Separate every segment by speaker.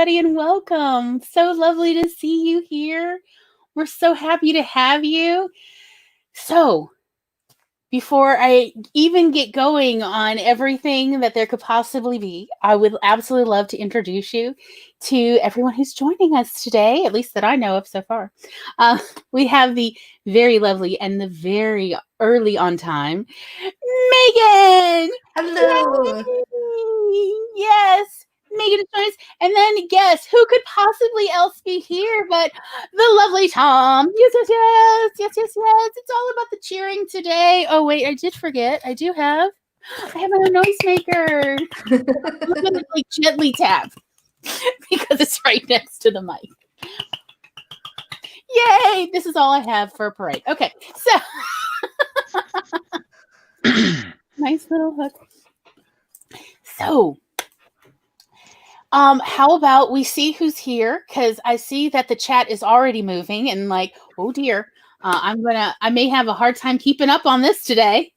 Speaker 1: everybody, and welcome. So lovely to see you here. We're so happy to have you. So, before I even get going on everything that there could possibly be, I would absolutely love to introduce you to everyone who's joining us today, at least that I know of so far. We have the very lovely and the very early on time, Megan!
Speaker 2: Hello!
Speaker 1: Yay! Yes! Megan is joining us. And then guess who could possibly else be here but the lovely Tom. Yes. It's all about the cheering today. Oh wait, I did forget. I have my own noisemaker. I'm gonna like gently tap because it's right next to the mic. Yay! This is all I have for a parade. Okay, so nice little hook. So how about we see who's here? Because I see that the chat is already moving and like, oh dear, I may have a hard time keeping up on this today,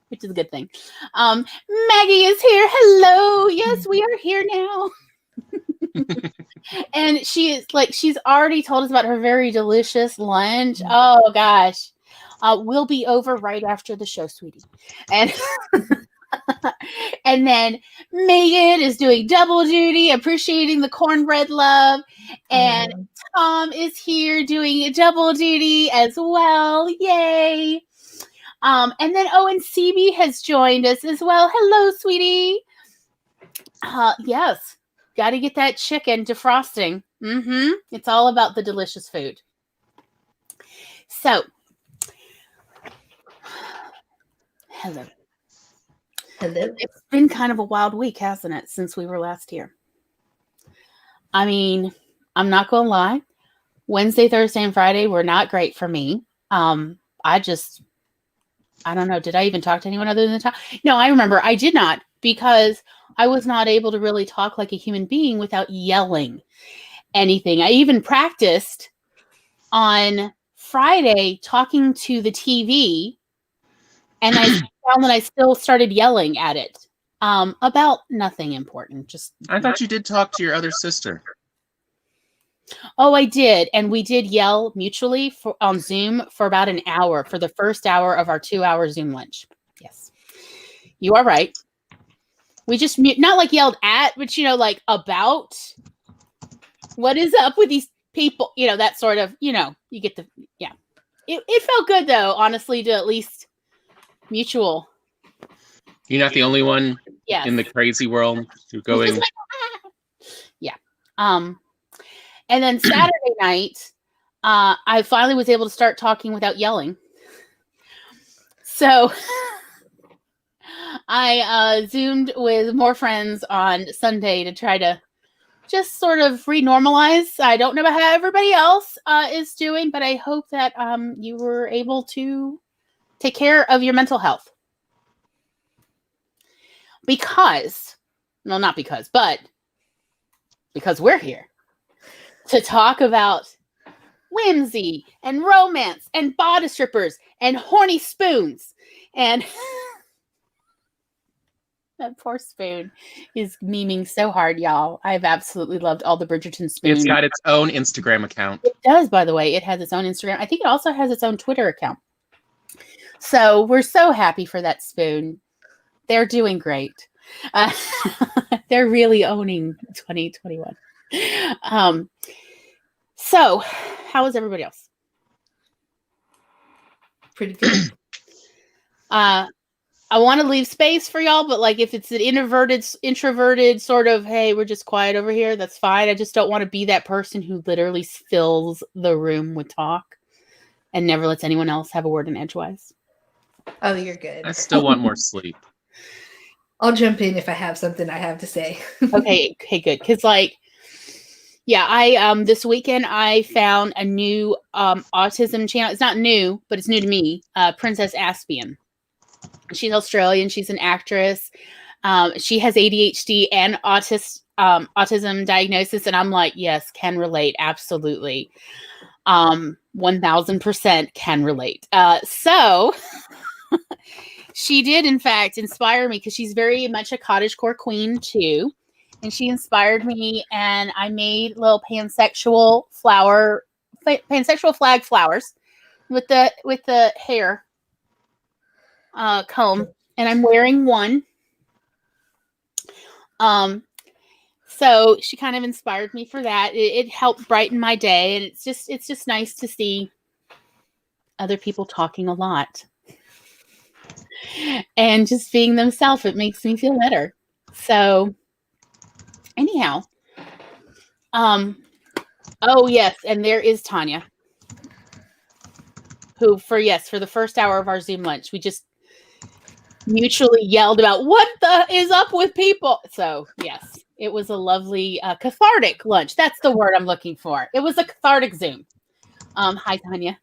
Speaker 1: which is a good thing. Maggie is here. Hello. Yes, we are here now. And she's already told us about her very delicious lunch. Oh gosh. We'll be over right after the show, sweetie. And and then Megan is doing double duty, appreciating the cornbread love. And Tom is here doing double duty as well. Yay. And then and CB has joined us as well. Hello, sweetie. Yes. Got to get that chicken defrosting. It's all about the delicious food. So, hello. It's been kind of a wild week, hasn't it, since we were last here? I mean, I'm not going to lie. Wednesday, Thursday, and Friday were not great for me. I don't know. Did I even talk to anyone other than Tom? No, I remember I did not, because I was not able to really talk like a human being without yelling anything. I even practiced on Friday talking to the TV, and I found that I still started yelling at it about nothing important.
Speaker 3: I thought you did talk to your other sister.
Speaker 1: Oh, I did. And we did yell mutually on Zoom for about an hour for the first hour of our 2-hour Zoom lunch. Yes, you are right. We just not like yelled at, but, like about what is up with these people, that sort of, you get the, yeah. It felt good, though, honestly, to at least mutual.
Speaker 3: You're not the only one in the crazy world who's going.
Speaker 1: Yeah. And then Saturday night, I finally was able to start talking without yelling. So I Zoomed with more friends on Sunday to try to just sort of renormalize. I don't know how everybody else is doing, but I hope that you were able to take care of your mental health. Because we're here to talk about whimsy and romance and body strippers and horny spoons. And that poor spoon is memeing so hard, y'all. I've absolutely loved all the Bridgerton spoons.
Speaker 3: It's got its own Instagram account.
Speaker 1: It does, by the way. It has its own Instagram. I think it also has its own Twitter account. So we're so happy for that spoon. They're doing great. They're really owning 2021. So how is everybody else?
Speaker 2: Pretty good.
Speaker 1: I want to leave space for y'all, but like if it's an introverted sort of, hey, we're just quiet over here, that's fine. I just don't want to be that person who literally fills the room with talk and never lets anyone else have a word in edgewise.
Speaker 2: Oh, you're good.
Speaker 3: I still want more sleep.
Speaker 2: I'll jump in if I have something I have to say.
Speaker 1: Okay, good. Because I this weekend I found a new autism channel. It's not new, but it's new to me. Princess Aspian. She's Australian. She's an actress. She has ADHD and autism diagnosis, and I'm like, yes, can relate, absolutely. 1000% can relate. So she did, in fact, inspire me because she's very much a cottagecore queen too. and she inspired me, and I made little pansexual flag flowers with the hair comb, and I'm wearing one. So she kind of inspired me for that. It helped brighten my day, and it's just nice to see other people talking a lot and just being themselves. It makes me feel better. So anyhow, oh yes, and there is Tanya, who for the first hour of our Zoom lunch, we just mutually yelled about what the is up with people. So yes, it was a lovely cathartic lunch. That's the word I'm looking for. It was a cathartic Zoom. Hi, Tanya.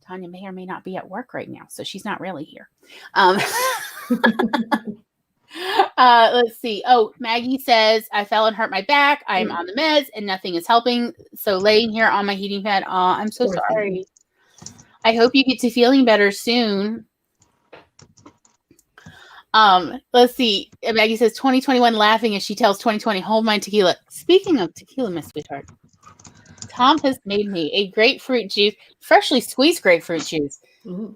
Speaker 1: Tanya may or may not be at work right now, so she's not really here. Let's see. Oh, Maggie says, I fell and hurt my back. I am on the meds and nothing is helping. So laying here on my heating pad. I'm so sorry. I hope you get to feeling better soon. Let's see. Maggie says 2021 laughing as she tells 2020, hold my tequila. Speaking of tequila, Miss Sweetheart, Tom has made me a grapefruit juice, freshly squeezed grapefruit juice.
Speaker 2: Ooh.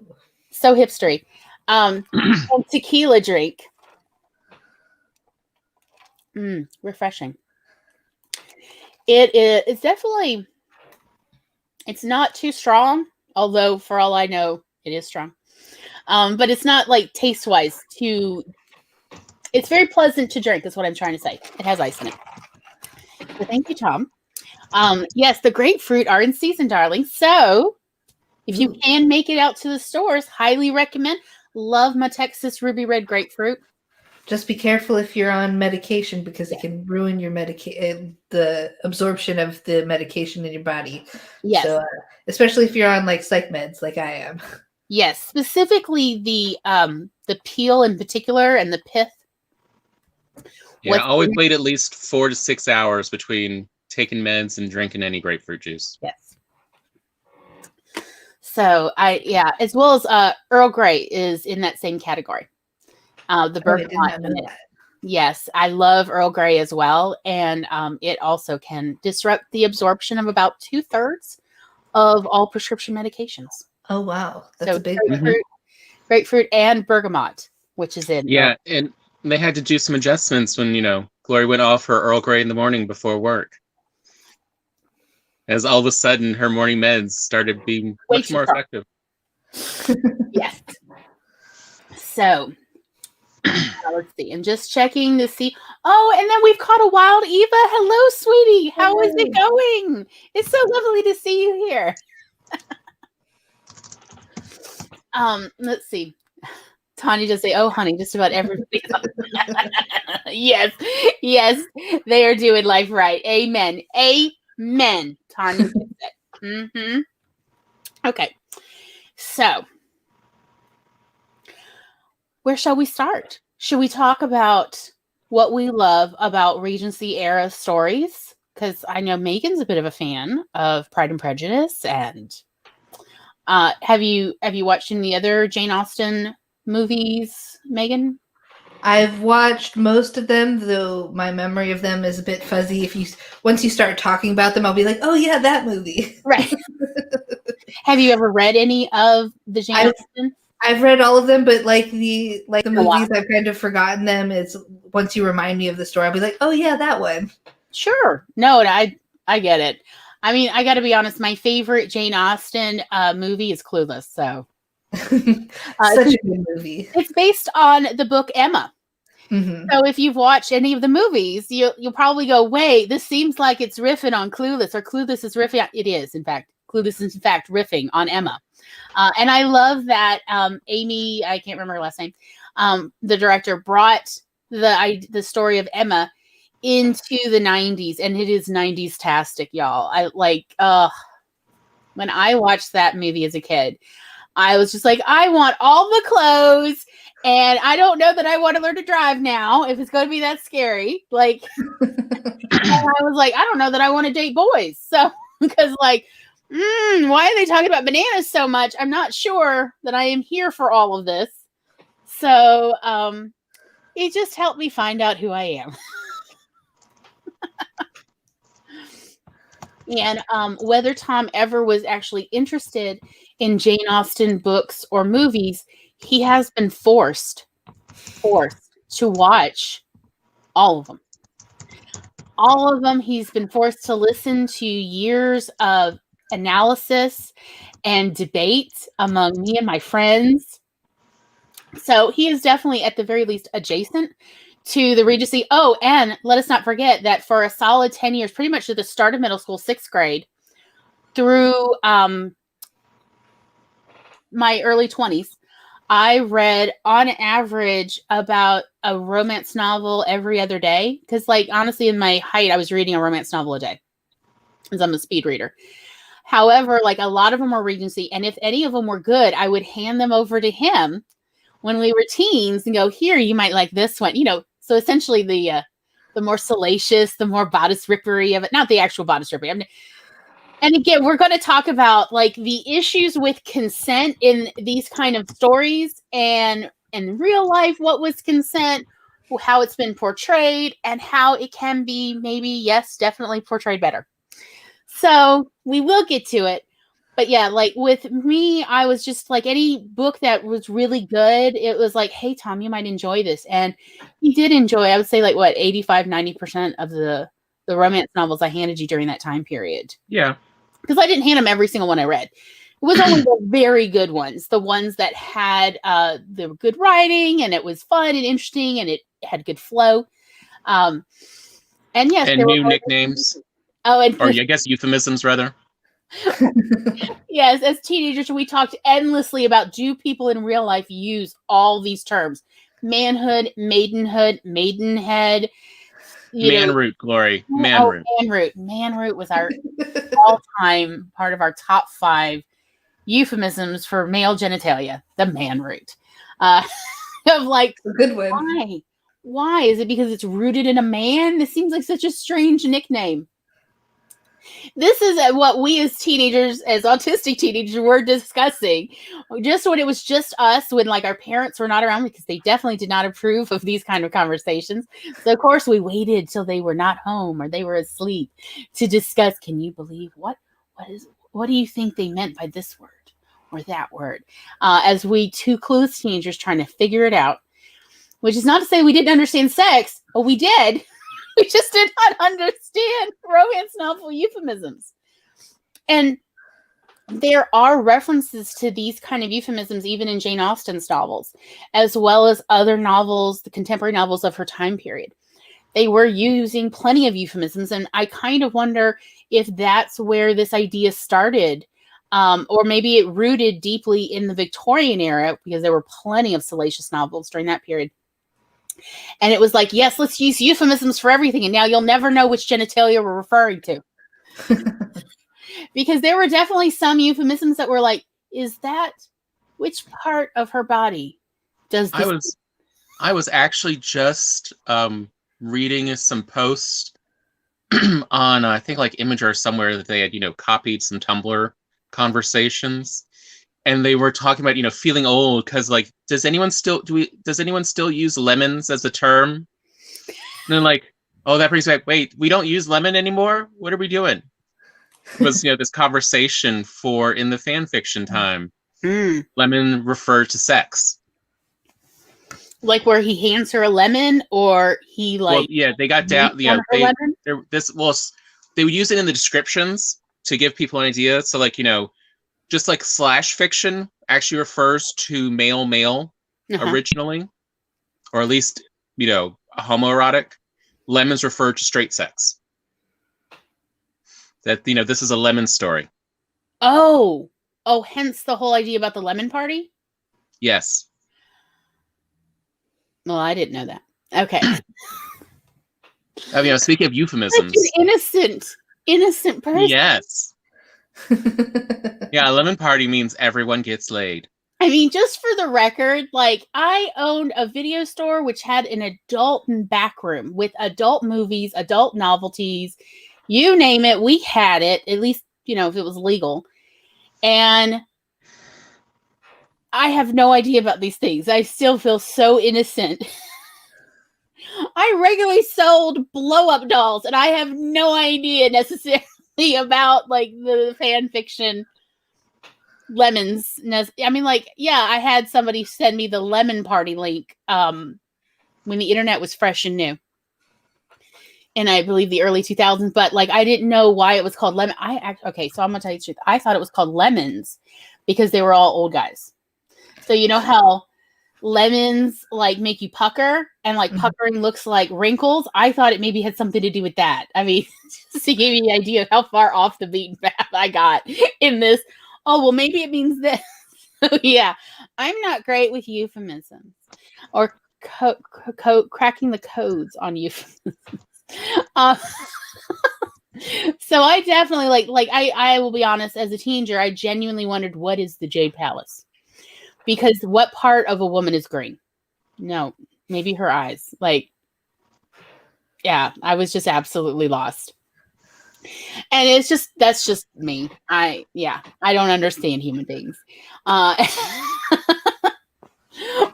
Speaker 1: So hipstery. Tequila drink. Refreshing. It's definitely, it's not too strong, although for all I know, it is strong. But it's not like taste-wise too, it's very pleasant to drink is what I'm trying to say. It has ice in it. So thank you, Tom. Yes, the grapefruit are in season, darling. So if you can make it out to the stores, highly recommend. Love my Texas Ruby Red grapefruit.
Speaker 2: Just be careful if you're on medication because it can ruin your the absorption of the medication in your body.
Speaker 1: Yes.
Speaker 2: So, especially if you're on like psych meds like I am.
Speaker 1: Yes, specifically the peel in particular and the pith.
Speaker 3: Yeah, always wait at least 4 to 6 hours between taking meds and drinking any grapefruit juice.
Speaker 1: Yes. So as well as Earl Grey is in that same category. The bergamot in it. Yes, I love Earl Grey as well, and it also can disrupt the absorption of about 2/3 of all prescription medications.
Speaker 2: Oh wow, that's a big
Speaker 1: grapefruit and bergamot, which is in.
Speaker 3: Yeah, and they had to do some adjustments when Glory went off her Earl Grey in the morning before work, as all of a sudden her morning meds started being much more effective.
Speaker 1: Yes. So. Let's see. I'm just checking to see. Oh, and then we've caught a wild Eva. Hello, sweetie. How is it going? It's so lovely to see you here. Let's see. Tanya just say, "Oh, honey, just about everybody." Yes, they are doing life right. Amen. Amen. Tanya said. Okay. So. Where shall we start? Should we talk about what we love about Regency era stories? Because I know Megan's a bit of a fan of Pride and Prejudice, and have you watched any other Jane Austen movies, Megan?
Speaker 2: I've watched most of them, though my memory of them is a bit fuzzy. Once you start talking about them, I'll be like, "Oh yeah, that movie."
Speaker 1: Right. Have you ever read any of the Jane Austen?
Speaker 2: I've read all of them, but like the movies, I've kind of forgotten them. It's once you remind me of the story, I'll be like, "Oh yeah, that one."
Speaker 1: Sure. No, I get it. I mean, I got to be honest. My favorite Jane Austen movie is Clueless. So,
Speaker 2: such a good movie.
Speaker 1: It's based on the book Emma. So if you've watched any of the movies, you'll probably go, "Wait, this seems like it's riffing on Clueless, or Clueless is riffing on." It is, in fact. Clueless is in fact riffing on Emma. And I love that Amy, I can't remember her last name, the director brought the story of Emma into the 90s, and it is 90s-tastic, y'all. When I watched that movie as a kid, I was just like, I want all the clothes, and I don't know that I want to learn to drive now if it's going to be that scary. And I was like, I don't know that I want to date boys. So, because why are they talking about bananas so much? I'm not sure that I am here for all of this. So, It just helped me find out who I am. And whether Tom ever was actually interested in Jane Austen books or movies, he has been forced to watch all of them. All of them. He's been forced to listen to years of analysis and debate among me and my friends. So he is definitely, at the very least, adjacent to the Regency. Oh, and let us not forget that for a solid 10 years, pretty much at the start of middle school, 6th grade, through my early 20s, I read on average about a romance novel every other day. Because, like, honestly, in my height, I was reading a romance novel a day because I'm a speed reader. However, like, a lot of them were Regency. And if any of them were good, I would hand them over to him when we were teens and go, here, you might like this one. You know, so essentially the more salacious, the more bodice rippery of it. Not the actual bodice rippery. I mean, and again, we're going to talk about like the issues with consent in these kind of stories, and in real life, what was consent, how it's been portrayed, and how it can be maybe, yes, definitely portrayed better. So we will get to it. But yeah, like with me, I was just like, any book that was really good, it was like, hey, Tom, you might enjoy this. And he did enjoy, I would say, like, what, 85, 90% of the romance novels I handed you during that time period.
Speaker 3: Yeah.
Speaker 1: Because I didn't hand him every single one I read. It was only the very good ones, the ones that had the good writing, and it was fun and interesting, and it had good flow. And yes,
Speaker 3: And new nicknames.
Speaker 1: Oh, and
Speaker 3: or I guess euphemisms, rather.
Speaker 1: Yes, as teenagers, we talked endlessly about, do people in real life use all these terms? Manhood, maidenhood, maidenhead.
Speaker 3: Manroot, Glory. Manroot.
Speaker 1: Manroot. Manroot was our all-time part of our top 5 euphemisms for male genitalia. The manroot. Of like,
Speaker 2: a good one.
Speaker 1: Why? Is it because it's rooted in a man? This seems like such a strange nickname. This is what we as teenagers, as autistic teenagers, were discussing. Just when it was just us, when like our parents were not around, because they definitely did not approve of these kind of conversations. So of course we waited till they were not home or they were asleep to discuss. Can you believe what do you think they meant by this word or that word? As we two clueless teenagers trying to figure it out, which is not to say we didn't understand sex, but we did. We just did not understand romance novel euphemisms. And there are references to these kind of euphemisms even in Jane Austen's novels, as well as other novels, the contemporary novels of her time period. They were using plenty of euphemisms, and I kind of wonder if that's where this idea started, or maybe it rooted deeply in the Victorian era, because there were plenty of salacious novels during that period. And it was like, yes, let's use euphemisms for everything. And now you'll never know which genitalia we're referring to. Because there were definitely some euphemisms that were like, is that, which part of her body does this?
Speaker 3: I was actually just reading some posts on, I think like Imager or somewhere, that they had, copied some Tumblr conversations. And they were talking about, feeling old, because like, does anyone still use lemons as a term? And they're like, oh, that brings back, wait, we don't use lemon anymore? What are we doing? It was, this conversation in the fan fiction time. Lemon referred to sex.
Speaker 1: Like where he hands her a lemon, or he like...
Speaker 3: Well, yeah, they got down... Yeah, they would use it in the descriptions to give people an idea. So like, just like slash fiction actually refers to male originally, or at least, homoerotic. Lemons refer to straight sex. That, this is a lemon story.
Speaker 1: Oh, hence the whole idea about the lemon party?
Speaker 3: Yes.
Speaker 1: Well, I didn't know that. Okay.
Speaker 3: Speaking of euphemisms.
Speaker 1: Like an innocent person.
Speaker 3: Yes. Yeah, a lemon party means everyone gets laid.
Speaker 1: I mean, just for the record, like, I owned a video store which had an adult back room with adult movies, adult novelties, you name it, we had it, at least, if it was legal. And I have no idea about these things. I still feel so innocent I regularly sold blow-up dolls, and I have no idea necessarily about like the fan fiction lemons. I mean, like, yeah, I had somebody send me the lemon party link when the internet was fresh and new. And I believe the early 2000s, but like I didn't know why it was called lemon. Okay, so I'm gonna tell you the truth. I thought it was called lemons because they were all old guys. So you know how lemons like make you pucker, and like puckering looks like wrinkles. I thought it maybe had something to do with that. I mean, just to give you an idea of how far off the beaten path I got in this. Oh well, maybe it means this. Yeah, I'm not great with euphemisms or cracking the codes on euphemisms. So I definitely like I will be honest, as a teenager, I genuinely wondered, what is the Jade Palace? Because what part of a woman is green? No, maybe her eyes. Like, yeah, I was just absolutely lost. And that's just me. I don't understand human beings. But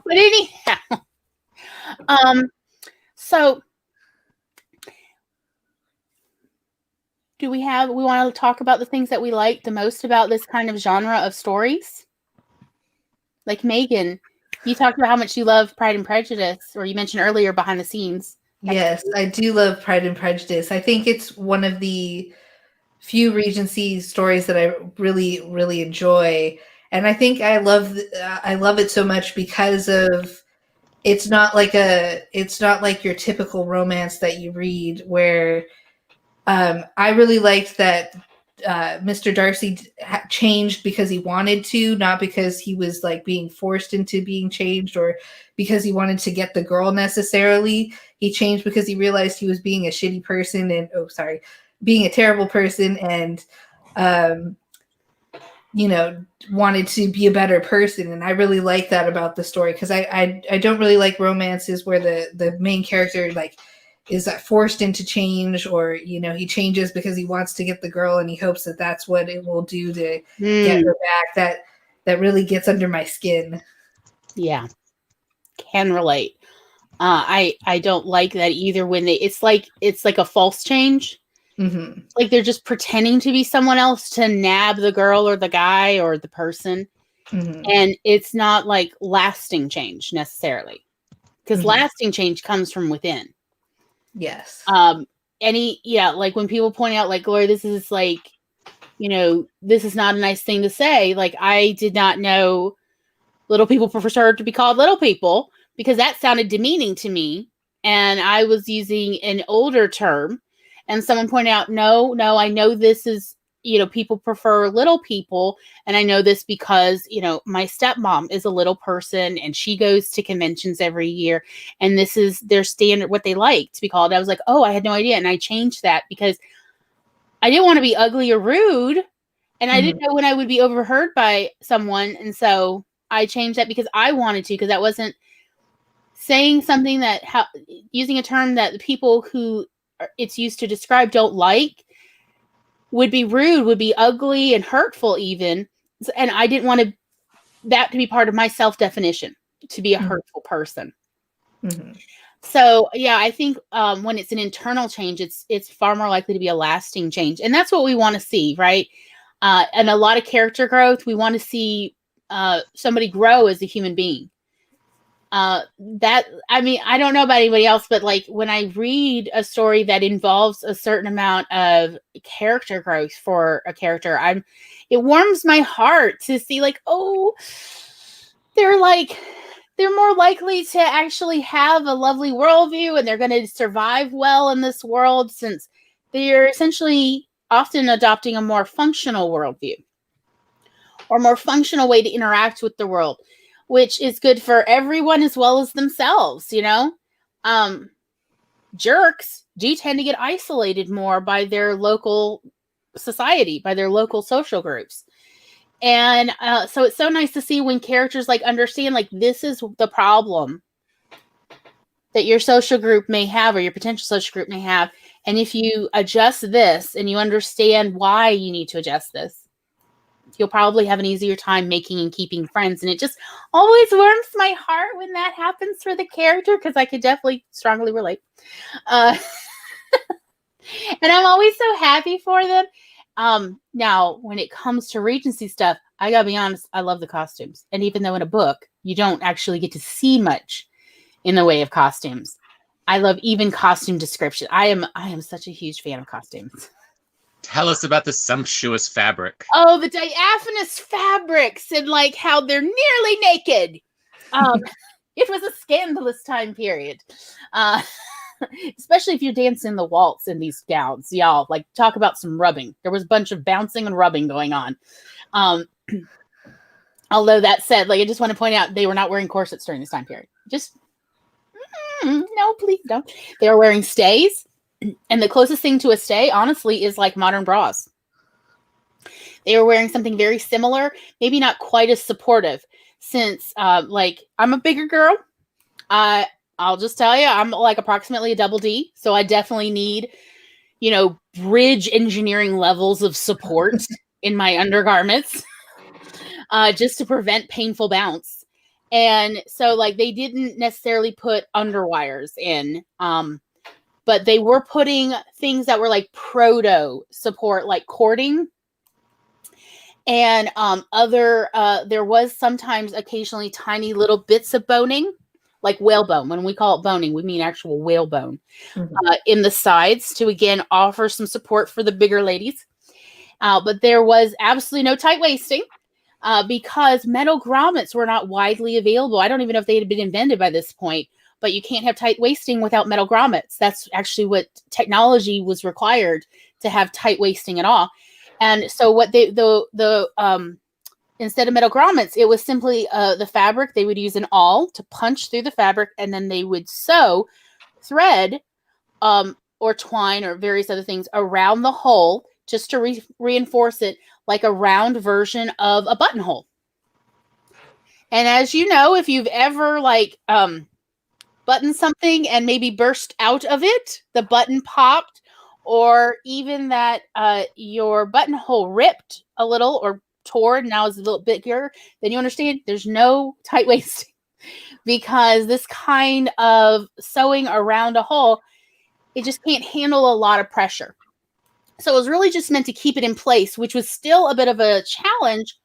Speaker 1: anyhow, so do we want to talk about the things that we like the most about this kind of genre of stories? Like Megan, you talked about how much you love Pride and Prejudice, or you mentioned earlier behind the scenes.
Speaker 2: Yes, I do love Pride and Prejudice. I think it's one of the few Regency stories that I really, really enjoy. And I think I love it so much because of it's not like your typical romance that you read where I really liked that Mr. Darcy changed because he wanted to, not because he was like being forced into being changed or because he wanted to get the girl necessarily. He changed because he realized he was being a shitty person and being a terrible person and wanted to be a better person. And I really like that about the story because I don't really like romances where the main character like is forced into change, or he changes because he wants to get the girl and he hopes that that's what it will do to get her back. That really gets under my skin.
Speaker 1: Yeah, can relate. I don't like that either when it's like a false change.
Speaker 2: Mm-hmm.
Speaker 1: Like they're just pretending to be someone else to nab the girl or the guy or the person.
Speaker 2: Mm-hmm.
Speaker 1: And it's not like lasting change necessarily, because lasting change comes from within.
Speaker 2: Yes.
Speaker 1: Like when people point out like, Gloria, this is like, this is not a nice thing to say. Like, I did not know little people prefer to be called little people because that sounded demeaning to me. And I was using an older term, and someone pointed out, no, I know this is, people prefer little people. And I know this because, my stepmom is a little person and she goes to conventions every year. And this is their standard, what they like to be called. I was like, oh, I had no idea. And I changed that because I didn't want to be ugly or rude. And I didn't know when I would be overheard by someone. And so I changed that because I wanted to, because that wasn't saying something using a term that the people who it's used to describe don't like would be rude, would be ugly and hurtful even. And I didn't want that to be part of my self-definition, to be a hurtful person.
Speaker 2: Mm-hmm.
Speaker 1: So yeah, I think when it's an internal change, it's far more likely to be a lasting change. And that's what we want to see, right? And a lot of character growth. We want to see somebody grow as a human being. I don't know about anybody else, but like when I read a story that involves a certain amount of character growth for a character, it warms my heart to see like, oh, they're more likely to actually have a lovely worldview and they're going to survive well in this world since they're essentially often adopting a more functional worldview or more functional way to interact with the world, which is good for everyone as well as themselves, Jerks do tend to get isolated more by their local society, by their local social groups. And so it's so nice to see when characters like understand, like, this is the problem that your social group may have or your potential social group may have. And if you adjust this and you understand why you need to adjust this, you'll probably have an easier time making and keeping friends. And it just always warms my heart when that happens for the character, because I could definitely strongly relate. And I'm always so happy for them. Now, when it comes to Regency stuff, I gotta be honest, I love the costumes. And even though in a book, you don't actually get to see much in the way of costumes, I love even costume description. I am such a huge fan of costumes.
Speaker 3: Tell us about the sumptuous fabric.
Speaker 1: Oh, the diaphanous fabrics and like how they're nearly naked. It was a scandalous time period. Especially if you're dancing the waltz in these gowns, y'all. Like, talk about some rubbing. There was a bunch of bouncing and rubbing going on. Although that said, like, I just want to point out they were not wearing corsets during this time period. Just no, please don't. They were wearing stays, and the closest thing to a stay, honestly, is like modern bras. They were wearing something very similar, maybe not quite as supportive. Since, like, I'm a bigger girl, I'll just tell you, I'm like approximately a double D. So I definitely need, bridge engineering levels of support in my undergarments just to prevent painful bounce. And so like they didn't necessarily put underwires in, but they were putting things that were like proto support, like cording. And there was sometimes occasionally tiny little bits of boning, like whalebone. When we call it boning, we mean actual whalebone in the sides to, again, offer some support for the bigger ladies. But there was absolutely no tight waisting because metal grommets were not widely available. I don't even know if they had been invented by this point, but you can't have tight waisting without metal grommets. That's actually what technology was required to have tight waisting at all. And so what instead of metal grommets, it was simply the fabric. They would use an awl to punch through the fabric, and then they would sew thread or twine or various other things around the hole just to reinforce it, like a round version of a buttonhole. And as you know, if you've ever buttoned something and maybe burst out of it, the button popped, or even that your buttonhole ripped a little or tore, now is a little bigger, then you understand there's no tight waisting because this kind of sewing around a hole, it just can't handle a lot of pressure. So it was really just meant to keep it in place, which was still a bit of a challenge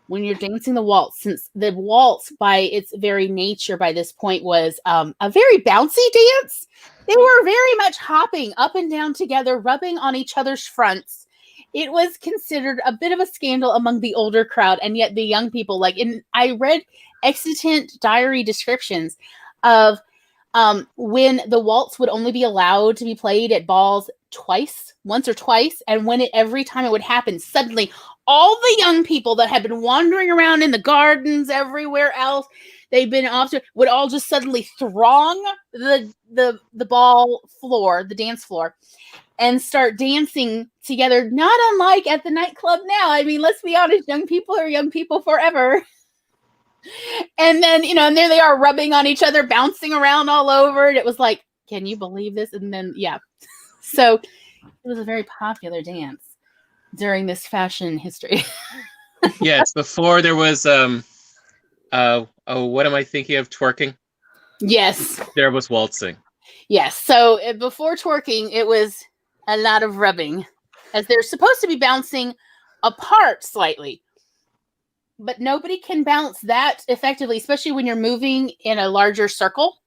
Speaker 1: when you're dancing the waltz, since the waltz by its very nature by this point was a very bouncy dance. They were very much hopping up and down together, rubbing on each other's fronts. It was considered a bit of a scandal among the older crowd, and yet the young people, I read extant diary descriptions of when the waltz would only be allowed to be played at balls once or twice, and when every time it would happen, suddenly all the young people that had been wandering around in the gardens everywhere else they've been off to would all just suddenly throng the ball floor, the dance floor, and start dancing together, not unlike at the nightclub now. I mean, let's be honest, young people are young people forever. And then, and there they are rubbing on each other, bouncing around all over. And it was like, can you believe this? And then, yeah. So it was a very popular dance during this fashion history.
Speaker 3: Yes, before there was, what am I thinking of? Twerking?
Speaker 1: Yes.
Speaker 3: There was waltzing.
Speaker 1: Yes. So before twerking, it was a lot of rubbing, as they're supposed to be bouncing apart slightly. But nobody can bounce that effectively, especially when you're moving in a larger circle.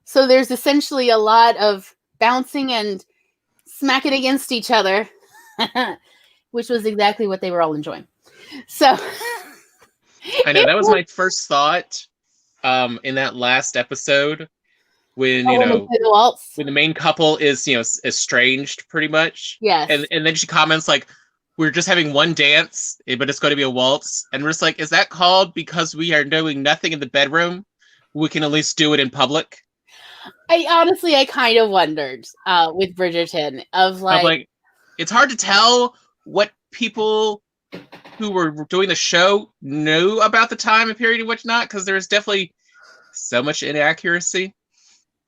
Speaker 1: So there's essentially a lot of bouncing and smacking against each other, which was exactly what they were all enjoying. So
Speaker 3: I know that was my first thought in that last episode when when the main couple is estranged pretty much.
Speaker 1: Yes.
Speaker 3: And then she comments like, we're just having one dance, but it's going to be a waltz. And we're just like, is that called because we are doing nothing in the bedroom? We can at least do it in public.
Speaker 1: I kind of wondered with Bridgerton of like,
Speaker 3: it's hard to tell what people who were doing the show knew about the time and period and whatnot, because there's definitely so much inaccuracy.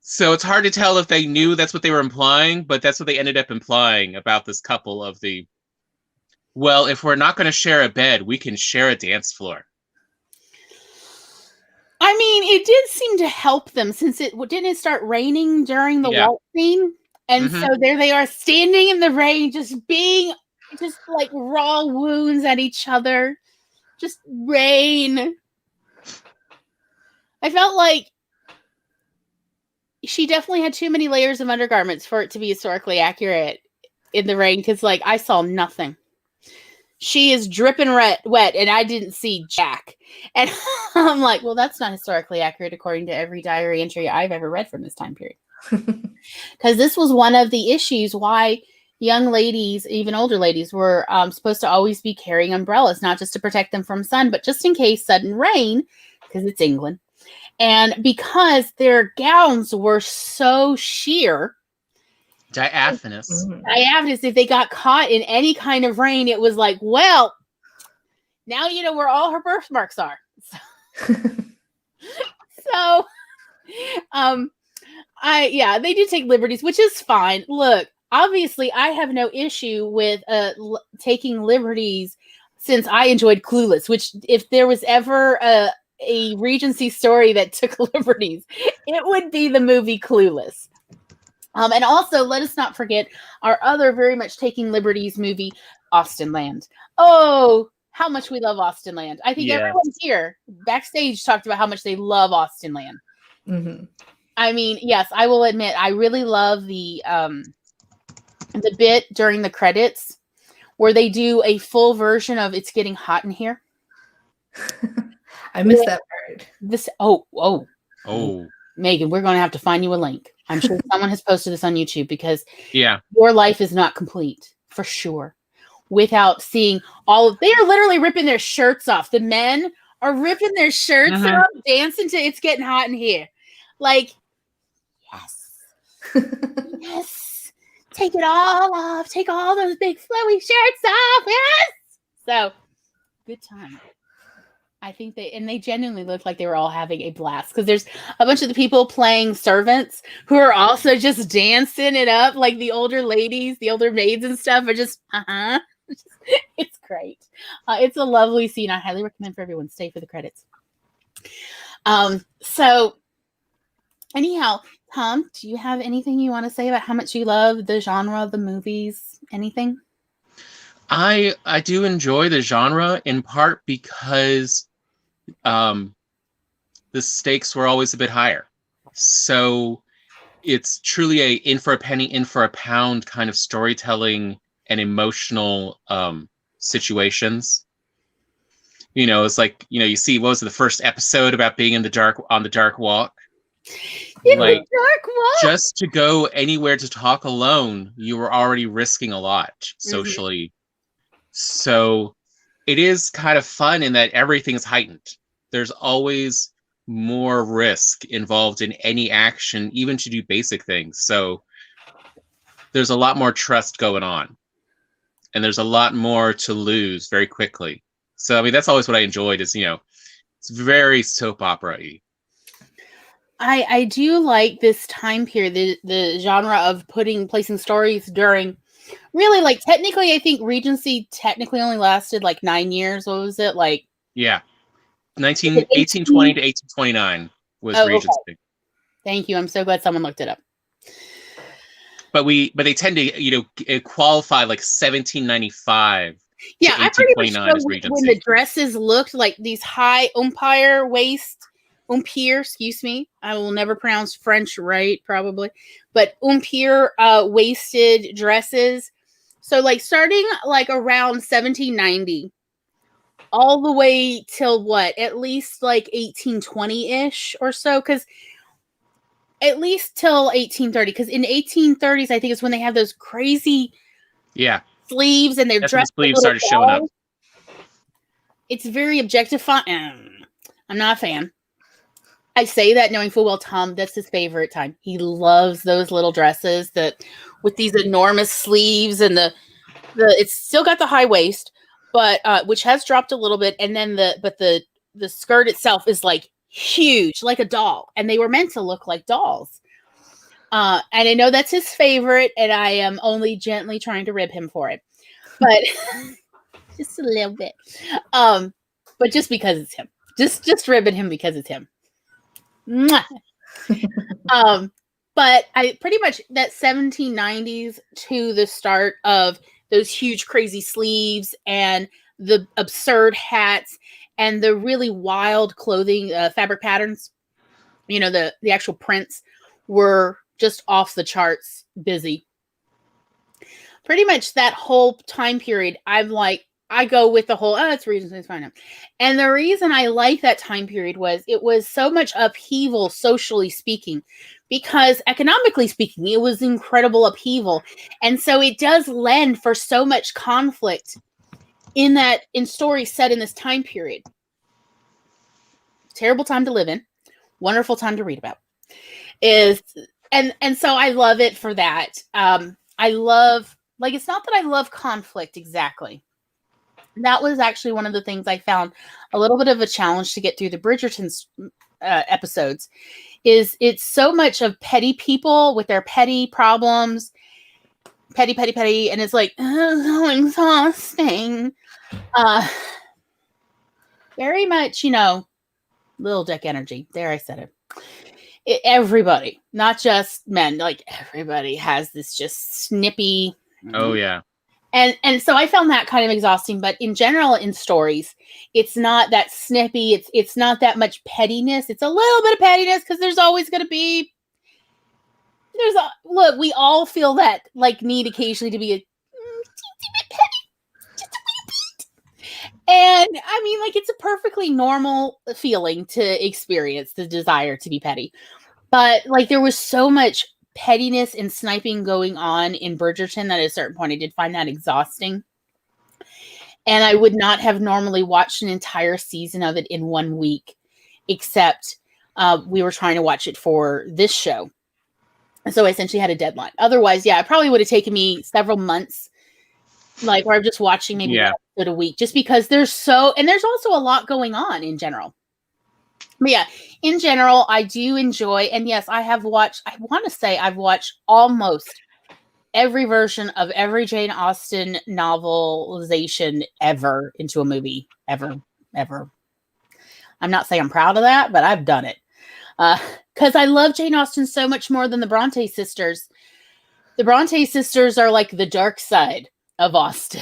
Speaker 3: So it's hard to tell if they knew that's what they were implying, but that's what they ended up implying about this couple of the Well, if we're not going to share a bed, we can share a dance floor.
Speaker 1: I mean, it did seem to help them since it start raining during the waltz scene, and so there they are standing in the rain, just like raw wounds at each other, just rain. I felt like she definitely had too many layers of undergarments for it to be historically accurate in the rain, because like I saw nothing. She is dripping wet, and I didn't see jack. And I'm like, well, that's not historically accurate according to every diary entry I've ever read from this time period. Because this was one of the issues why young ladies, even older ladies, were supposed to always be carrying umbrellas, not just to protect them from sun, but just in case sudden rain, because it's England. And because their gowns were so sheer,
Speaker 3: diaphanous,
Speaker 1: if they got caught in any kind of rain, it was like, well, now you know where all her birthmarks are. So they do take liberties, which is fine. Look, obviously I have no issue with taking liberties since I enjoyed Clueless, which if there was ever a Regency story that took liberties, it would be the movie Clueless. And also, let us not forget our other very much taking liberties movie, Austenland. Oh, how much we love Austenland. I think everyone here backstage talked about how much they love Austenland.
Speaker 2: Mm-hmm.
Speaker 1: I mean, yes, I will admit, I really love the bit during the credits where they do a full version of It's Getting Hot in Here.
Speaker 2: I missed that part.
Speaker 1: Megan, we're going to have to find you a link. I'm sure someone has posted this on YouTube, because your life is not complete, for sure, without seeing they are literally ripping their shirts off. The men are ripping their shirts off, dancing to It's Getting Hot in Here. Like, yes, take it all off. Take all those big flowy shirts off. Yes. So, good time. I think they genuinely looked like they were all having a blast, because there's a bunch of the people playing servants who are also just dancing it up, like the older ladies, the older maids and stuff are just, It's great. It's a lovely scene. I highly recommend for everyone stay for the credits. So anyhow, Tom, do you have anything you want to say about how much you love the genre of the movies? Anything?
Speaker 3: I do enjoy the genre, in part because the stakes were always a bit higher. So it's truly a in for a penny, in for a pound kind of storytelling and emotional situations. You know, it's like, you know, you see, what was it, the first episode about being on the dark walk?
Speaker 1: In the dark walk?
Speaker 3: Just to go anywhere to talk alone, you were already risking a lot socially. So it is kind of fun in that everything's heightened. There's always more risk involved in any action, even to do basic things. So there's a lot more trust going on. And there's a lot more to lose very quickly. So, I mean, that's always what I enjoyed is, you know, it's very soap opera-y.
Speaker 1: I do like this time period, the genre of placing stories during, really, like, technically, I think Regency technically only lasted like 9 years. What was it? Like,
Speaker 3: yeah. 1820 to 1829 was Regency. Okay.
Speaker 1: Thank you. I'm so glad someone looked it up.
Speaker 3: But they tend to, you know, qualify like 1795.
Speaker 1: Yeah, I pretty much know when the dresses looked like these high empire, excuse me. I will never pronounce French right, probably. But empire waisted dresses. So like starting like around 1790 all the way till what? At least like 1820-ish or so, because at least till 1830, because in 1830s, I think is when they have those crazy sleeves and their dress
Speaker 3: sleeves started showing up.
Speaker 1: It's very objectifying. I'm not a fan. I say that knowing full well Tom, that's his favorite time. He loves those little dresses with these enormous sleeves, and it's still got the high waist, but which has dropped a little bit, and then the skirt itself is like huge, like a doll, and they were meant to look like dolls. And I know that's his favorite, and I am only gently trying to rib him for it. But just a little bit. But just because it's him, just ribbon him because it's him. But I pretty much that 1790s to the start of those huge crazy sleeves and the absurd hats and the really wild clothing fabric patterns, the actual prints were just off the charts busy. Pretty much that whole time period, I go with the whole, it's Regency, it's fine. And the reason I like that time period was it was so much upheaval, socially speaking, because economically speaking, it was incredible upheaval. And so it does lend for so much conflict in stories set in this time period. Terrible time to live in, wonderful time to read about. And so I love it for that. I love, it's not that I love conflict exactly. That was actually one of the things I found a little bit of a challenge to get through the Bridgerton episodes. Is it's so much of petty people with their petty problems, petty, and it's like so exhausting. Very much, little dick energy. There, I said it. Everybody, not just men, everybody has this just snippy.
Speaker 3: Oh yeah.
Speaker 1: And so I found that kind of exhausting, but in general, in stories, it's not that snippy. It's not that much pettiness. It's a little bit of pettiness because there's always going to be. Look, we all feel that need occasionally to be a bit petty, just a wee bit. And I mean, it's a perfectly normal feeling to experience the desire to be petty, but there was so much pettiness and sniping going on in Bridgerton that at a certain point I did find that exhausting. And I would not have normally watched an entire season of it in 1 week, except we were trying to watch it for this show. And so I essentially had a deadline. Otherwise, yeah, it probably would have taken me several months, where I'm just watching maybe one episode a week, just because there's also a lot going on in general. But yeah, in general, I do enjoy, and yes, I want to say I've watched almost every version of every Jane Austen novelization ever into a movie, ever. I'm not saying I'm proud of that, but I've done it. Because I love Jane Austen so much more than the Bronte sisters. The Bronte sisters are like the dark side of Austen.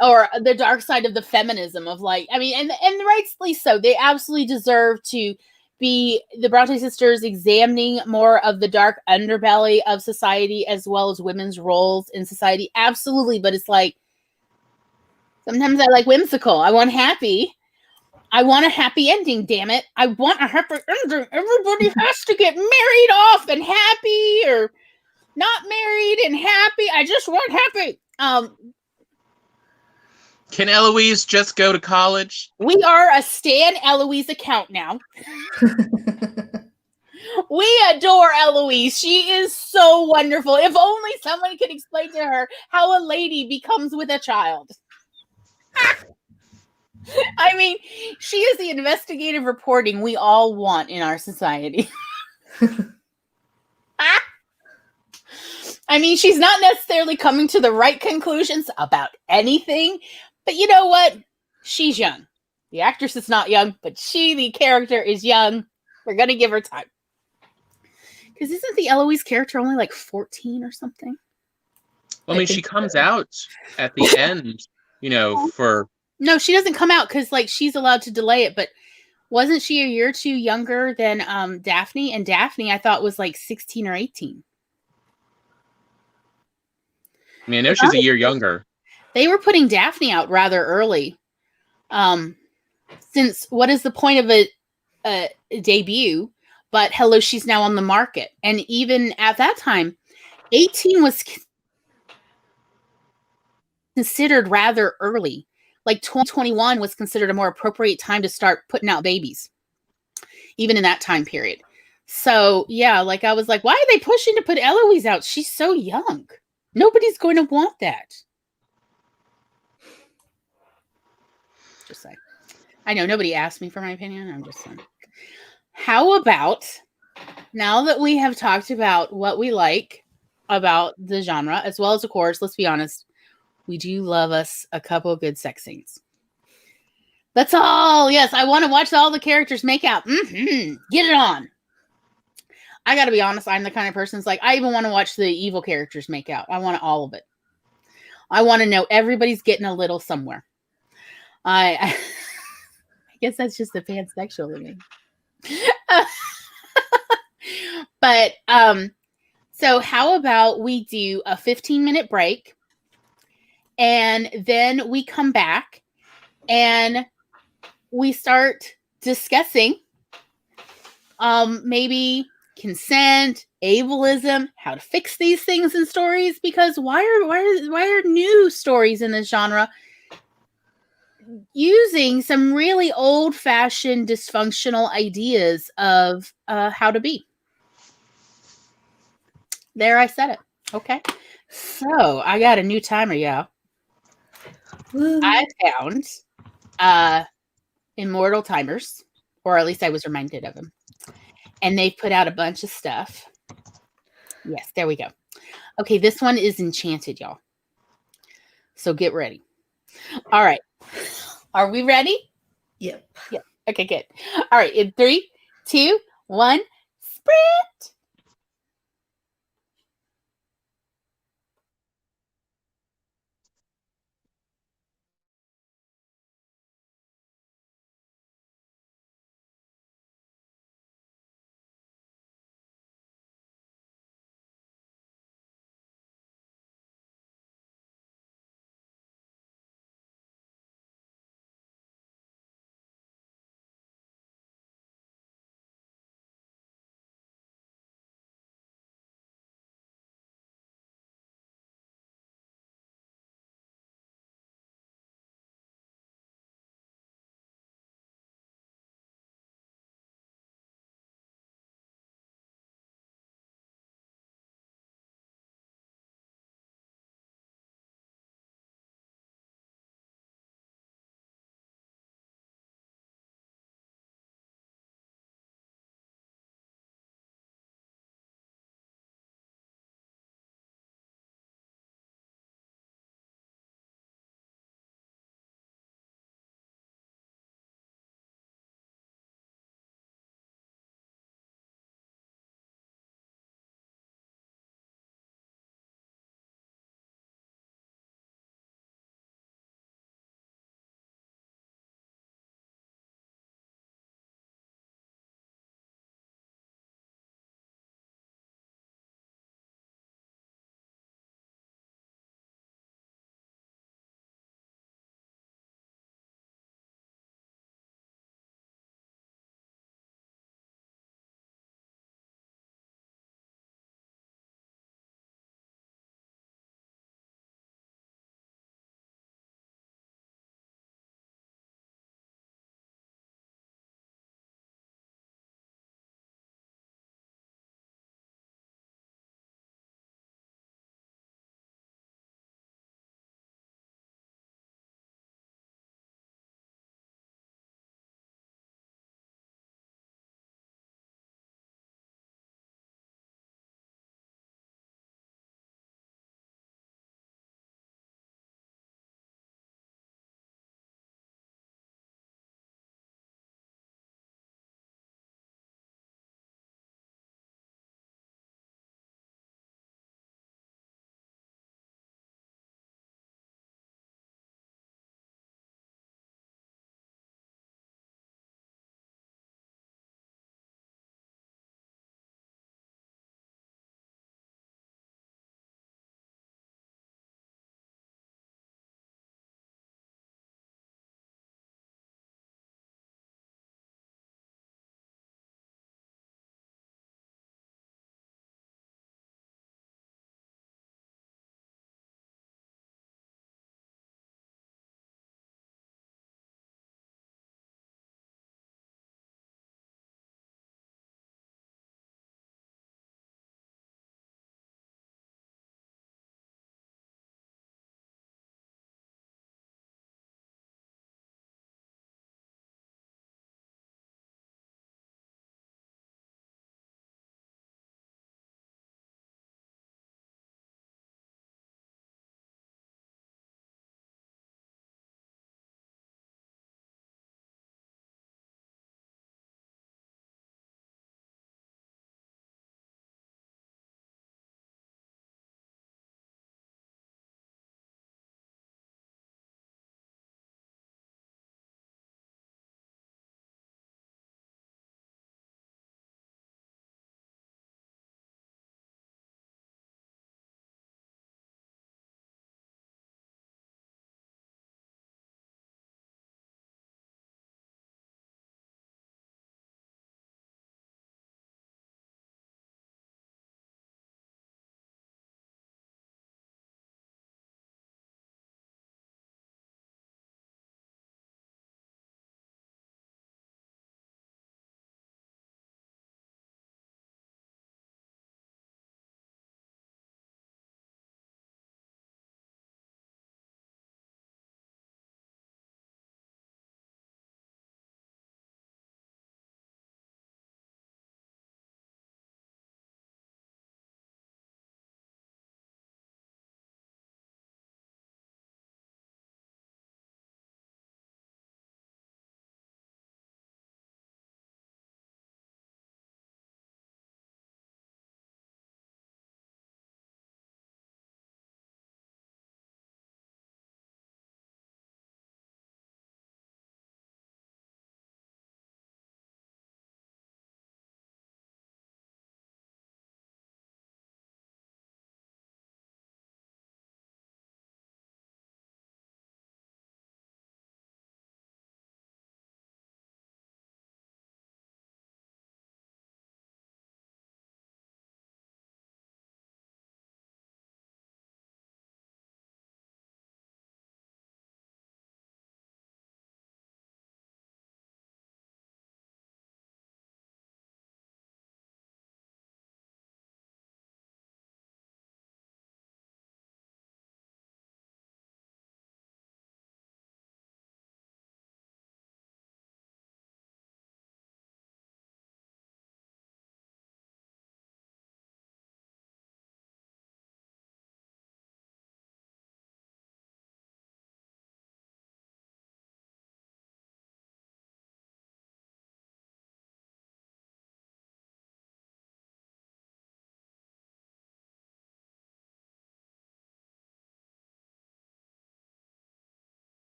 Speaker 1: Or the dark side of the feminism of and rightly so. They absolutely deserve to be the Bronte sisters examining more of the dark underbelly of society as well as women's roles in society. Absolutely. But it's sometimes I like whimsical. I want happy. I want a happy ending, damn it. I want a happy ending. Everybody has to get married off and happy or not married and happy. I just want happy.
Speaker 3: Can Eloise just go to college?
Speaker 1: We are a Stan Eloise account now. We adore Eloise. She is so wonderful. If only someone could explain to her how a lady becomes with a child. I mean, she is the investigative reporting we all want in our society. I mean, she's not necessarily coming to the right conclusions about anything, but you know what? She's young. The actress is not young, but the character, is young. We're going to give her time. Because isn't the Eloise character only 14 or something?
Speaker 3: Well, I mean, she comes out at the end, for...
Speaker 1: No, she doesn't come out because she's allowed to delay it, but wasn't she a year or two younger than Daphne? And Daphne, I thought, was 16 or 18.
Speaker 3: I mean, I know she's a year younger.
Speaker 1: They were putting Daphne out rather early. Since what is the point of a debut? But hello, she's now on the market. And even at that time, 18 was considered rather early. 2021 was considered a more appropriate time to start putting out babies, even in that time period. So, yeah, I was why are they pushing to put Eloise out? She's so young. Nobody's going to want that. Just saying. I know nobody asked me for my opinion. I'm just saying. How about, now that we have talked about what we like about the genre, as well as, of course, let's be honest, We do love us a couple good sex scenes. That's all. Yes, I want to watch all the characters make out. Mm-hmm. Get it on. I got to be honest. I'm the kind of person that's like, I even want to watch the evil characters make out. I want all of it. I want to know everybody's getting a little somewhere. I guess that's just the pansexual in me. But so how about we do a 15-minute break, and then we come back and we start discussing maybe consent, ableism, how to fix these things in stories, because why are new stories in this genre using some really old-fashioned dysfunctional ideas of how to be? There, I said it. Okay. So I got a new timer, y'all. I found Immortal Timers, or at least I was reminded of them. And they put out a bunch of stuff. Yes, there we go. Okay, this one is enchanted, y'all. So get ready. All right. Are we ready?
Speaker 2: Yep.
Speaker 1: Yep. Okay, good. All right, in 3, 2, 1, sprint.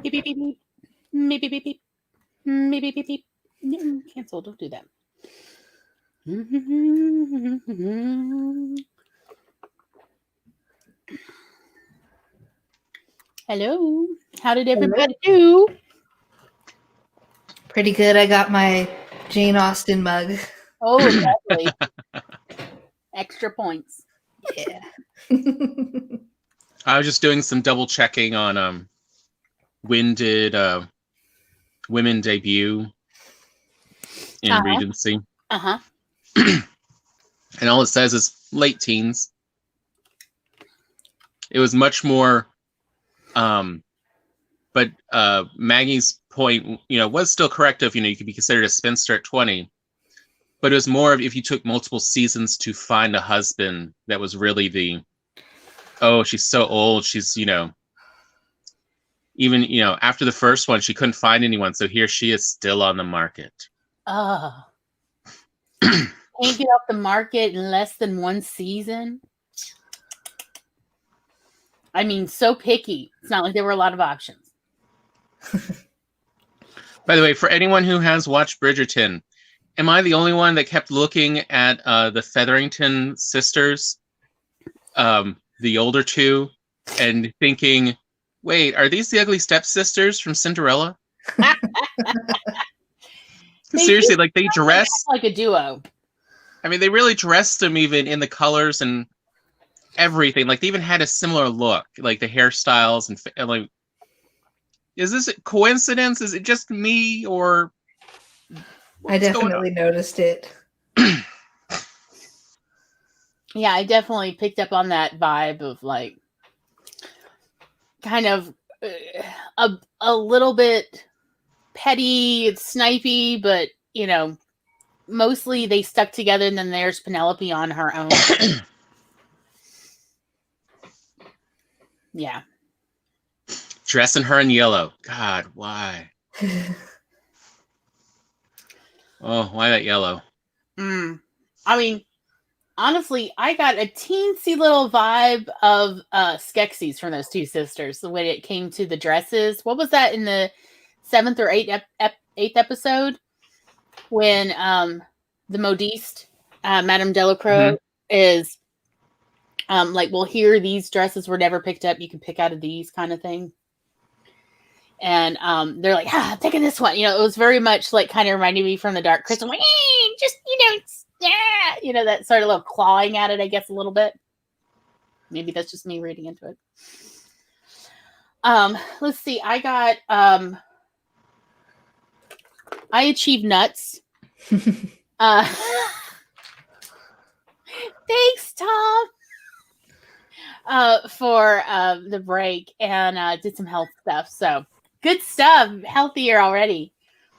Speaker 1: Beep, beep, beep, beep. Beep, beep, beep, beep. Beep, beep, beep, beep. No, cancel. Don't do that. Hello. How did everybody do?
Speaker 2: Pretty good. I got my Jane Austen mug.
Speaker 1: Oh, lovely. Extra points.
Speaker 2: Yeah.
Speaker 3: I was just doing some double checking on when did women debut in Regency.
Speaker 1: Uh-huh.
Speaker 3: And all it says is late teens. It was much more but Maggie's point, was still correct of, you could be considered a spinster at 20. But it was more of if you took multiple seasons to find a husband that was really she's so old, she's, even, after the first one, she couldn't find anyone. So here she is still on the market.
Speaker 1: Can't get off the market in less than one season. I mean, so picky. It's not like there were a lot of options.
Speaker 3: By the way, for anyone who has watched Bridgerton, am I the only one that kept looking at the Featherington sisters, the older two, and thinking, wait, are these the ugly stepsisters from Cinderella? Seriously, like they dress
Speaker 1: like a duo.
Speaker 3: I mean, they really dressed them even in the colors and everything. Like they even had a similar look, like the hairstyles and like. Is this a coincidence? Is it just me or?
Speaker 2: I definitely noticed it.
Speaker 1: Yeah, I definitely picked up on that vibe of like kind of a little bit petty, it's snipey, but mostly they stuck together, and then there's Penelope on her own. Yeah.
Speaker 3: Dressing her in yellow. God, why? Why that yellow?
Speaker 1: I mean, honestly, I got a teensy little vibe of Skeksis from those two sisters when it came to the dresses. What was that in the 7th or 8th episode when the modiste, Madame Delacroix, is like, well, here, these dresses were never picked up. You can pick out of these kind of thing. And they're like, I'm taking this one. It was very much like kind of reminding me from the Dark Crystal. Like, just, that sort of little clawing at it, I guess, a little bit. Maybe that's just me reading into it. Let's see. I got, I achieved nuts. Thanks, Tom. For the break and did some health stuff. So good stuff. Healthier already.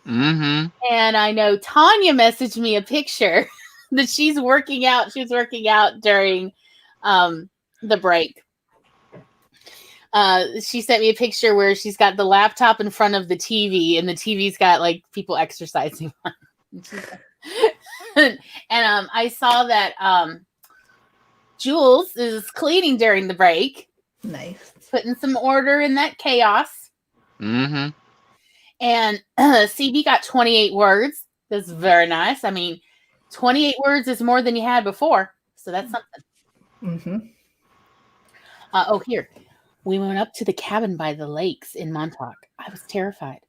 Speaker 3: Mm-hmm.
Speaker 1: And I know Tanya messaged me a picture that she's working out. She was working out during the break. She sent me a picture where she's got the laptop in front of the TV, and the TV's got like people exercising on it. And I saw that Jules is cleaning during the break.
Speaker 2: Nice.
Speaker 1: Putting some order in that chaos.
Speaker 3: Mm-hmm.
Speaker 1: And CB got 28 words. That's very nice. I mean, 28 words is more than you had before. So that's something.
Speaker 2: Mm-hmm.
Speaker 1: Here. We went up to the cabin by the lakes in Montauk. I was terrified.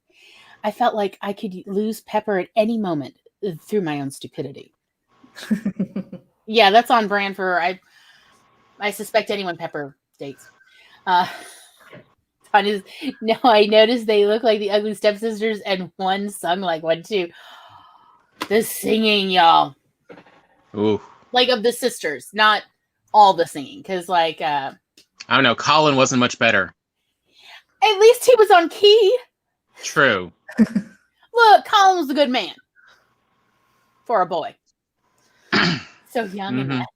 Speaker 1: I felt like I could lose Pepper at any moment through my own stupidity. Yeah, that's on brand for I suspect anyone Pepper dates. No, I noticed they look like the ugly stepsisters, and one sung like one too. The singing, y'all.
Speaker 3: Ooh.
Speaker 1: Like of the sisters, not all the singing, because like
Speaker 3: I don't know. Colin wasn't much better.
Speaker 1: At least he was on key.
Speaker 3: True.
Speaker 1: Look, Colin was a good man for a boy. So young and that.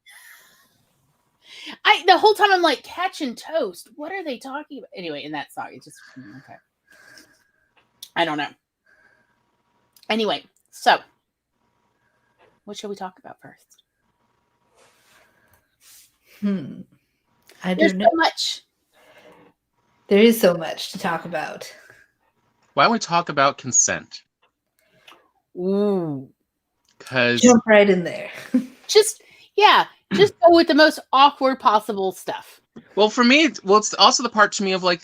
Speaker 1: The whole time I'm like, catching toast. What are they talking about? Anyway, in that song, it's just okay. I don't know. Anyway, so what should we talk about first?
Speaker 2: I
Speaker 1: There's
Speaker 2: don't know.
Speaker 1: so much.
Speaker 2: There is so much to talk about.
Speaker 3: Why don't we talk about consent?
Speaker 1: Ooh.
Speaker 3: Because
Speaker 2: Jump right in there.
Speaker 1: Just go with the most awkward possible stuff.
Speaker 3: well, for me, it's also the part to me of like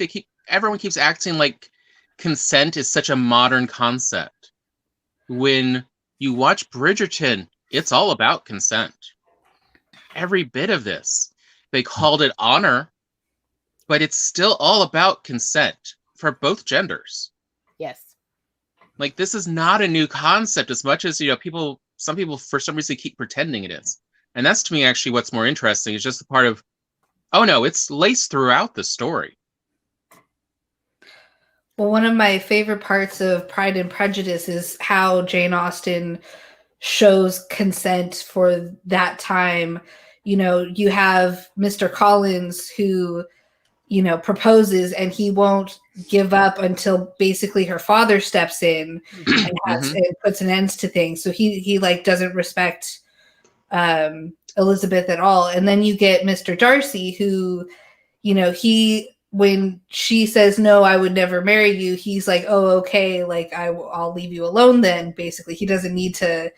Speaker 3: everyone keeps acting like consent is such a modern concept. When you watch Bridgerton, it's all about consent. Every bit of this. They called it honor, but it's still all about consent for both genders.
Speaker 1: Yes.
Speaker 3: Like, this is not a new concept as much as, some people for some reason keep pretending it is. And that's to me actually what's more interesting is just the part of, oh no, it's laced throughout the story.
Speaker 2: Well, one of my favorite parts of Pride and Prejudice is how Jane Austen shows consent for that time. You have Mr. Collins who, proposes, and he won't give up until basically her father steps in and puts an end to things. So he like doesn't respect Elizabeth at all. And then you get Mr. Darcy who, when she says, no, I would never marry you, he's like, oh, okay, like I'll leave you alone then. Basically, he doesn't need to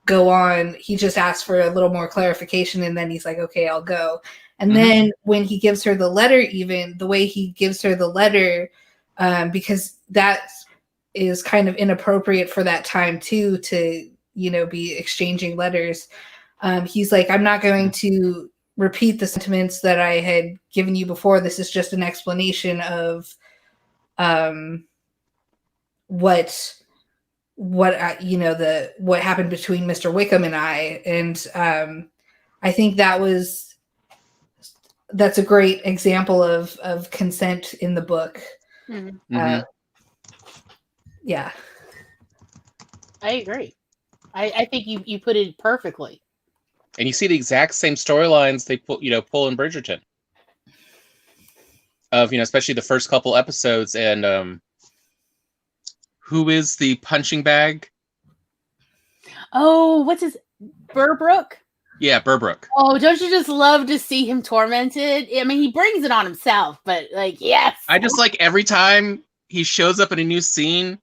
Speaker 2: go on. He just asks for a little more clarification, and then he's like, okay, I'll go. And then when he gives her the letter, even the way he gives her the letter, because that is kind of inappropriate for that time too, to, be exchanging letters. He's like, I'm not going to repeat the sentiments that I had given you before. This is just an explanation of what happened between Mr. Wickham and I. And I think that's a great example of consent in the book. Yeah.
Speaker 1: I agree. I think you put it perfectly.
Speaker 3: And you see the exact same storylines they pull in Bridgerton. Of, especially the first couple episodes, and who is the punching bag?
Speaker 1: Oh, what's his Burbrook?
Speaker 3: Yeah, Burbrook.
Speaker 1: Oh, don't you just love to see him tormented? I mean, he brings it on himself, but like, yes.
Speaker 3: I just like every time he shows up in a new scene,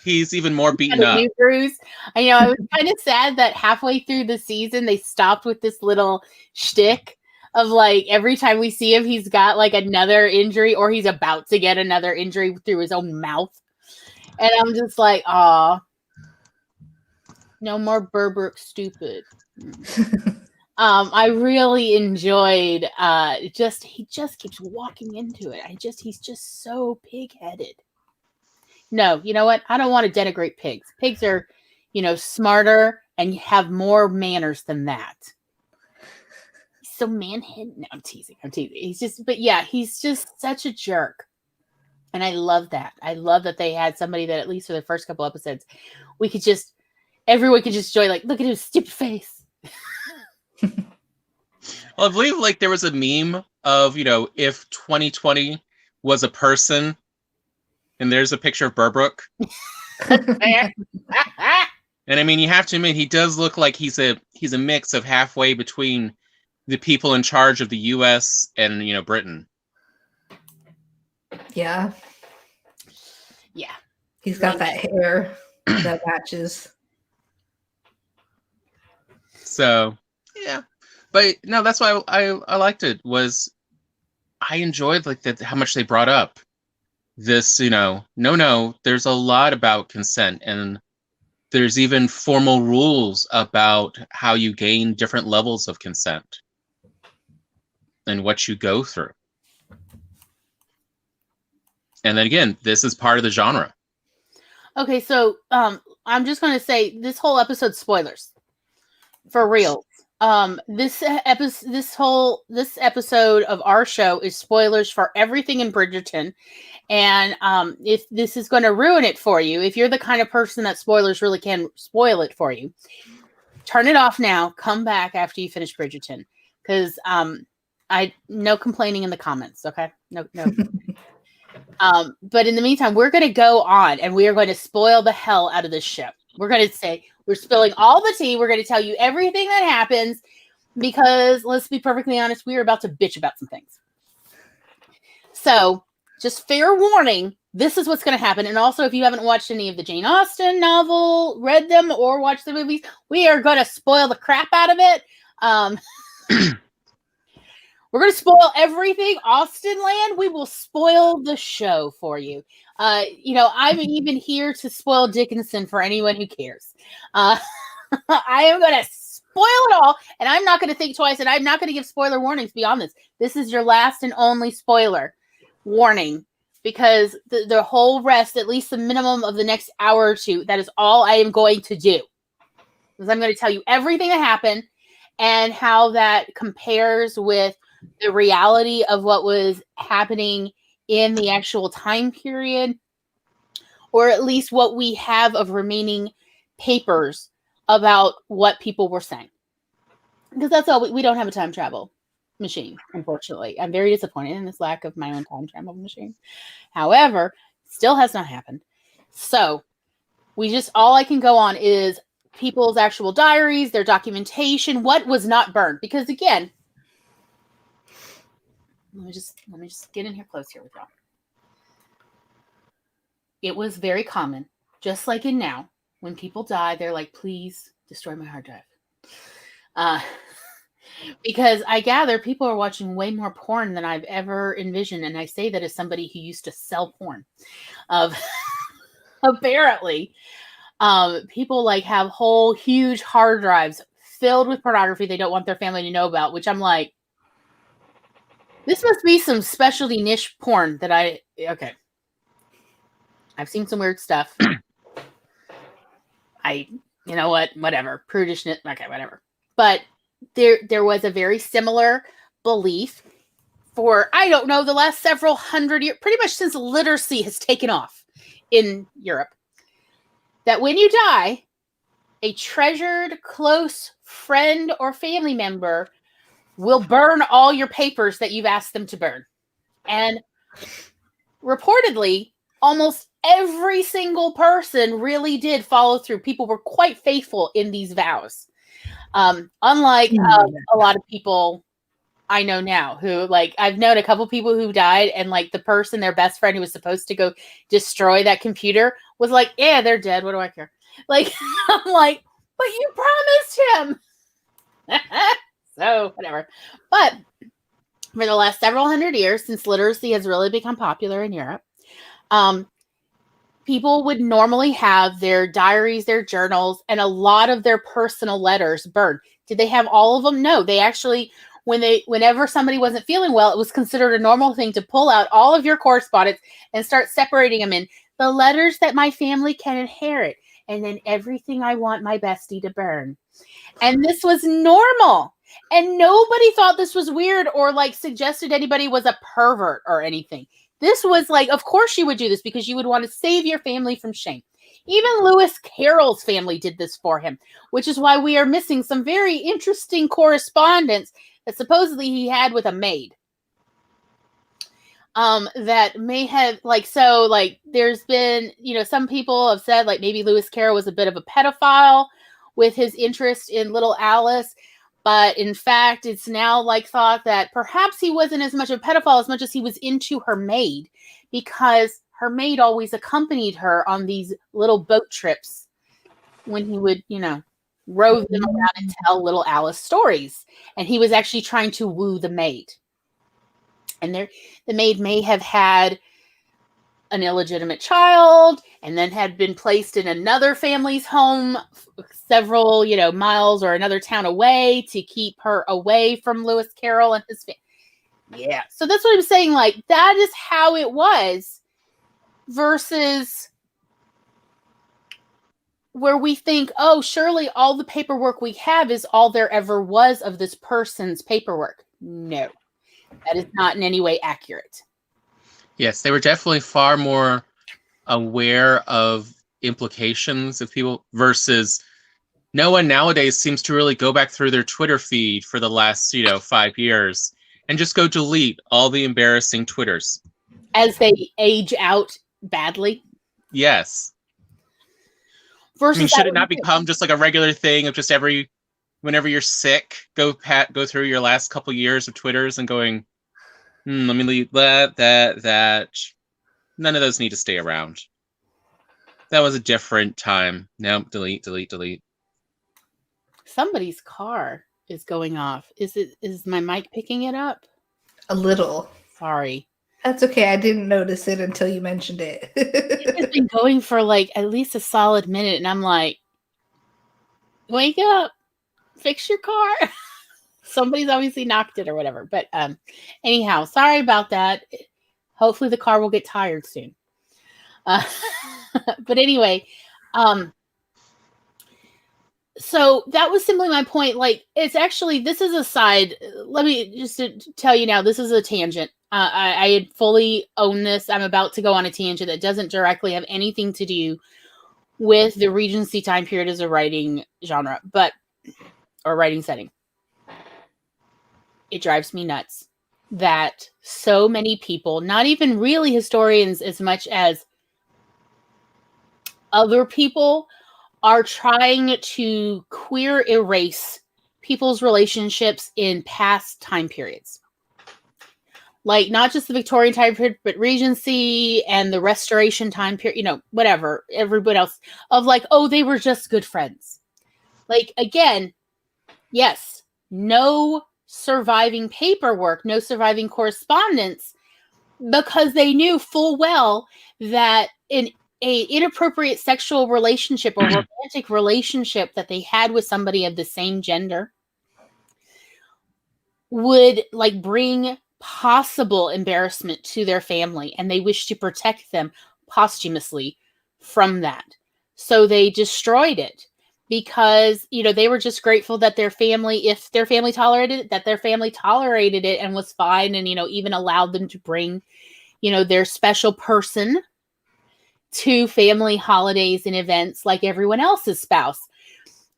Speaker 3: he's even more beaten up.
Speaker 1: Bruise. I know. I was kind of sad that halfway through the season they stopped with this little shtick of like every time we see him, he's got like another injury or he's about to get another injury through his own mouth, and I'm just like, "Aw, no more Burbrook stupid." I really enjoyed. He just keeps walking into it. He's just so pig-headed. No, you know what? I don't want to denigrate pigs. Pigs are, smarter and have more manners than that. He's so man-headed. No, I'm teasing. He's just such a jerk. And I love that. I love that they had somebody that at least for the first couple episodes, everyone could just enjoy, like, look at his stupid face.
Speaker 3: Well, I believe like there was a meme of, if 2020 was a person, and there's a picture of Burbrook. And I mean, you have to admit, he does look like he's a mix of halfway between the people in charge of the U.S. and, Britain.
Speaker 2: Yeah.
Speaker 1: Yeah.
Speaker 2: He's got that hair that matches.
Speaker 3: So, yeah. But no, that's why I liked it, was I enjoyed like how much they brought up this, no, there's a lot about consent, and there's even formal rules about how you gain different levels of consent and what you go through. And then again, this is part of the genre. Okay,
Speaker 1: so I'm just going to say this whole episode spoilers. For real. This episode of our show is spoilers for everything in Bridgerton. And if this is going to ruin it for you, if you're the kind of person that spoilers really can spoil it for you, turn it off now. Come back after you finish Bridgerton, because no complaining in the comments. Okay, no. But in the meantime, we're going to go on and we are going to spoil the hell out of this show. We're going to say we're spilling all the tea. We're going to tell you everything that happens because, let's be perfectly honest, we are about to bitch about some things. So, just fair warning, this is what's going to happen. And also, if you haven't watched any of the Jane Austen novel, read them, or watched the movies, we are going to spoil the crap out of it. We're going to spoil everything. Austenland, we will spoil the show for you. I'm even here to spoil Dickinson for anyone who cares. I am going to spoil it all, and I'm not going to think twice, and I'm not going to give spoiler warnings beyond this. This is your last and only spoiler warning, because the whole rest, at least the minimum of the next hour or two, that is all I am going to do. Because I'm going to tell you everything that happened and how that compares with the reality of what was happening in the actual time period, or at least what we have of remaining papers about what people were saying. Because that's all, we don't have a time travel machine, unfortunately. I'm very disappointed in this lack of my own time travel machine. However, still has not happened. So all I can go on is people's actual diaries, their documentation, what was not burned. Because again, let me just get in here close here with y'all. It was very common, just like in now, when people die, they're like, please destroy my hard drive. Because I gather people are watching way more porn than I've ever envisioned. And I say that as somebody who used to sell porn. Apparently, people like have whole huge hard drives filled with pornography they don't want their family to know about, which I'm like, this must be some specialty niche porn that okay. I've seen some weird stuff. You know what, whatever. Prudishness, okay, whatever. But there was a very similar belief for, I don't know, the last several hundred years, pretty much since literacy has taken off in Europe, that when you die, a treasured, close friend or family member will burn all your papers that you've asked them to burn. And reportedly, almost every single person really did follow through. People were quite faithful in these vows. Unlike a lot of people I know now who, like, I've known a couple people who died, and like the person, their best friend who was supposed to go destroy that computer, was like, yeah, they're dead. What do I care? Like, I'm like, but you promised him. So whatever. But for the last several hundred years, since literacy has really become popular in Europe, people would normally have their diaries, their journals, and a lot of their personal letters burned. Did they have all of them? No. They actually, whenever somebody wasn't feeling well, it was considered a normal thing to pull out all of your correspondence and start separating them in the letters that my family can inherit, and then everything I want my bestie to burn. And this was normal. And nobody thought this was weird or like suggested anybody was a pervert or anything. This was like, of course you would do this because you would want to save your family from shame. Even Lewis Carroll's family did this for him, which is why we are missing some very interesting correspondence that supposedly he had with a maid. That may have, like, so, like, there's been, some people have said, like, maybe Lewis Carroll was a bit of a pedophile with his interest in little Alice. But in fact, it's now like thought that perhaps he wasn't as much of a pedophile as much as he was into her maid, because her maid always accompanied her on these little boat trips when he would, row them around and tell little Alice stories. And he was actually trying to woo the maid. And the maid may have had an illegitimate child and then had been placed in another family's home several, miles or another town away to keep her away from Lewis Carroll and his family. Yeah. So that's what I'm saying. Like, that is how it was, versus where we think, oh, surely all the paperwork we have is all there ever was of this person's paperwork. No, that is not in any way accurate.
Speaker 3: Yes, they were definitely far more aware of implications of people, versus no one nowadays seems to really go back through their Twitter feed for the last, 5 years and just go delete all the embarrassing Twitters.
Speaker 1: As they age out badly?
Speaker 3: Yes.
Speaker 1: Versus,
Speaker 3: should it not become just like a regular thing of just whenever you're sick, go through your last couple years of Twitters and going, let me leave that. none of those need to stay around. That was a different time. Nope, delete, delete, delete.
Speaker 1: Somebody's car is going off. Is my mic picking it up?
Speaker 2: A little.
Speaker 1: Sorry.
Speaker 2: That's okay. I didn't notice it until you mentioned it.
Speaker 1: It's been going for like at least a solid minute, and I'm like, wake up, fix your car. Somebody's obviously knocked it or whatever. But anyhow, sorry about that. Hopefully the car will get tired soon. But anyway, so that was simply my point. Like, it's actually, this is a side. Let me just tell you now, this is a tangent. I had fully owned this. I'm about to go on a tangent that doesn't directly have anything to do with the Regency time period as a writing genre, or writing setting. It drives me nuts that so many people, not even really historians as much as other people, are trying to queer erase people's relationships in past time periods. Like, not just the Victorian time period, but Regency and the Restoration time period, whatever, everybody else, of like, oh, they were just good friends. Like, again, yes, no surviving paperwork, no surviving correspondence, because they knew full well that an inappropriate sexual relationship or romantic relationship that they had with somebody of the same gender would like bring possible embarrassment to their family, and they wished to protect them posthumously from that. So they destroyed it because, they were just grateful that their family, if their family tolerated it, that their family tolerated it and was fine, and, even allowed them to bring, their special person to family holidays and events like everyone else's spouse.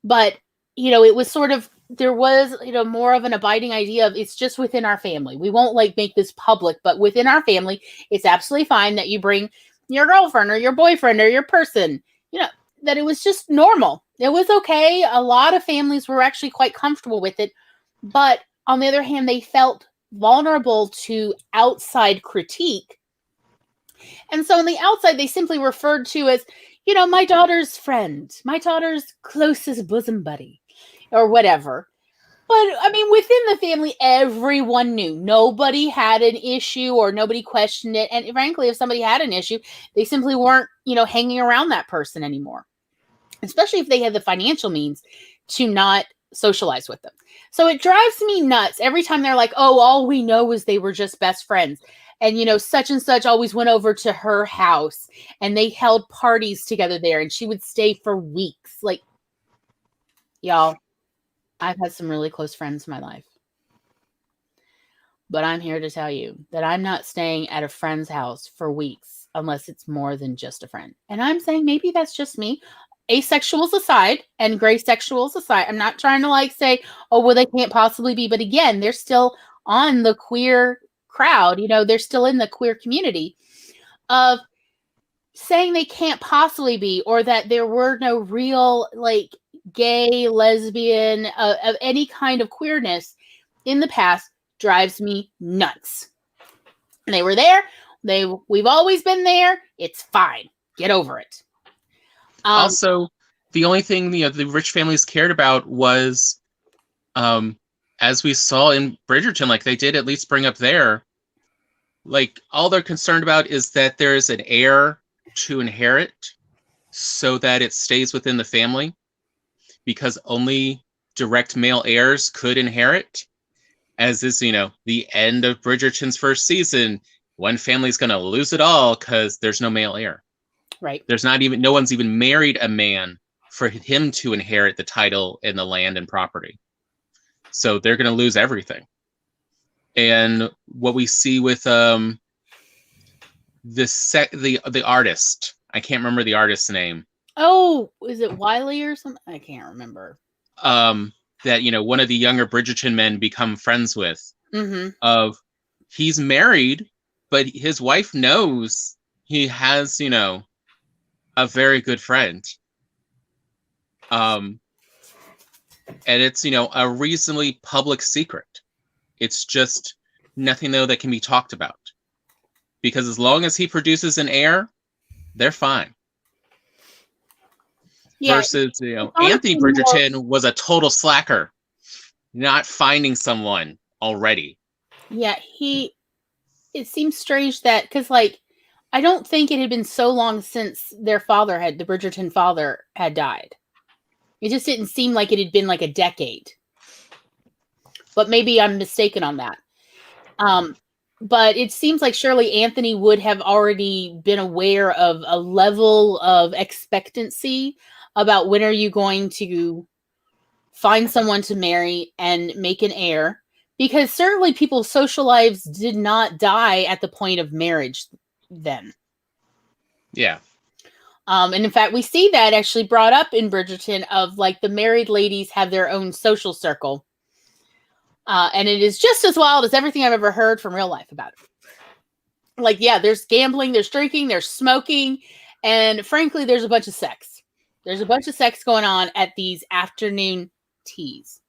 Speaker 1: But, it was sort of, there was, more of an abiding idea of, it's just within our family. We won't like make this public, but within our family, it's absolutely fine that you bring your girlfriend or your boyfriend or your person, that it was just normal. It was okay. A lot of families were actually quite comfortable with it. But on the other hand, they felt vulnerable to outside critique. And so on the outside, they simply referred to as, my daughter's friend, my daughter's closest bosom buddy, or whatever. But I mean, within the family, everyone knew. Nobody had an issue or nobody questioned it. And frankly, if somebody had an issue, they simply weren't, hanging around that person anymore, especially if they had the financial means to not socialize with them. So it drives me nuts every time they're like, oh, all we know is they were just best friends. And, such and such always went over to her house and they held parties together there and she would stay for weeks. Like, y'all, I've had some really close friends in my life. But I'm here to tell you that I'm not staying at a friend's house for weeks unless it's more than just a friend. And I'm saying maybe that's just me. Asexuals aside and gray sexuals aside, I'm not trying to say, oh, well, they can't possibly be. But again, they're still on the queer crowd. They're still in the queer community of saying they can't possibly be, or that there were no real gay, lesbian, of any kind of queerness in the past drives me nuts. And they were there. We've always been there. It's fine. Get over it.
Speaker 3: Also, the only thing the rich families cared about was, as we saw in Bridgerton, they did at least bring up there, all they're concerned about is that there's an heir to inherit so that it stays within the family, because only direct male heirs could inherit, as is, the end of Bridgerton's first season. One family's going to lose it all because there's no male heir.
Speaker 1: Right.
Speaker 3: No one's even married a man for him to inherit the title and the land and property. So they're going to lose everything. And what we see with the artist, I can't remember the artist's name.
Speaker 1: Oh, is it Wiley or something? I can't remember.
Speaker 3: That one of the younger Bridgerton men become friends with.
Speaker 1: Mm-hmm.
Speaker 3: He's married, but his wife knows he has a very good friend. And it's, a reasonably public secret. It's just nothing, though, that can be talked about. because as long as he produces an heir, they're fine.
Speaker 1: Yeah,
Speaker 3: Versus,
Speaker 1: it's
Speaker 3: Anthony
Speaker 1: honestly more-
Speaker 3: Bridgerton was a total slacker, not finding someone already.
Speaker 1: Yeah, it seems strange that, because, like, I don't think it had been so long since the Bridgerton father had died. It just didn't seem like it had been like a decade. But maybe I'm mistaken on that. But it seems like surely Anthony would have already been aware of a level of expectancy about when are you going to find someone to marry and make an heir. Because certainly people's social lives did not die at the point of marriage then.
Speaker 3: Yeah.
Speaker 1: And in fact, we see that actually brought up in Bridgerton of, like, the married ladies have their own social circle. And it is just as wild as everything I've ever heard from real life about it. Like, yeah, there's gambling, there's drinking, there's smoking, and frankly, there's a bunch of sex. There's a bunch of sex going on at these afternoon teas.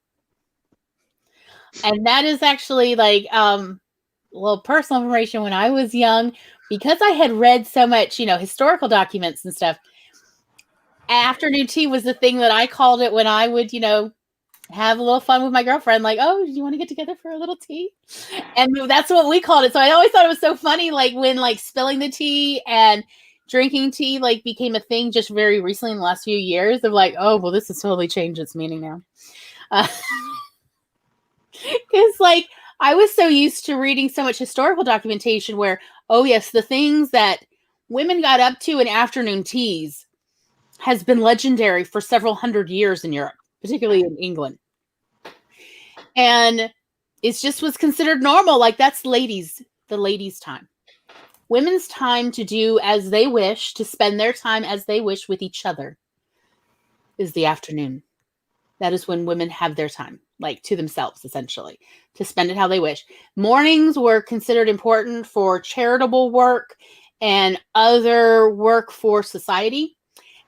Speaker 1: And that is actually, like, a little personal information. When I was young, because I had read so much, historical documents and stuff, afternoon tea was the thing that I called it when I would, have a little fun with my girlfriend. Like, oh, do you want to get together for a little tea? And that's what we called it. So I always thought it was so funny, like, when, like, spilling the tea and drinking tea, like, became a thing just very recently in the last few years of, like, oh, well, this has totally changed its meaning now. Because, like, I was so used to reading so much historical documentation where, oh, yes, the things that women got up to in afternoon teas has been legendary for several hundred years in Europe, particularly in England. And it just was considered normal. Like, that's the ladies' time. Women's time to do as they wish, to spend their time as they wish with each other, is the afternoon. That is when women have their time, like, to themselves, essentially, to spend it how they wish. Mornings were considered important for charitable work and other work for society.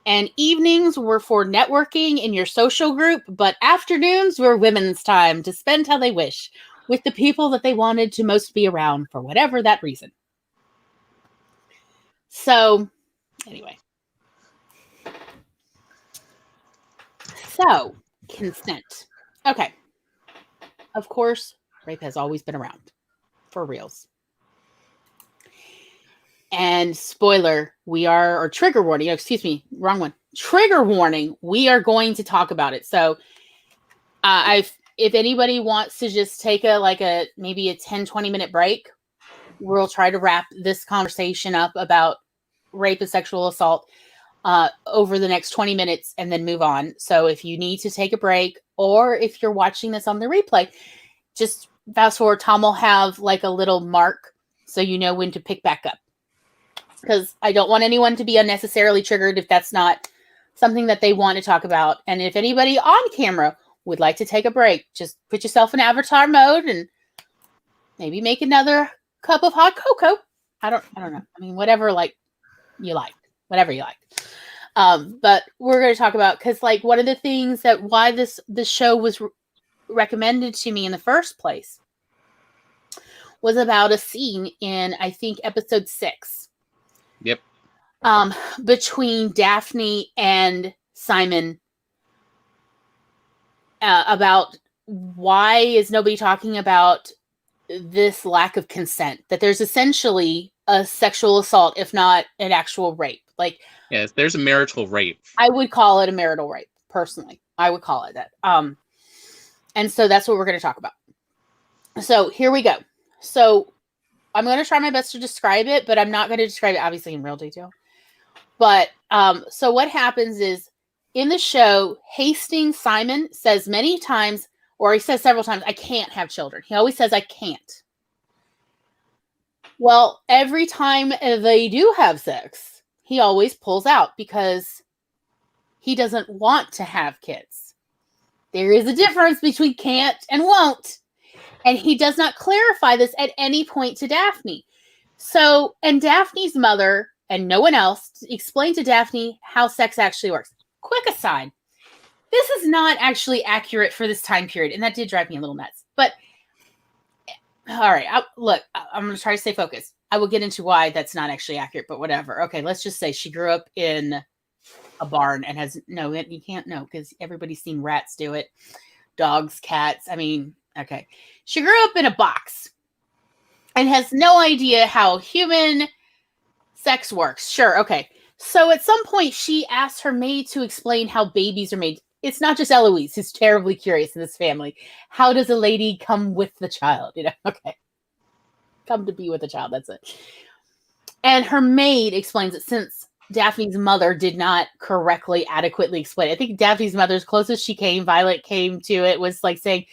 Speaker 1: And evenings were for networking in your social group, but afternoons were women's time to spend how they wish with the people that they wanted to most be around for whatever that reason. So, anyway. So, consent. Okay. Of course, rape has always been around. For reals. And spoiler, or trigger warning, excuse me, wrong one. Trigger warning, we are going to talk about it. So if anybody wants to just take maybe a 10-20 minute break, we'll try to wrap this conversation up about rape and sexual assault over the next 20 minutes and then move on. So if you need to take a break, or if you're watching this on the replay, just fast forward. Tom will have, like, a little mark so you know when to pick back up. Because I don't want anyone to be unnecessarily triggered if that's not something that they want to talk about. And if anybody on camera would like to take a break, just put yourself in avatar mode and maybe make another cup of hot cocoa. I don't know. I mean, whatever, like, you like, whatever you like. But we're going to talk about, because, like, one of the things that why this show was recommended to me in the first place was about a scene in, I think, episode 6.
Speaker 3: Yep.
Speaker 1: Between Daphne and Simon, about why is nobody talking about this lack of consent, that there's essentially a sexual assault, if not an actual rape. Like,
Speaker 3: yes, there's a marital rape.
Speaker 1: I would call it a marital rape, personally. I would call it that. And so that's what we're going to talk about. So here we go. So I'm going to try my best to describe it, but I'm not going to describe it obviously in real detail. But so what happens is, in the show, Hastings Simon says many times, or he says several times, I can't have children. He always says, I can't. Well, every time they do have sex, he always pulls out because he doesn't want to have kids. There is a difference between can't and won't. And he does not clarify this at any point to Daphne. So, and Daphne's mother and no one else explained to Daphne how sex actually works. Quick aside, this is not actually accurate for this time period. And that did drive me a little nuts. But All right. Look, I'm going to try to stay focused. I will get into why that's not actually accurate, but whatever. Okay, let's just say she grew up in a barn and has no, you can't know because everybody's seen rats do it. Dogs, cats. I mean, okay. She grew up in a box and has no idea how human sex works. Sure. Okay. So at some point, she asked her maid to explain how babies are made. It's not just Eloise who's terribly curious in this family. How does a lady come with the child? Okay. Come to be with the child. That's it. And her maid explains it since Daphne's mother did not correctly, adequately explain it. I think Daphne's mother's closest she came, Violet came to it, was like saying,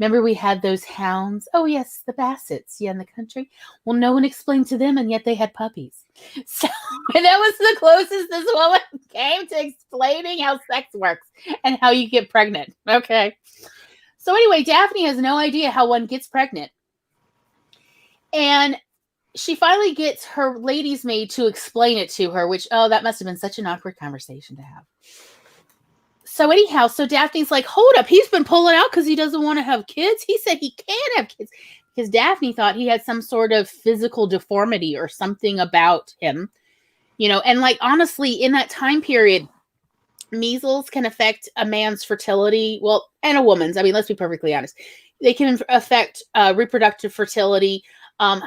Speaker 1: remember we had those hounds? Oh, yes, the Bassets, in the country. Well, no one explained to them, and yet they had puppies. So that was the closest this woman came to explaining how sex works and how you get pregnant. Okay. So anyway, Daphne has no idea how one gets pregnant. And she finally gets her lady's maid to explain it to her, which, that must have been such an awkward conversation to have. So anyhow, so Daphne's like, hold up, he's been pulling out because he doesn't want to have kids. He said he can have kids because Daphne thought he had some sort of physical deformity or something about him, and like, honestly, in that time period, measles can affect a man's fertility. Well, and a woman's, I mean, let's be perfectly honest. They can affect reproductive fertility,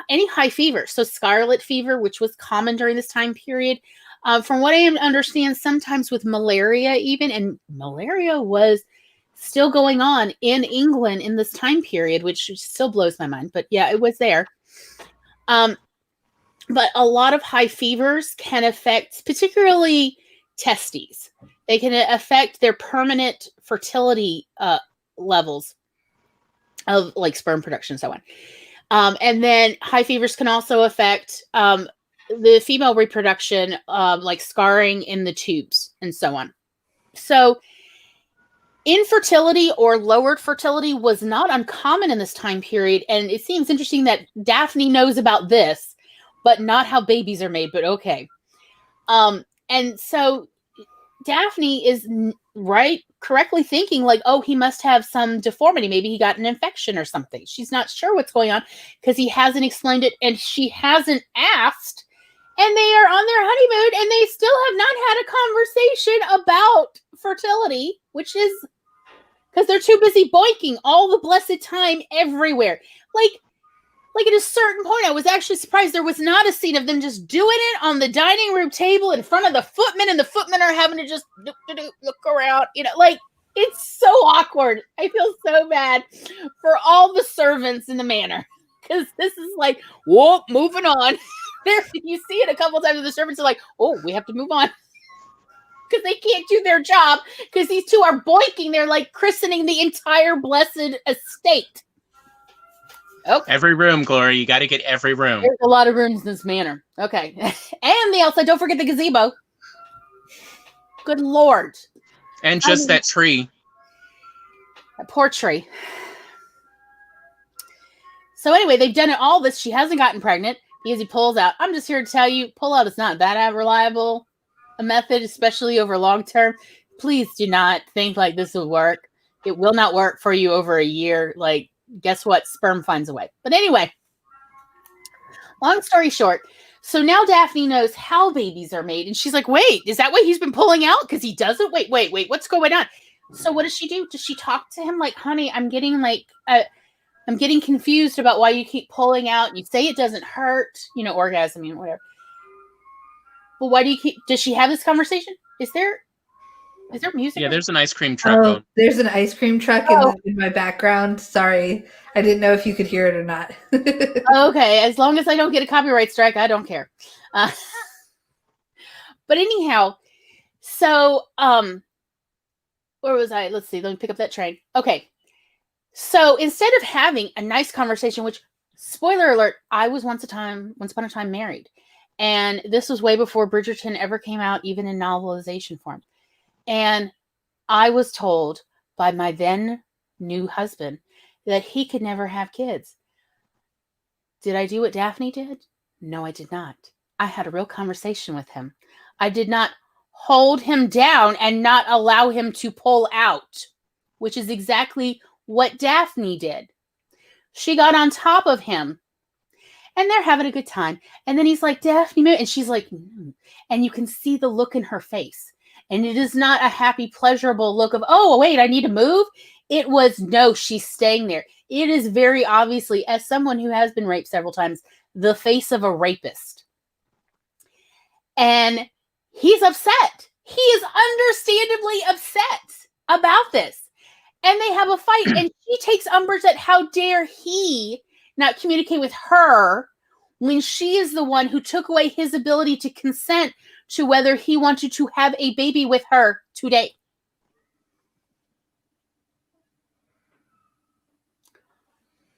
Speaker 1: any high fever. So scarlet fever, which was common during this time period, from what I understand, sometimes with malaria even, and malaria was still going on in England in this time period, which still blows my mind. But yeah, it was there. But a lot of high fevers can affect particularly testes. They can affect their permanent fertility levels of like sperm production and so on. And then high fevers can also affect the female reproduction, like scarring in the tubes and so on. So infertility or lowered fertility was not uncommon in this time period. And it seems interesting that Daphne knows about this, but not how babies are made, but okay. And so Daphne is correctly thinking like, oh, he must have some deformity. Maybe he got an infection or something. She's not sure what's going on because he hasn't explained it and she hasn't asked. And they are on their honeymoon and they still have not had a conversation about fertility, which is because they're too busy boinking all the blessed time everywhere. Like at a certain point, I was actually surprised there was not a scene of them just doing it on the dining room table in front of the footmen, and the footmen are having to just look around. Like, it's so awkward. I feel so bad for all the servants in the manor because this is like, whoa, moving on. You see it a couple times, and the servants are like, oh, we have to move on. Because they can't do their job because these two are boinking. They're like christening the entire blessed estate. Okay.
Speaker 3: Every room, Gloria. You got to get every room.
Speaker 1: There's a lot of rooms in this manor. Okay. And the outside. Don't forget the gazebo. Good Lord.
Speaker 3: And just that tree.
Speaker 1: That poor tree. So anyway, they've done all this. She hasn't gotten pregnant because he pulls out. I'm just here to tell you, pull out is not that reliable a method, especially over long term. Please do not think like this will work. It will not work for you over a year. Like, guess what? Sperm finds a way. But anyway, long story short, so now Daphne knows how babies are made. And she's like, wait, is that what he's been pulling out? Because he doesn't? Wait, what's going on? So what does she do? Does she talk to him like, honey, I'm getting confused about why you keep pulling out. You say it doesn't hurt, orgasm, whatever. Well, why do you keep, does she have this conversation? Is there music?
Speaker 3: Yeah, there's an ice cream truck.
Speaker 2: Oh, there's an ice cream truck in my background. Sorry. I didn't know if you could hear it or not.
Speaker 1: Okay. As long as I don't get a copyright strike, I don't care. But anyhow, so, where was I? Let's see. Let me pick up that train. Okay. So instead of having a nice conversation, which, spoiler alert, I was once upon a time married. And this was way before Bridgerton ever came out, even in novelization form. And I was told by my then new husband that he could never have kids. Did I do what Daphne did? No, I did not. I had a real conversation with him. I did not hold him down and not allow him to pull out, which is exactly what Daphne did. She got on top of him and they're having a good time. And then he's like, Daphne, and she's like, mm. And you can see the look in her face. And it is not a happy, pleasurable look of, oh, wait, I need to move. It was, no, she's staying there. It is very obviously, as someone who has been raped several times, the face of a rapist. And he's upset. He is understandably upset about this. And they have a fight. And she takes umbrage at how dare he not communicate with her when she is the one who took away his ability to consent to whether he wanted to have a baby with her today.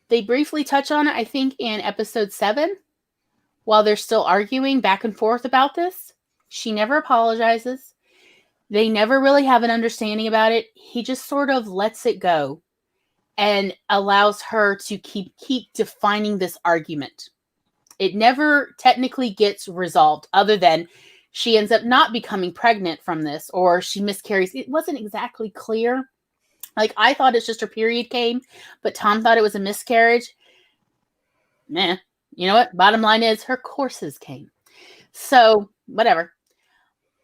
Speaker 1: They briefly touch on it, I think, in episode 7, while they're still arguing back and forth about this. She never apologizes. They never really have an understanding about it. He just sort of lets it go and allows her to keep defining this argument. It never technically gets resolved, other than she ends up not becoming pregnant from this, or she miscarries. It wasn't exactly clear. Like, I thought it's just her period came, but Tom thought it was a miscarriage. Meh. You know what? Bottom line is her courses came. So, whatever.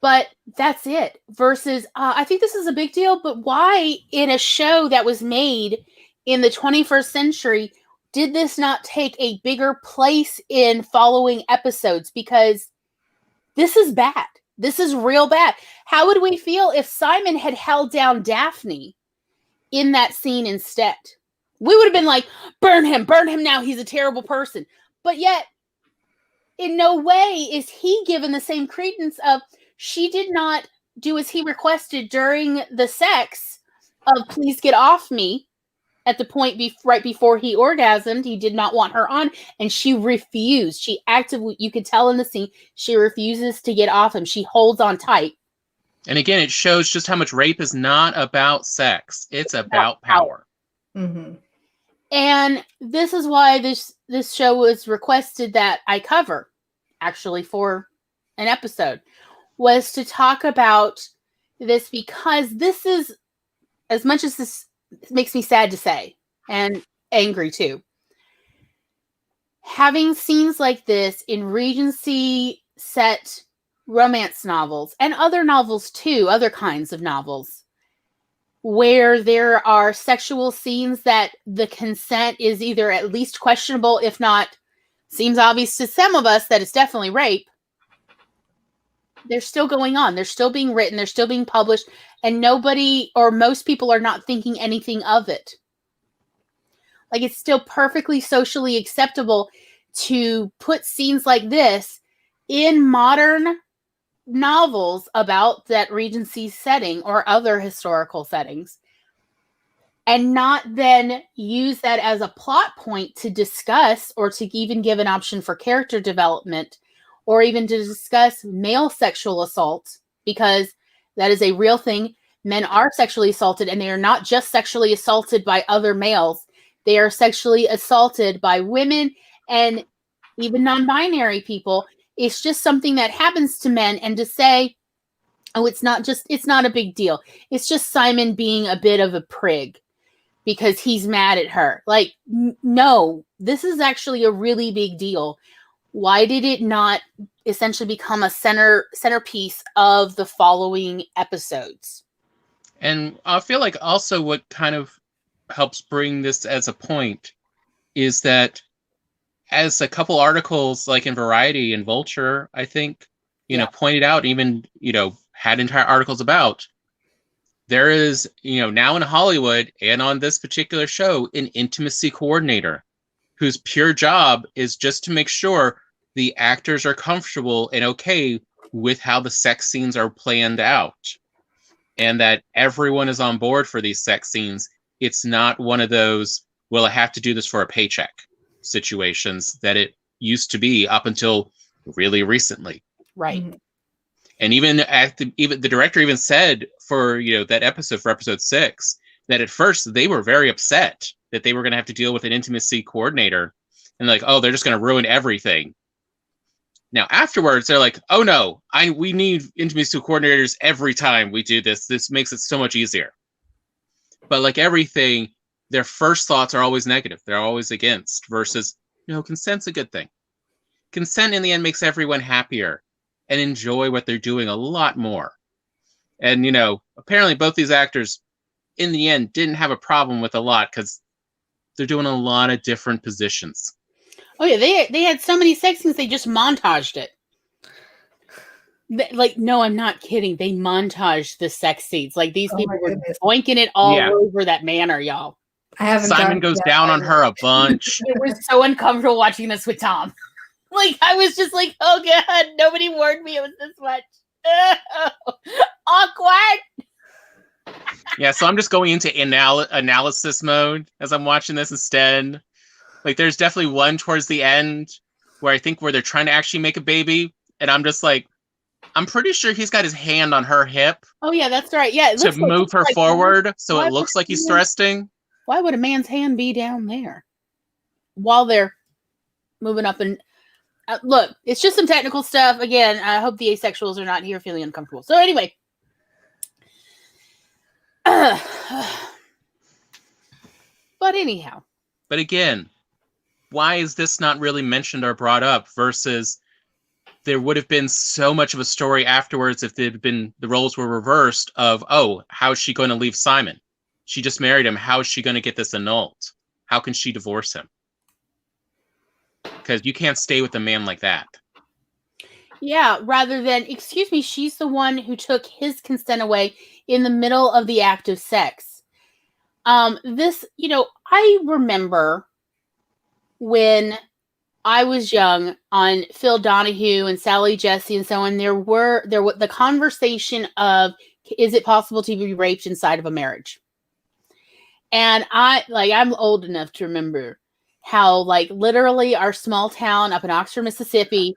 Speaker 1: But that's it. Versus, I think this is a big deal, but why in a show that was made in the 21st century did this not take a bigger place in following episodes? Because this is bad. This is real bad. How would we feel if Simon had held down Daphne in that scene instead? We would have been like, burn him now. He's a terrible person. But yet, in no way is he given the same credence of, she did not do as he requested during the sex of, please get off me. At the point right before he orgasmed, he did not want her on, and she refused. She actively, you could tell in the scene, she refuses to get off him. She holds on tight.
Speaker 3: And again, it shows just how much rape is not about sex. It's about power.
Speaker 2: Mm-hmm.
Speaker 1: And this is why this show was requested that I cover, actually, for an episode, was to talk about this, because this is, as much as this makes me sad to say, and angry too, having scenes like this in Regency set romance novels, and other novels too, other kinds of novels, where there are sexual scenes that the consent is either at least questionable, if not seems obvious to some of us that it's definitely rape. They're still going on. They're still being written. They're still being published. And nobody, or most people, are not thinking anything of it. Like, it's still perfectly socially acceptable to put scenes like this in modern novels about that Regency setting or other historical settings, and not then use that as a plot point to discuss, or to even give an option for character development, or even to discuss male sexual assault, because that is a real thing. Men are sexually assaulted, and they are not just sexually assaulted by other males. They are sexually assaulted by women and even non-binary people. It's just something that happens to men, and to say, oh, it's not a big deal. It's just Simon being a bit of a prig because he's mad at her. Like, no, this is actually a really big deal. Why did it not essentially become a centerpiece of the following episodes?
Speaker 3: And I feel like also what kind of helps bring this as a point is that, as a couple articles like in Variety and Vulture, I think, pointed out, even, had entire articles about, there is, now in Hollywood and on this particular show, an intimacy coordinator whose pure job is just to make sure the actors are comfortable and okay with how the sex scenes are planned out, and that everyone is on board for these sex scenes. It's not one of those, well, I have to do this for a paycheck situations that it used to be up until really recently.
Speaker 1: Right.
Speaker 2: Mm-hmm.
Speaker 3: And even the director even said for, that episode, for episode 6, that at first they were very upset that they were going to have to deal with an intimacy coordinator, and like, oh, they're just going to ruin everything. Now, afterwards, they're like, oh no, we need intimacy coordinators every time we do this. This makes it so much easier. But like everything, their first thoughts are always negative. They're always against, versus, consent's a good thing. Consent in the end makes everyone happier and enjoy what they're doing a lot more. And, apparently both these actors in the end didn't have a problem with a lot because they're doing a lot of different positions.
Speaker 1: Oh yeah, they had so many sex scenes they just montaged it. No, I'm not kidding. They montaged the sex scenes. Like these people were boinking it all over that manor, y'all.
Speaker 3: Simon goes down on her a bunch.
Speaker 1: It was so uncomfortable watching this with Tom. Like I was just like, oh god, nobody warned me it was this much. Awkward.
Speaker 3: Yeah, so I'm just going into analysis mode as I'm watching this instead. Like, there's definitely one towards the end where they're trying to actually make a baby, and I'm just like, I'm pretty sure he's got his hand on her hip.
Speaker 1: Oh yeah, that's right. Yeah,
Speaker 3: to move her forward, so it looks like he's thrusting.
Speaker 1: Why would a man's hand be down there while they're moving up? And look, it's just some technical stuff. Again, I hope the asexuals are not here feeling uncomfortable. So anyway. But anyhow.
Speaker 3: But again, why is this not really mentioned or brought up versus there would have been so much of a story afterwards if the roles were reversed of, oh, how is she going to leave Simon? She just married him. How is she going to get this annulled? How can she divorce him? Because you can't stay with a man like that.
Speaker 1: Yeah, rather than, excuse me, she's the one who took his consent away in the middle of the act of sex. This, I remember when I was young on Phil Donahue and Sally Jesse and so on, there was the conversation of, is it possible to be raped inside of a marriage? And I'm old enough to remember how literally our small town up in Oxford, Mississippi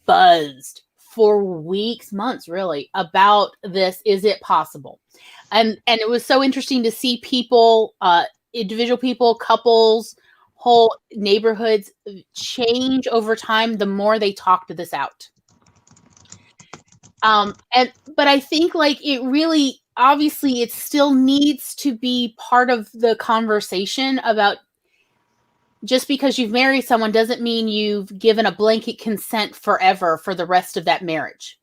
Speaker 1: buzzed for weeks, months really about this. Is it possible? And it was so interesting to see people, individual people, couples, whole neighborhoods change over time the more they talked this out. But I think it really, obviously it still needs to be part of the conversation about, just because you've married someone doesn't mean you've given a blanket consent forever for the rest of that marriage.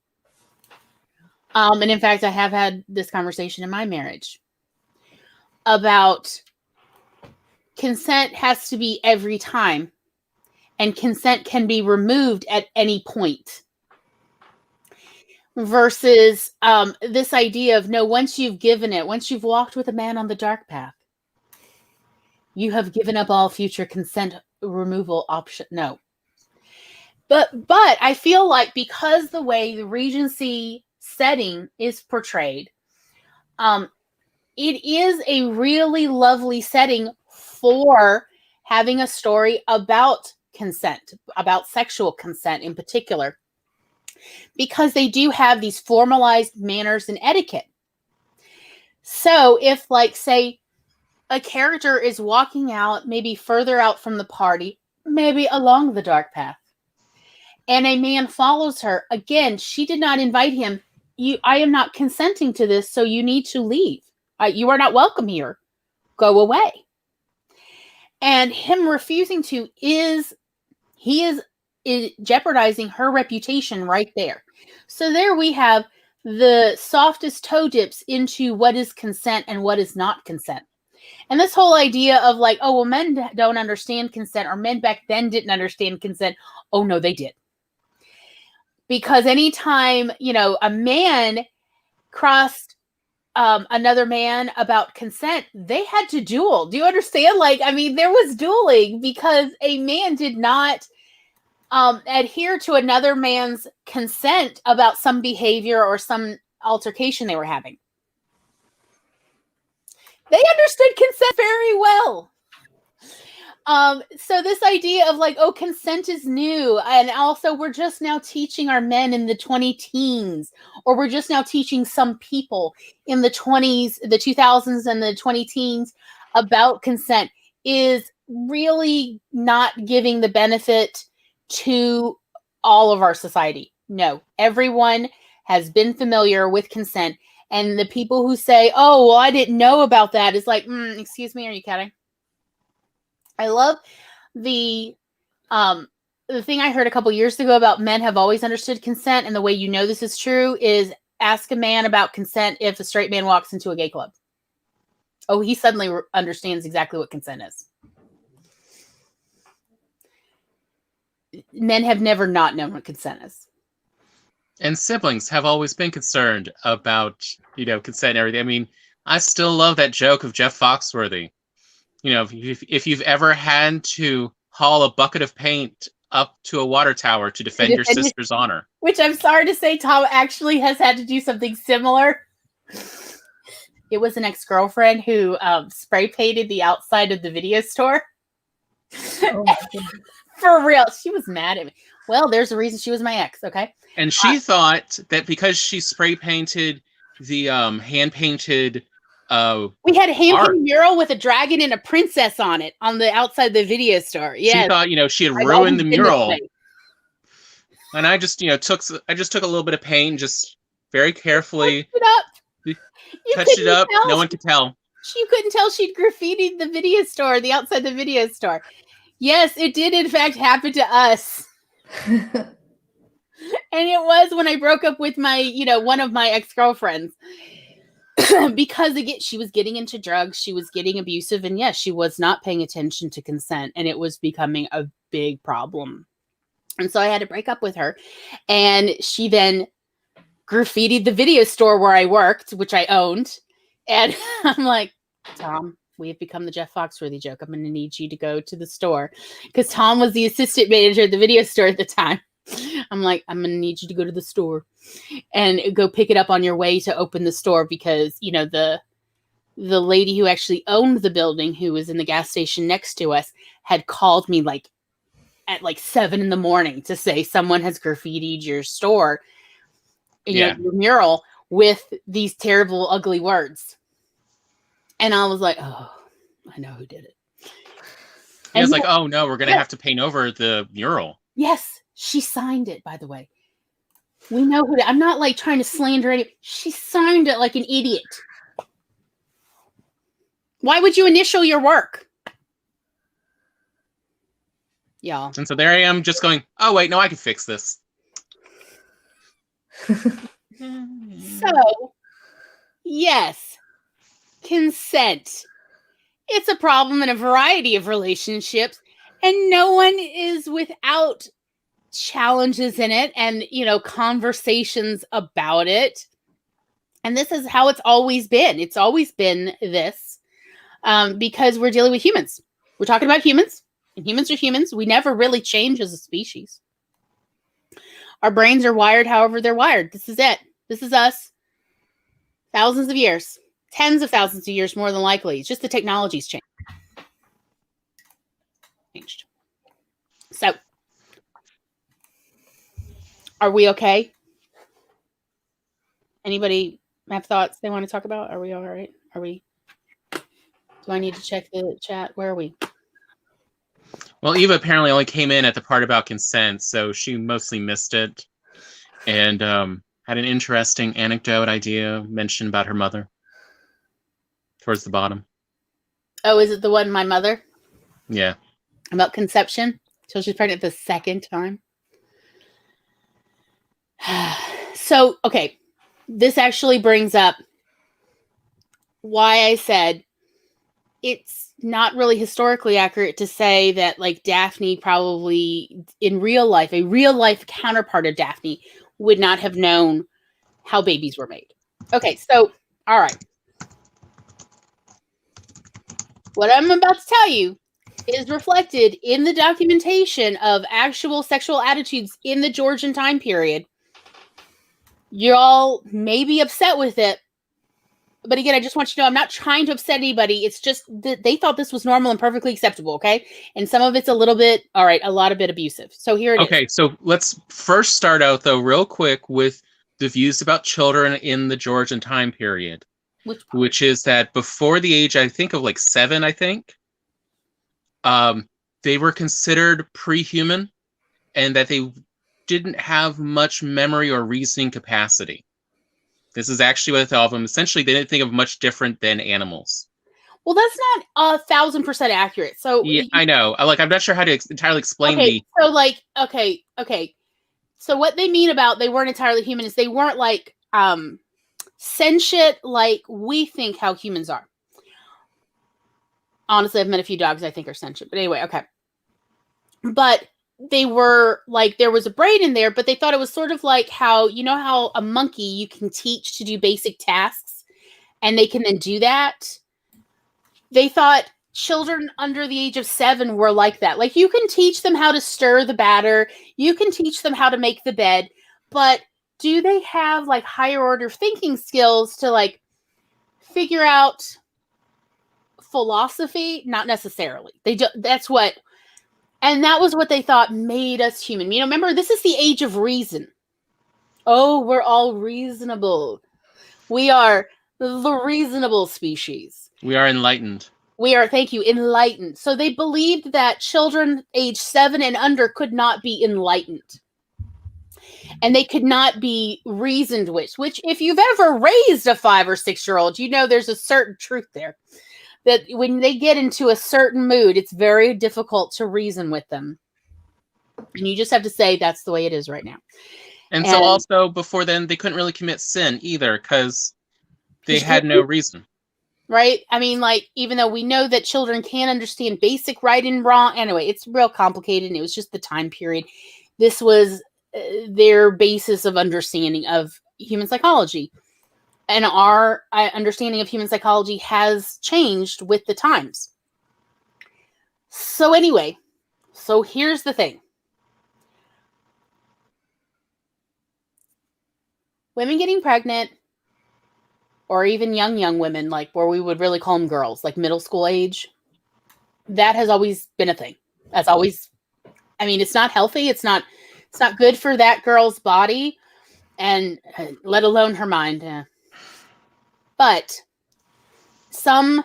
Speaker 1: And in fact, I have had this conversation in my marriage about consent has to be every time, and consent can be removed at any point. Versus this idea of, no, once you've given it, once you've walked with a man on the dark path, you have given up all future consent removal option. No. But I feel like because the way the Regency setting is portrayed, it is a really lovely setting for having a story about consent, about sexual consent in particular, because they do have these formalized manners and etiquette. So if, say, a character is walking out, maybe further out from the party, maybe along the dark path, and a man follows her, again, she did not invite him. I am not consenting to this, so you need to leave. You are not welcome here. Go away. And him refusing to is jeopardizing her reputation right there. So there we have the softest toe dips into what is consent and what is not consent. And this whole idea of men don't understand consent, or men back then didn't understand consent. Oh no, they did. Because anytime, a man crossed another man about consent, they had to duel. Do you understand? There was dueling because a man did not adhere to another man's consent about some behavior or some altercation they were having. They understood consent very well. So this idea of consent is new. And also we're just now teaching our men in the 20 teens, or we're just now teaching some people in the 20s, the 2000s and the 20 teens about consent is really not giving the benefit to all of our society. No, everyone has been familiar with consent. And the people who say, oh, well, I didn't know about that is excuse me, are you kidding? I love the thing I heard a couple years ago about men have always understood consent, and the way you know this is true is ask a man about consent if a straight man walks into a gay club. Oh, he suddenly understands exactly what consent is. Men have never not known what consent is.
Speaker 3: And siblings have always been concerned about, consent and everything. I mean, I still love that joke of Jeff Foxworthy. If you've ever had to haul a bucket of paint up to a water tower to defend your sister's honor.
Speaker 1: Which I'm sorry to say, Tom actually has had to do something similar. It was an ex-girlfriend who spray painted the outside of the video store. Oh my goodness. For real. She was mad at me. Well, there's a reason she was my ex, okay?
Speaker 3: And she thought that because she spray painted the hand-painted
Speaker 1: we had a hand-painted mural with a dragon and a princess on it on the outside of the video store. Yeah.
Speaker 3: She thought, she had ruined the mural. And I just, took a little bit of paint, just very carefully touched it up. No one could tell.
Speaker 1: You couldn't tell she'd graffitied the video store, the outside the video store. Yes, it did in fact happen to us. And it was when I broke up with my, one of my ex-girlfriends. Because again, she was getting into drugs, she was getting abusive, and yes, she was not paying attention to consent, and it was becoming a big problem. And so I had to break up with her. And she then graffitied the video store where I worked, which I owned. And I'm like, Tom, we have become the Jeff Foxworthy joke. I'm going to need you to go to the store. Because Tom was the assistant manager at the video store at the time. I'm like, I'm going to need you to go to the store and go pick it up on your way to open the store. Because, the lady who actually owned the building, who was in the gas station next to us, had called me at 7 a.m. to say someone has graffitied your store, your mural with these terrible, ugly words. And I was like, oh, I know who did it.
Speaker 3: And I was like, oh no, we're going to have to paint over the mural.
Speaker 1: Yes. She signed it, by the way. We know who I'm not trying to slander anyone. She signed it like an idiot. Why would you initial your work? Yeah.
Speaker 3: And so there I am just going, oh wait, no, I can fix this.
Speaker 1: So, yes, consent. It's a problem in a variety of relationships, and no one is without challenges in it and, conversations about it. And this is how it's always been. It's always been this because we're dealing with humans. We're talking about humans, and humans are humans. We never really change as a species. Our brains are wired however they're wired. This is it. This is us. Thousands of years. Tens of thousands of years, more than likely. It's just the technology's changed. So, are we okay? Anybody have thoughts they want to talk about? Are we all right? Do I need to check the chat? Where are we?
Speaker 3: Well, Eva apparently only came in at the part about consent, so she mostly missed it. And had an interesting anecdote idea mentioned about her mother. Towards the bottom.
Speaker 1: Oh, is it the one, my mother?
Speaker 3: Yeah.
Speaker 1: About conception? Till she's pregnant the second time? So, okay. This actually brings up why I said it's not really historically accurate to say that Daphne probably in real life, a real life counterpart of Daphne would not have known how babies were made. Okay, so, all right. What I'm about to tell you is reflected in the documentation of actual sexual attitudes in the Georgian time period. You're all maybe upset with it. But again, I just want you to know I'm not trying to upset anybody. It's just that they thought this was normal and perfectly acceptable, okay? And some of it's a little bit, all right, a lot of bit abusive. So here it is.
Speaker 3: Okay, so let's first start out, though, real quick with the views about children in the Georgian time period. Which is that before the age, I think, of 7, they were considered pre-human and that they didn't have much memory or reasoning capacity. This is actually what they thought of them. Essentially, they didn't think of much different than animals.
Speaker 1: Well, that's not 1,000% accurate. So
Speaker 3: Yeah, I know. I'm not sure how to entirely explain
Speaker 1: okay, so like, okay. So what they mean about they weren't entirely human is they weren't like sentient like we think how humans are. Honestly, I've met a few dogs I think are sentient, but anyway, okay. But they were like there was a brain in there, but they thought it was sort of like how how a monkey you can teach to do basic tasks and they can then do that. They thought children under the age of 7 were like that. Like you can teach them how to stir the batter, you can teach them how to make the bed, but do they have like higher order thinking skills to like figure out philosophy? Not necessarily. They do, that's what, and that was what they thought made us human. Remember, this is the age of reason. Oh, we're all reasonable. We are the reasonable species.
Speaker 3: We are enlightened.
Speaker 1: We are, thank you, enlightened. So they believed that children age 7 and under could not be enlightened. And they could not be reasoned with, which if you've ever raised a 5 or 6-year-old, there's a certain truth there. That when they get into a certain mood, it's very difficult to reason with them. And you just have to say that's the way it is right now.
Speaker 3: And so also before then, they couldn't really commit sin either because they had no reason.
Speaker 1: Right? I mean, like, even though we know that children can understand basic right and wrong, anyway, it's real complicated, and it was just the time period. This was their basis of understanding of human psychology. And our understanding of human psychology has changed with the times. So anyway, so here's the thing. Women getting pregnant, or even young women, like where we would really call them girls, like middle school age, that has always been a thing. That's always, I mean, it's not healthy. It's not good for that girl's body, and let alone her mind. But some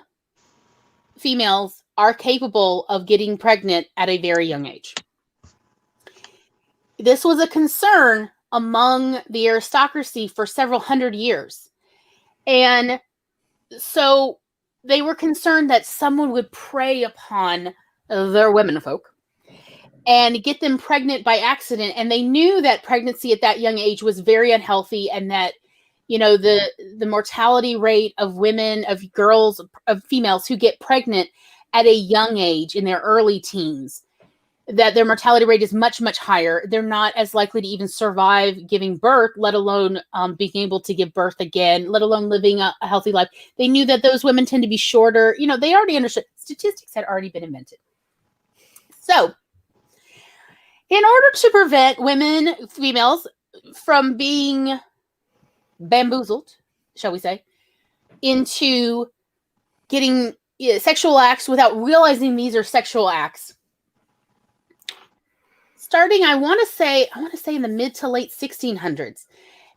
Speaker 1: females are capable of getting pregnant at a very young age. This was a concern among the aristocracy for several hundred years. And so they were concerned that someone would prey upon their womenfolk and get them pregnant by accident. And they knew that pregnancy at that young age was very unhealthy, and that the mortality rate of women, of girls, of females who get pregnant at a young age in their early teens, that their mortality rate is much, much higher. They're not as likely to even survive giving birth, let alone being able to give birth again, let alone living a healthy life. They knew that those women tend to be shorter. They already understood. Statistics had already been invented. So in order to prevent females, from being bamboozled, shall we say, into getting sexual acts without realizing these are sexual acts. Starting, I want to say in the mid to late 1600s,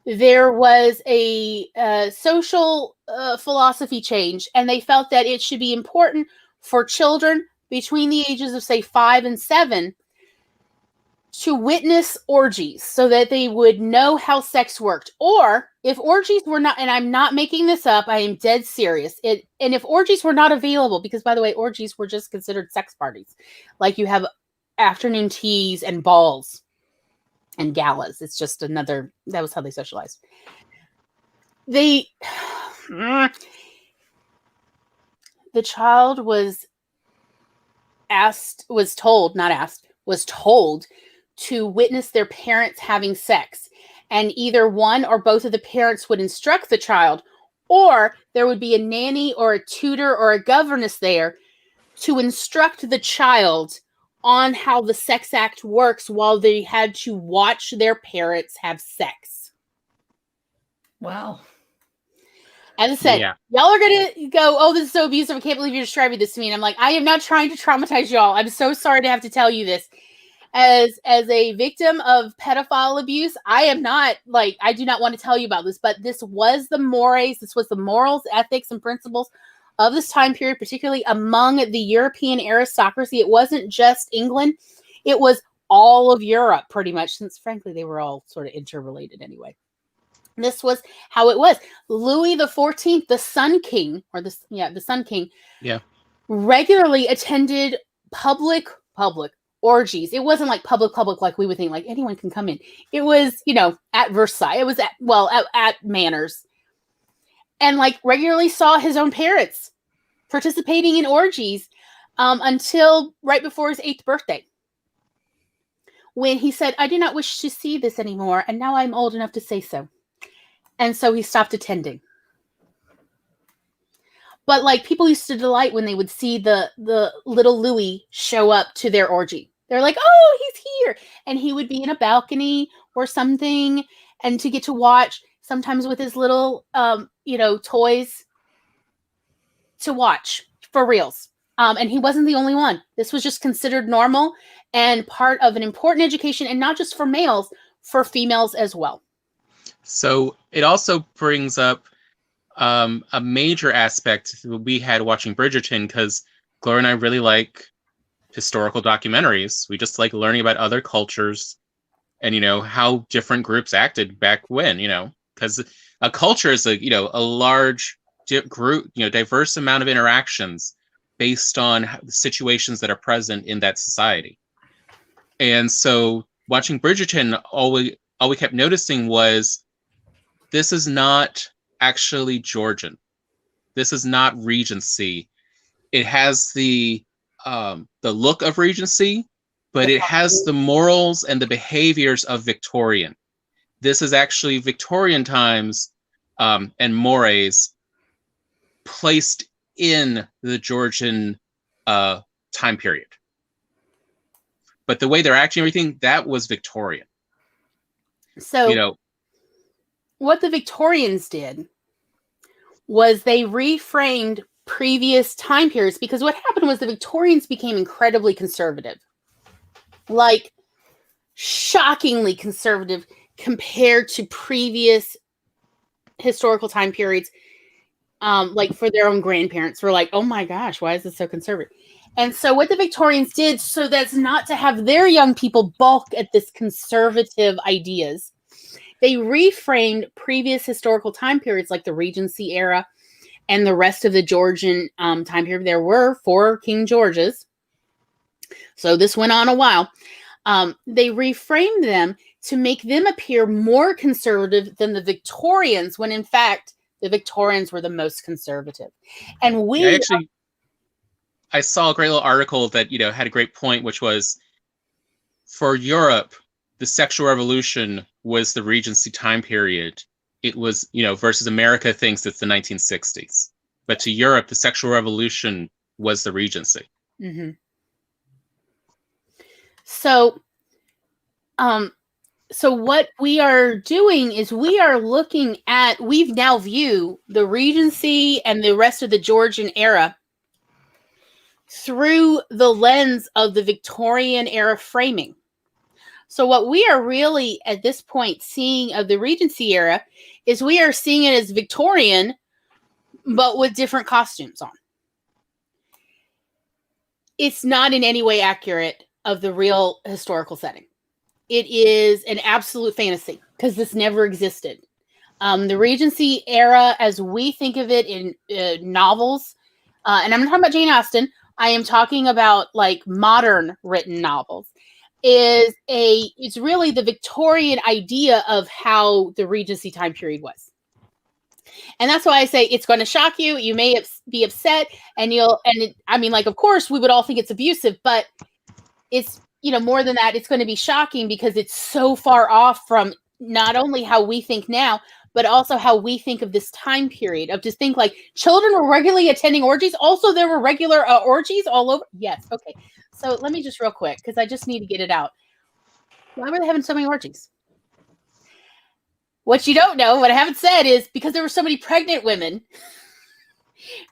Speaker 1: there was a social philosophy change, and they felt that it should be important for children between the ages of, say, 5 and 7 to witness orgies so that they would know how sex worked. Or if orgies were not, and I'm not making this up, I am dead serious. And if orgies were not available, because by the way, orgies were just considered sex parties. Like you have afternoon teas and balls and galas. It's just that was how they socialized. The child was told to witness their parents having sex, and either one or both of the parents would instruct the child, or there would be a nanny or a tutor or a governess there to instruct the child on how the sex act works while they had to watch their parents have sex.
Speaker 2: Wow.
Speaker 1: As I said, Y'all are going to go, oh, this is so abusive. I can't believe you're describing this to me. And I'm like, I am not trying to traumatize y'all. I'm so sorry to have to tell you this. As a victim of pedophile abuse, I do not want to tell you about this, but this was the mores, this was the morals, ethics, and principles of this time period, particularly among the European aristocracy. It wasn't just England. It was all of Europe, pretty much, since, frankly, they were all sort of interrelated anyway. This was how it was. Louis XIV, the Sun King, or the Sun King,
Speaker 3: Yeah.
Speaker 1: regularly attended public orgies. It wasn't like public like we would think, like anyone can come in. It was, at Versailles. It was at manors, and like regularly saw his own parents participating in orgies until right before his 8th birthday, when he said, "I do not wish to see this anymore, and now I'm old enough to say so." And so he stopped attending. But like people used to delight when they would see the little Louis show up to their orgy. They're like, "Oh, he's here." And he would be in a balcony or something, and to get to watch, sometimes with his little toys to watch for reals. And he wasn't the only one. This was just considered normal and part of an important education, and not just for males, for females as well.
Speaker 3: So it also brings up a major aspect we had watching Bridgerton, because Gloria and I really like historical documentaries. We just like learning about other cultures and, how different groups acted back when, because a culture is a large group, diverse amount of interactions based on the situations that are present in that society. And so watching Bridgerton, all we kept noticing was, this is not actually Georgian. This is not Regency. It has the look of Regency, but it has the morals and the behaviors of Victorian. This is actually Victorian times and mores placed in the Georgian time period. But the way they're acting, everything, that was Victorian.
Speaker 1: So, what the Victorians did was they reframed previous time periods, because what happened was the Victorians became incredibly conservative, like shockingly conservative compared to previous historical time periods. Like for their own grandparents were like, "Oh my gosh, why is this so conservative?" And so what the Victorians did, so that's not to have their young people balk at this conservative ideas, they reframed previous historical time periods like the Regency era and the rest of the Georgian time period. There were 4 King Georges, so this went on a while. They reframed them to make them appear more conservative than the Victorians, when in fact the Victorians were the most conservative. And
Speaker 3: I saw a great little article that had a great point, which was, for Europe, the sexual revolution was the Regency time period. It was, versus America thinks it's the 1960s. But to Europe, the sexual revolution was the Regency.
Speaker 1: Mm-hmm. So what we are doing is we've now viewed the Regency and the rest of the Georgian era through the lens of the Victorian era framing. So what we are really at this point seeing of the Regency era is we are seeing it as Victorian, but with different costumes on. It's not in any way accurate of the real historical setting. It is an absolute fantasy because this never existed. The Regency era, as we think of it in novels, and I'm not talking about Jane Austen, I am talking about like modern written novels, it's really the Victorian idea of how the Regency time period was. And that's why I say it's going to shock you. You may be upset, of course we would all think it's abusive, but it's, more than that, it's going to be shocking because it's so far off from not only how we think now, but also how we think of this time period, of just think like children were regularly attending orgies. Also, there were regular orgies all over. Yes. Okay. So let me just real quick, because I just need to get it out. Why were they having so many orgies? What you don't know, what I haven't said, is because there were so many pregnant women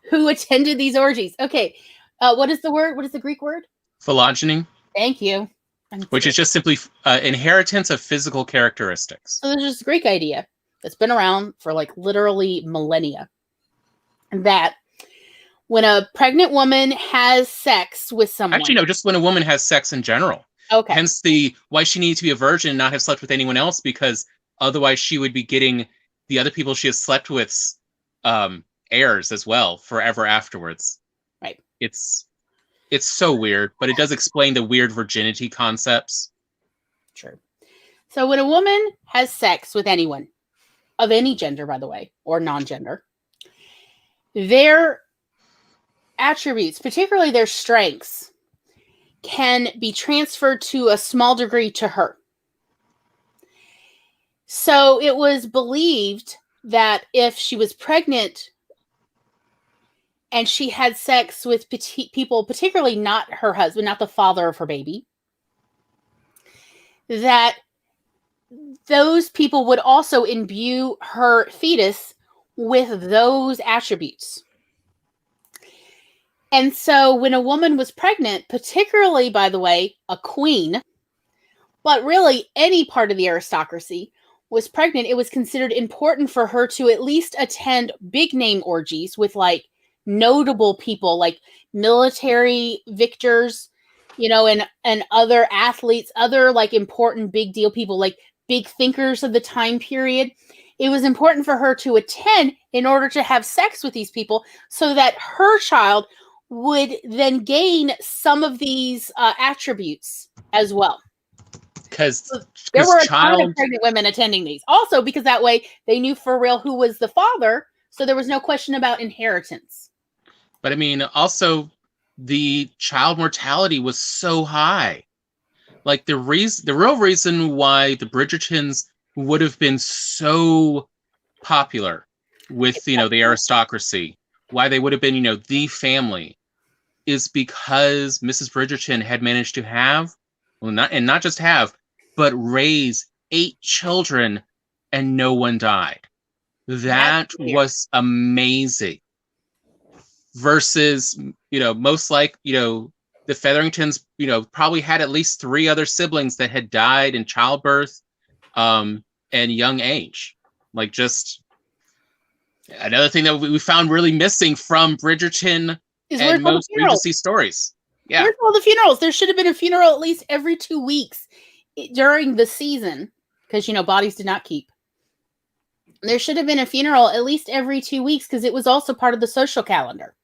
Speaker 1: who attended these orgies. Okay. What is the word? What is the Greek word?
Speaker 3: Phylogeny.
Speaker 1: Thank you.
Speaker 3: Which is just simply inheritance of physical characteristics.
Speaker 1: So there's this Greek idea that's been around for like literally millennia, that when a pregnant woman has sex with someone...
Speaker 3: Actually, no, just when a woman has sex in general.
Speaker 1: Okay.
Speaker 3: Hence why she needed to be a virgin and not have slept with anyone else, because otherwise she would be getting the other people she has slept with heirs as well forever afterwards.
Speaker 1: Right.
Speaker 3: It's so weird, but it does explain the weird virginity concepts.
Speaker 1: True. So when a woman has sex with anyone, of any gender, by the way, or non-gender, their attributes, particularly their strengths, can be transferred to a small degree to her. So it was believed that if she was pregnant and she had sex with people, particularly not her husband, not the father of her baby, that those people would also imbue her fetus with those attributes. And so when a woman was pregnant, particularly, by the way, a queen, but really any part of the aristocracy was pregnant, it was considered important for her to at least attend big name orgies with like notable people, like military victors, you know, and other athletes, other like important big deal people, like big thinkers of the time period. It was important for her to attend in order to have sex with these people so that her child would then gain some of these attributes as well.
Speaker 3: Because
Speaker 1: there were a ton of pregnant women attending these. Also, because that way they knew for real who was the father, so there was no question about inheritance.
Speaker 3: But I mean, also, the child mortality was so high. Like the real reason why the Bridgertons would have been so popular with, you know, the aristocracy, why they would have been, you know, the family, is because Mrs. Bridgerton had managed to have, well, not just have, but raise 8 children and no one died. That was amazing. Versus, you know, most like, you know, the Featheringtons, you know, probably had at least 3 other siblings that had died in childbirth and young age. Like, just another thing that we found really missing from Bridgerton and most Regency stories. Yeah.
Speaker 1: Where's all the funerals? There should have been a funeral at least every 2 weeks during the season, because, you know, bodies did not keep. There should have been a funeral at least every 2 weeks because it was also part of the social calendar.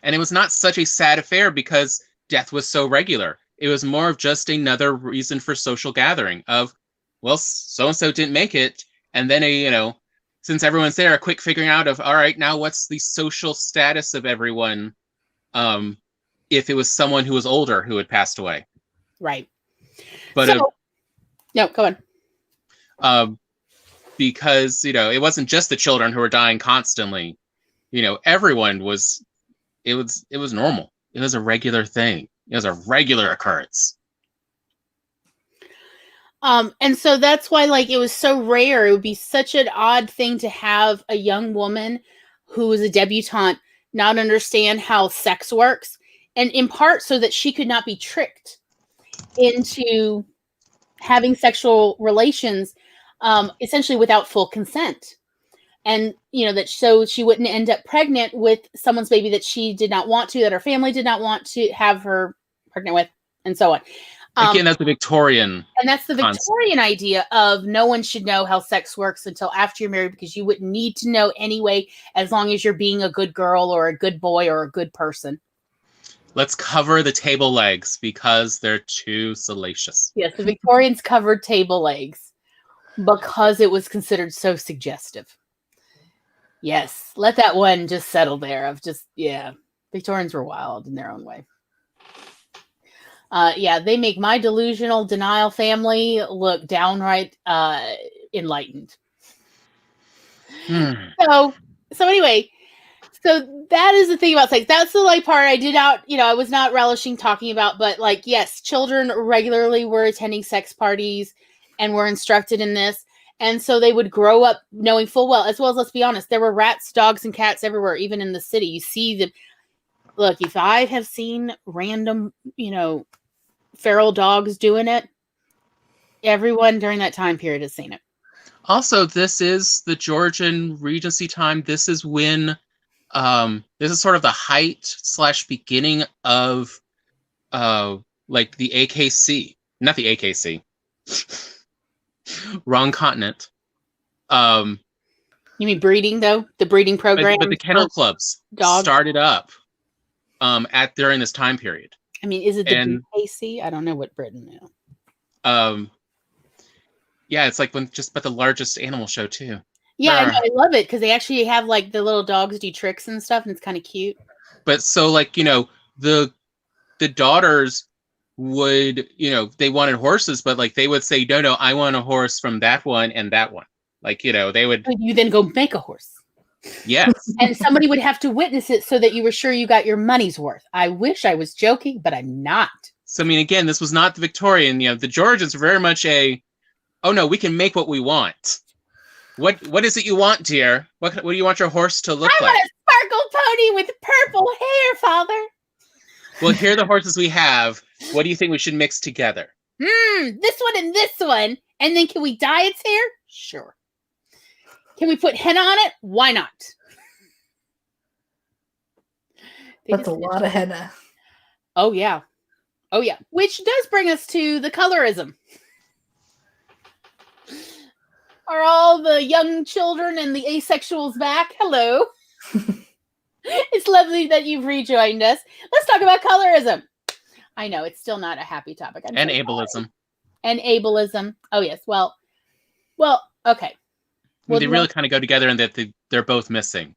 Speaker 3: And it was not such a sad affair because death was so regular. It was more of just another reason for social gathering of, well, so-and-so didn't make it. And then, you know, since everyone's there, a quick figuring out of, all right, now what's the social status of everyone if it was someone who was older who had passed away.
Speaker 1: Right.
Speaker 3: But
Speaker 1: so, no, go on.
Speaker 3: Because, you know, it wasn't just the children who were dying constantly. You know, everyone was, it was normal. It was a regular thing. It was a regular occurrence.
Speaker 1: And so that's why, like, it was so rare. It would be such an odd thing to have a young woman who was a debutante not understand how sex works, and in part so that she could not be tricked into having sexual relations essentially without full consent. And, you know, that so she wouldn't end up pregnant with someone's baby that she did not want to, that her family did not want to have her pregnant with, and so on.
Speaker 3: Again, that's the Victorian.
Speaker 1: And that's the Victorian idea of no one should know how sex works until after you're married, because you wouldn't need to know anyway, as long as you're being a good girl or a good boy or a good person.
Speaker 3: Let's cover the table legs because they're too salacious.
Speaker 1: Yes, the Victorians covered table legs because it was considered so suggestive. Yes, let that one just settle there. Of just, yeah, Victorians were wild in their own way. Yeah, they make my delusional denial family look downright enlightened. So anyway, so that is the thing about sex. That's the like part I did not, you know, I was not relishing talking about, but like, yes, children regularly were attending sex parties and were instructed in this. And so they would grow up knowing full well, as let's be honest, there were rats, dogs, and cats everywhere, even in the city. You see them. Look, if I have seen random, you know, feral dogs doing it, everyone during that time period has seen it.
Speaker 3: Also, this is the Georgian Regency time. This is when, this is sort of the height / beginning of, like the AKC, not the AKC, wrong continent.
Speaker 1: You mean breeding, though? The breeding program?
Speaker 3: But the kennel clubs
Speaker 1: dogs?
Speaker 3: started up during this time period.
Speaker 1: I mean, is it the
Speaker 3: And
Speaker 1: BKC? I don't know what Britain is.
Speaker 3: Yeah, it's like but the largest animal show too.
Speaker 1: Yeah, I know, I love it because they actually have like the little dogs do tricks and stuff, and it's kind of cute.
Speaker 3: But so like, you know, the daughters would, you know, they wanted horses, but like they would say, no, I want a horse from that one and that one. Like, you know, they would.
Speaker 1: You then go make a horse.
Speaker 3: Yes.
Speaker 1: And somebody would have to witness it so that you were sure you got your money's worth. I wish I was joking, but I'm not.
Speaker 3: So, I mean, again, this was not the Victorian. You know, the Georgians are very much oh no, we can make what we want. What is it you want, dear? What do you want your horse to look like?
Speaker 1: I want a sparkle pony with purple hair, Father.
Speaker 3: Well, here are the horses we have. What do you think we should mix together?
Speaker 1: This one and this one. And then can we dye its hair? Sure. Can we put henna on it? Why not?
Speaker 2: That's a lot of henna.
Speaker 1: Oh, yeah. Oh, yeah. Which does bring us to the colorism. Are all the young children and the asexuals back? Hello. It's lovely that you've rejoined us. Let's talk about colorism. I know, it's still not a happy topic.
Speaker 3: And ableism.
Speaker 1: And ableism. Oh, yes. Well, okay.
Speaker 3: Well, they really kind of go together in that they're both missing.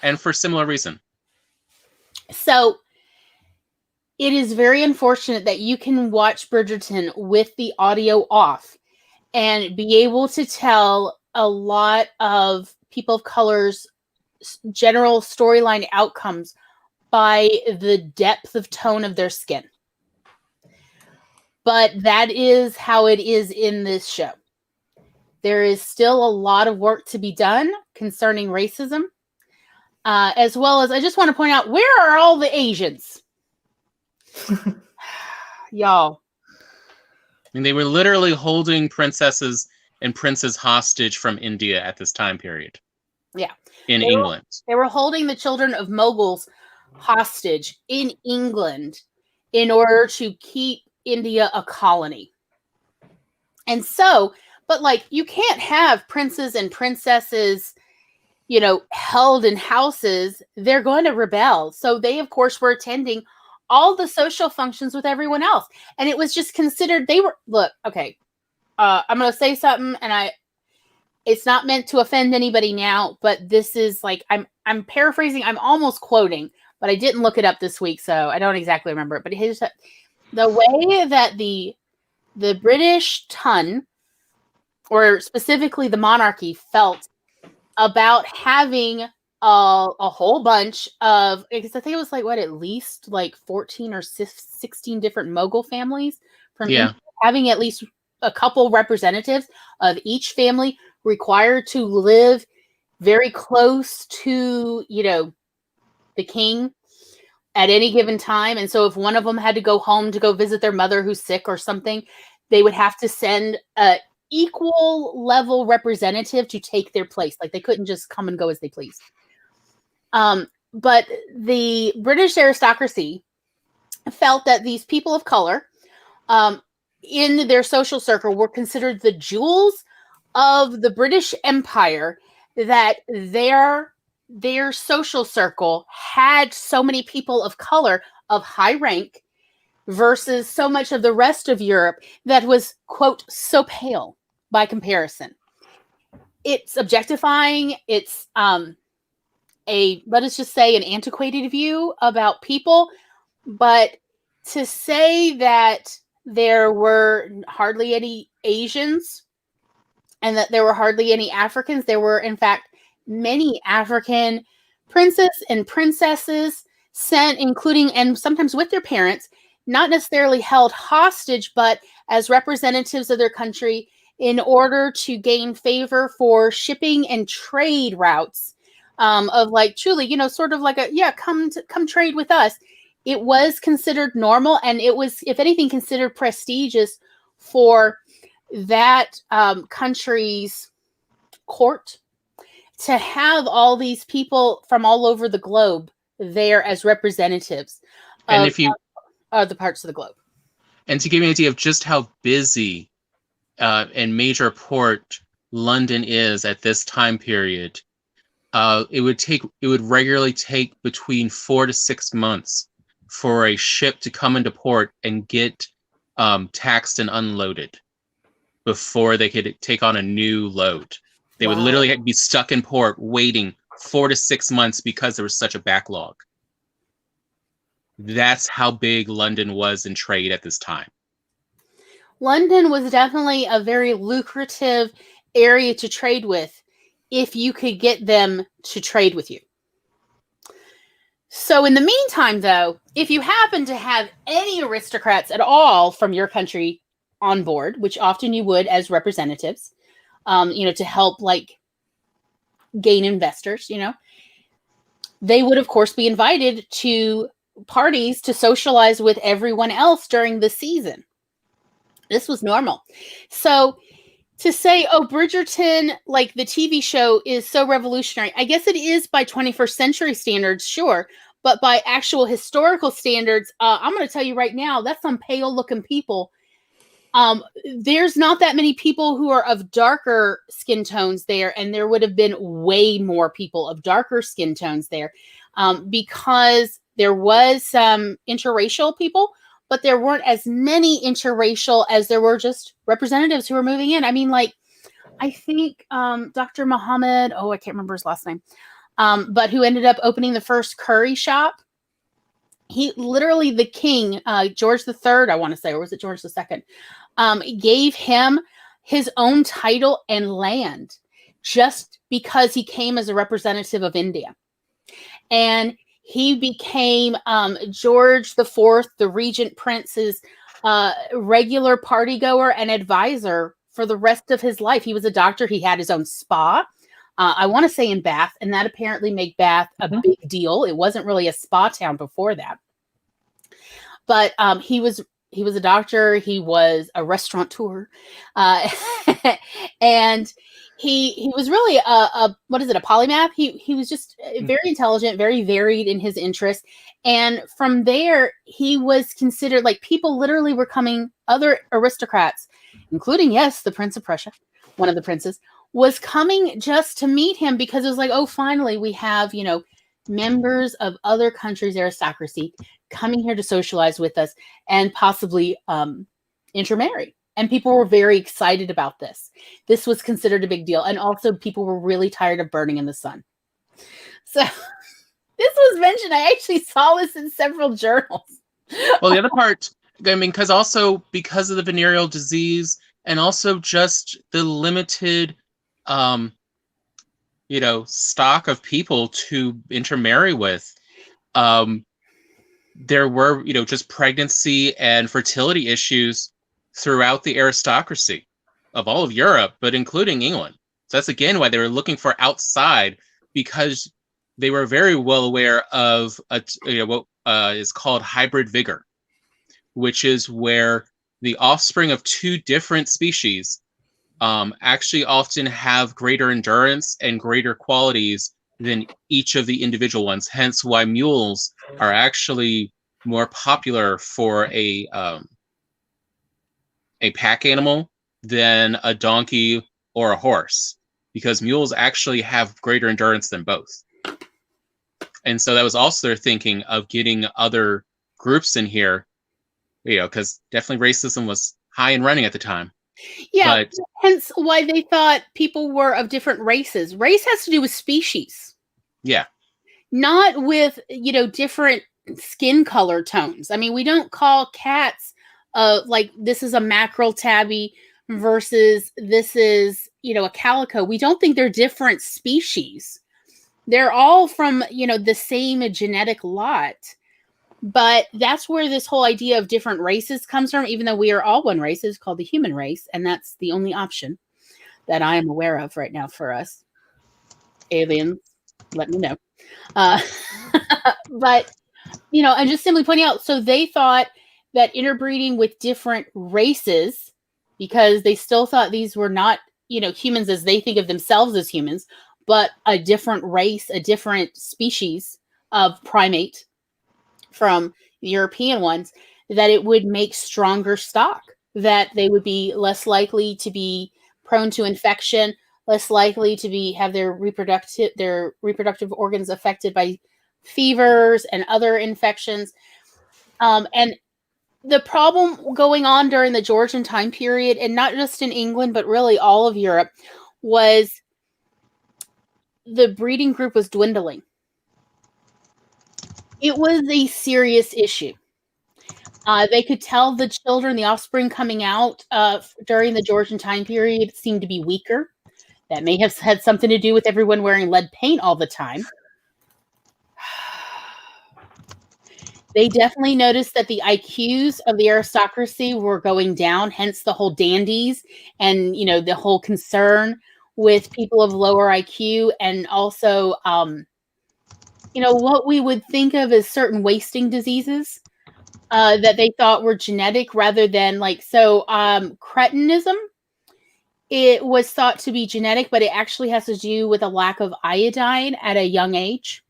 Speaker 3: And for similar reason.
Speaker 1: So, it is very unfortunate that you can watch Bridgerton with the audio off and be able to tell a lot of people of color's general storyline outcomes by the depth of tone of their skin. But that is how it is in this show. There is still a lot of work to be done concerning racism, as well as I just want to point out, where are all the Asians? Y'all.
Speaker 3: And they were literally holding princesses and princes hostage from India at this time period.
Speaker 1: Yeah.
Speaker 3: In England.
Speaker 1: They were holding the children of moguls hostage in England in order to keep India a colony. And so, but like, you can't have princes and princesses, you know, held in houses. They're going to rebel. So they, of course, were attending all the social functions with everyone else. And it was just considered, okay, I'm going to say something, and it's not meant to offend anybody now, but this is like, I'm paraphrasing, I'm almost quoting, but I didn't look it up this week, so I don't exactly remember it. But here's the way that the British ton, or specifically the monarchy, felt about having a whole bunch of, because I think it was like, at least like 14 or 16 different Mughal families from India, having at least a couple representatives of each family required to live very close to, you know, the king at any given time. And so if one of them had to go home to go visit their mother who's sick or something, they would have to send a equal level representative to take their place. Like, they couldn't just come and go as they pleased. But the British aristocracy felt that these people of color in their social circle were considered the jewels of the British Empire, that their social circle had so many people of color of high rank versus so much of the rest of Europe that was, quote, so pale by comparison. It's objectifying. It's let us just say, an antiquated view about people. But to say that there were hardly any Asians and that there were hardly any Africans, there were, in fact, many African princes and princesses sent, including, and sometimes with their parents, not necessarily held hostage, but as representatives of their country in order to gain favor for shipping and trade routes, of like, truly, you know, sort of like come trade with us. It was considered normal, and it was, if anything, considered prestigious for that country's court to have all these people from all over the globe there as representatives of the parts of the globe.
Speaker 3: And to give you an idea of just how busy and major port London is at this time period, it would regularly take between 4 to 6 months for a ship to come into port and get taxed and unloaded before they could take on a new load. They would literally be stuck in port waiting 4 to 6 months because there was such a backlog. That's how big London was in trade at this time.
Speaker 1: London was definitely a very lucrative area to trade with if you could get them to trade with you. So in the meantime, though, if you happen to have any aristocrats at all from your country on board, which often you would as representatives, to help like gain investors, they would of course be invited to parties to socialize with everyone else during the season. This was normal. So to say, oh, Bridgerton, like the TV show, is so revolutionary, I guess it is by 21st century standards, sure. But by actual historical standards, I'm going to tell you right now, that's some pale looking people. There's not that many people who are of darker skin tones there. And there would have been way more people of darker skin tones there because there was some interracial people, but there weren't as many interracial as there were just representatives who were moving in. I mean, like, I think Dr. Muhammad, I can't remember his last name, but who ended up opening the first curry shop. He literally, the king, George III, I want to say, or was it George II, gave him his own title and land just because he came as a representative of India. And he became George IV, the regent prince's regular party goer and advisor for the rest of his life. He was a doctor. He had his own spa. I want to say in Bath, and that apparently made Bath a big deal. It wasn't really a spa town before that. But he was a doctor. He was a restaurateur. And he was really a polymath. He was just very intelligent, very varied in his interests. And from there, he was considered, like, people literally were coming, other aristocrats, including, yes, the Prince of Prussia, one of the princes, was coming just to meet him because it was like, oh, finally we have, members of other countries' aristocracy coming here to socialize with us and possibly intermarry. And people were very excited about this. This was considered a big deal. And also people were really tired of burning in the sun. So this was mentioned. I actually saw this in several journals.
Speaker 3: Well, the other part, I mean, because of the venereal disease and also just the limited stock of people to intermarry with, there were, just pregnancy and fertility issues throughout the aristocracy of all of Europe, but including England. So that's again why they were looking for outside, because they were very well aware of what is called hybrid vigor, which is where the offspring of two different species actually often have greater endurance and greater qualities than each of the individual ones. Hence why mules are actually more popular for a pack animal than a donkey or a horse, because mules actually have greater endurance than both. And so that was also their thinking of getting other groups in here, because definitely racism was high and running at the time.
Speaker 1: Yeah, but hence why they thought people were of different races. Race has to do with species.
Speaker 3: Yeah.
Speaker 1: Not with, different skin color tones. I mean, we don't call cats like this is a mackerel tabby versus this is, a calico. We don't think they're different species. They're all from, the same genetic lot. But that's where this whole idea of different races comes from, even though we are all one race. It's called the human race, and that's the only option that I am aware of right now for us. Aliens, let me know. But, and just simply pointing out, so they thought that interbreeding with different races, because they still thought these were not, humans as they think of themselves as humans, but a different race, a different species of primate from the European ones, that it would make stronger stock, that they would be less likely to be prone to infection, less likely to have their reproductive organs affected by fevers and other infections. And the problem going on during the Georgian time period, and not just in England, but really all of Europe, was the breeding group was dwindling. It was a serious issue. They could tell the children, the offspring coming out during the Georgian time period seemed to be weaker. That may have had something to do with everyone wearing lead paint all the time. They definitely noticed that the IQs of the aristocracy were going down, hence the whole dandies and, the whole concern with people of lower IQ, and also, what we would think of as certain wasting diseases that they thought were genetic rather than cretinism. It was thought to be genetic, but it actually has to do with a lack of iodine at a young age.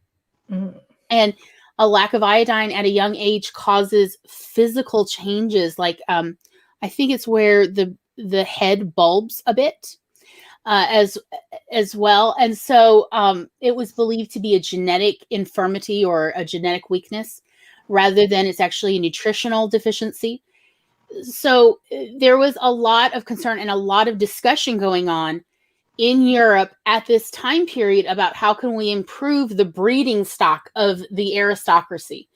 Speaker 2: Mm.
Speaker 1: And a lack of iodine at a young age causes physical changes. I think it's where the head bulbs a bit as well. And so it was believed to be a genetic infirmity or a genetic weakness rather than it's actually a nutritional deficiency. So there was a lot of concern and a lot of discussion going on in Europe at this time period about how can we improve the breeding stock of the aristocracy,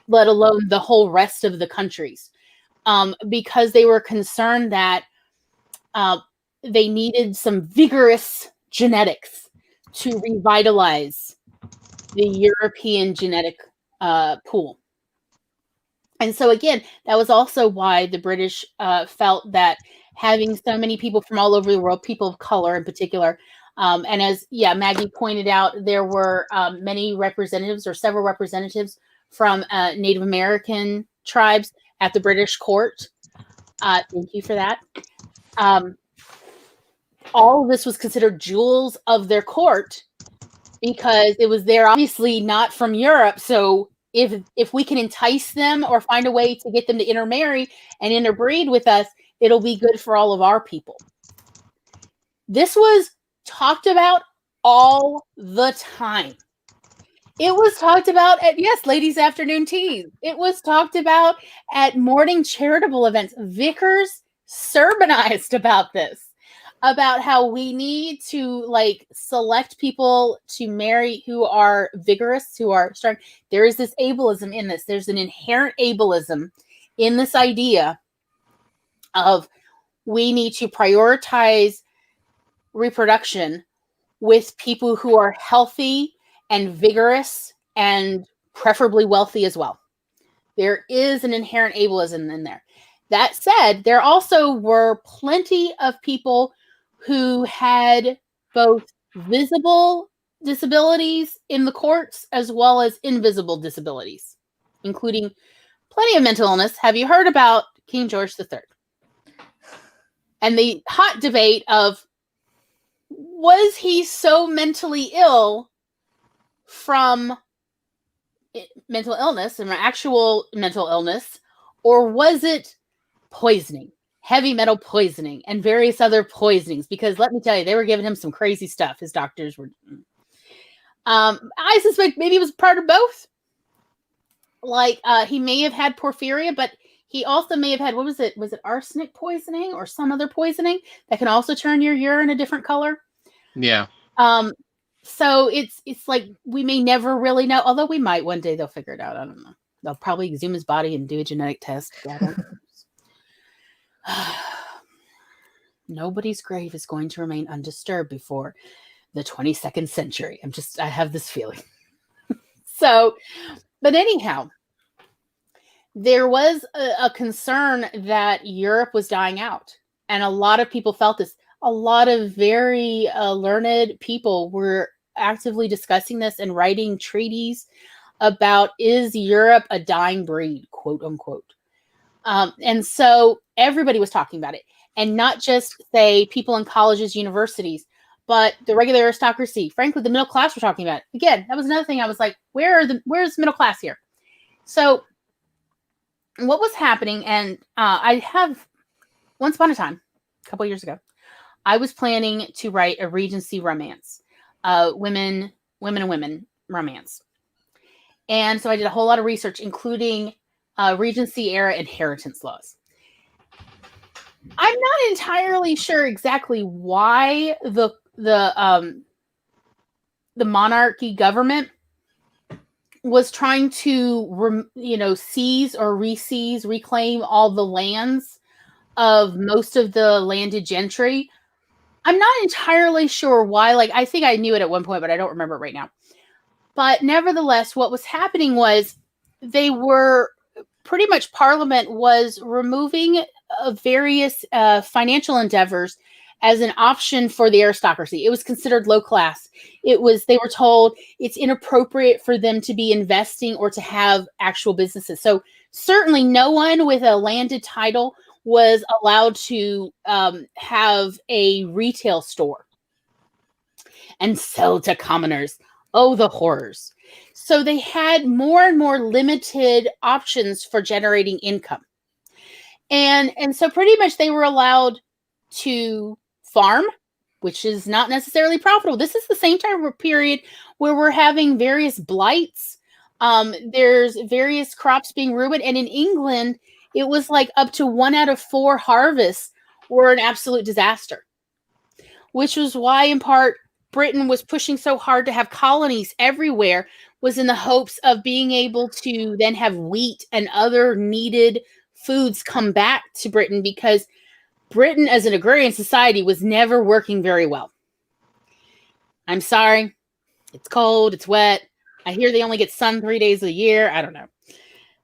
Speaker 1: let alone the whole rest of the countries, because they were concerned that they needed some vigorous genetics to revitalize the European genetic pool. And so again, that was also why the British felt that having so many people from all over the world, people of color in particular, and as Maggie pointed out, there were many representatives or several representatives from Native American tribes at the British court. Thank you for that. All of this was considered jewels of their court because they're obviously not from Europe. So if we can entice them or find a way to get them to intermarry and interbreed with us, it'll be good for all of our people. This was talked about all the time. It was talked about at, ladies' afternoon teas. It was talked about at morning charitable events. Vicars sermonized about this, about how we need to select people to marry who are vigorous, who are strong. There is this ableism in this. There's an inherent ableism in this idea of we need to prioritize reproduction with people who are healthy and vigorous and preferably wealthy as well. There is an inherent ableism in there. That said, there also were plenty of people who had both visible disabilities in the courts as well as invisible disabilities, including plenty of mental illness. Have you heard about King George III? And the hot debate of, was he so mentally ill from mental illness and actual mental illness, or was it poisoning, heavy metal poisoning, and various other poisonings? Because let me tell you, they were giving him some crazy stuff. His doctors were. I suspect maybe it was part of both. He may have had porphyria, but he also may have had, what was it? Was it arsenic poisoning or some other poisoning that can also turn your urine a different color?
Speaker 3: Yeah.
Speaker 1: So it's we may never really know, although we might one day. They'll figure it out. I don't know. They'll probably exhume his body and do a genetic test. Nobody's grave is going to remain undisturbed before the 22nd century. I have this feeling. So, but anyhow, there was a concern that Europe was dying out. And a lot of people felt this. A lot of very learned people were actively discussing this and writing treaties about, is Europe a dying breed, quote unquote. And so everybody was talking about it. And not just, say, people in colleges, universities, but the regular aristocracy. Frankly, the middle class were talking about it. Again, that was another thing. I was like, where's middle class here? So what was happening, and I have, once upon a time, a couple years ago, I was planning to write a Regency romance, women and women romance. And so I did a whole lot of research, including Regency era inheritance laws. I'm not entirely sure exactly why the monarchy government was trying to seize or reclaim all the lands of most of the landed gentry. I'm not entirely sure why. Like, I think I knew it at one point, but I don't remember it right now. But nevertheless, what was happening was they were pretty much Parliament was removing various financial endeavors as an option for the aristocracy. It was considered low class. They were told it's inappropriate for them to be investing or to have actual businesses. So certainly no one with a landed title was allowed to have a retail store and sell to commoners. Oh, the horrors. So they had more and more limited options for generating income. And so pretty much they were allowed to farm, which is not necessarily profitable. This is the same time period where we're having various blights. There's various crops being ruined. And in England, it was like up to 1 out of 4 harvests were an absolute disaster, which was why, in part, Britain was pushing so hard to have colonies everywhere, was in the hopes of being able to then have wheat and other needed foods come back to Britain, because Britain as an agrarian society was never working very well. I'm sorry. It's cold. It's wet. I hear they only get sun 3 days a year. I don't know.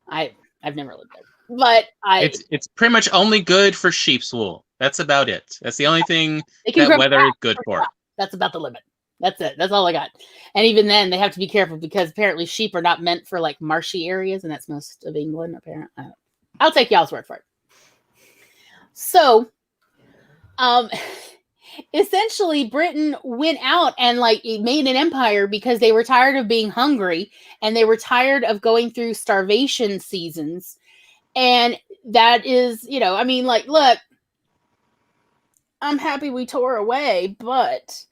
Speaker 1: I've never lived there. But
Speaker 3: it's pretty much only good for sheep's wool. That's about it. That's the only thing that weather is good for.
Speaker 1: That's about the limit. That's it. That's all I got. And even then, they have to be careful because apparently sheep are not meant for like marshy areas, and that's most of England. Apparently, I'll take y'all's word for it. So, essentially, Britain went out and it made an empire because they were tired of being hungry and they were tired of going through starvation seasons. And that is, look, I'm happy we tore away, but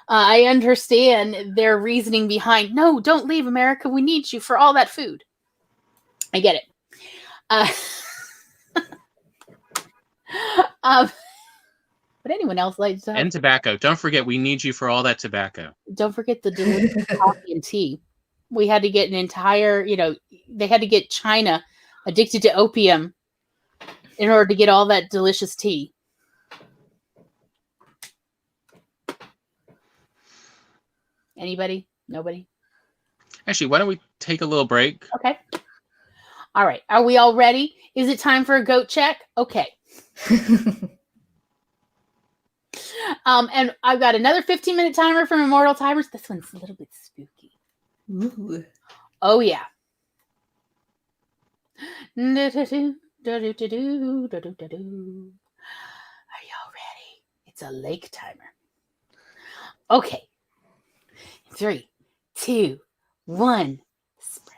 Speaker 1: I understand their reasoning behind, no, don't leave America. We need you for all that food. I get it. But anyone else like to?
Speaker 3: And tobacco. Don't forget, we need you for all that tobacco.
Speaker 1: Don't forget the delicious coffee and tea. We had to get an entire, they had to get China addicted to opium in order to get all that delicious tea. Anybody? Nobody?
Speaker 3: Actually, why don't we take a little break?
Speaker 1: Okay. All right. Are we all ready? Is it time for a goat check? Okay. And I've got another 15-minute timer from Immortal Timers. This one's a little bit spooky.
Speaker 2: Ooh.
Speaker 1: Oh, yeah. Are y'all ready? It's a lake timer. Okay. 3, 2, 1. Spread.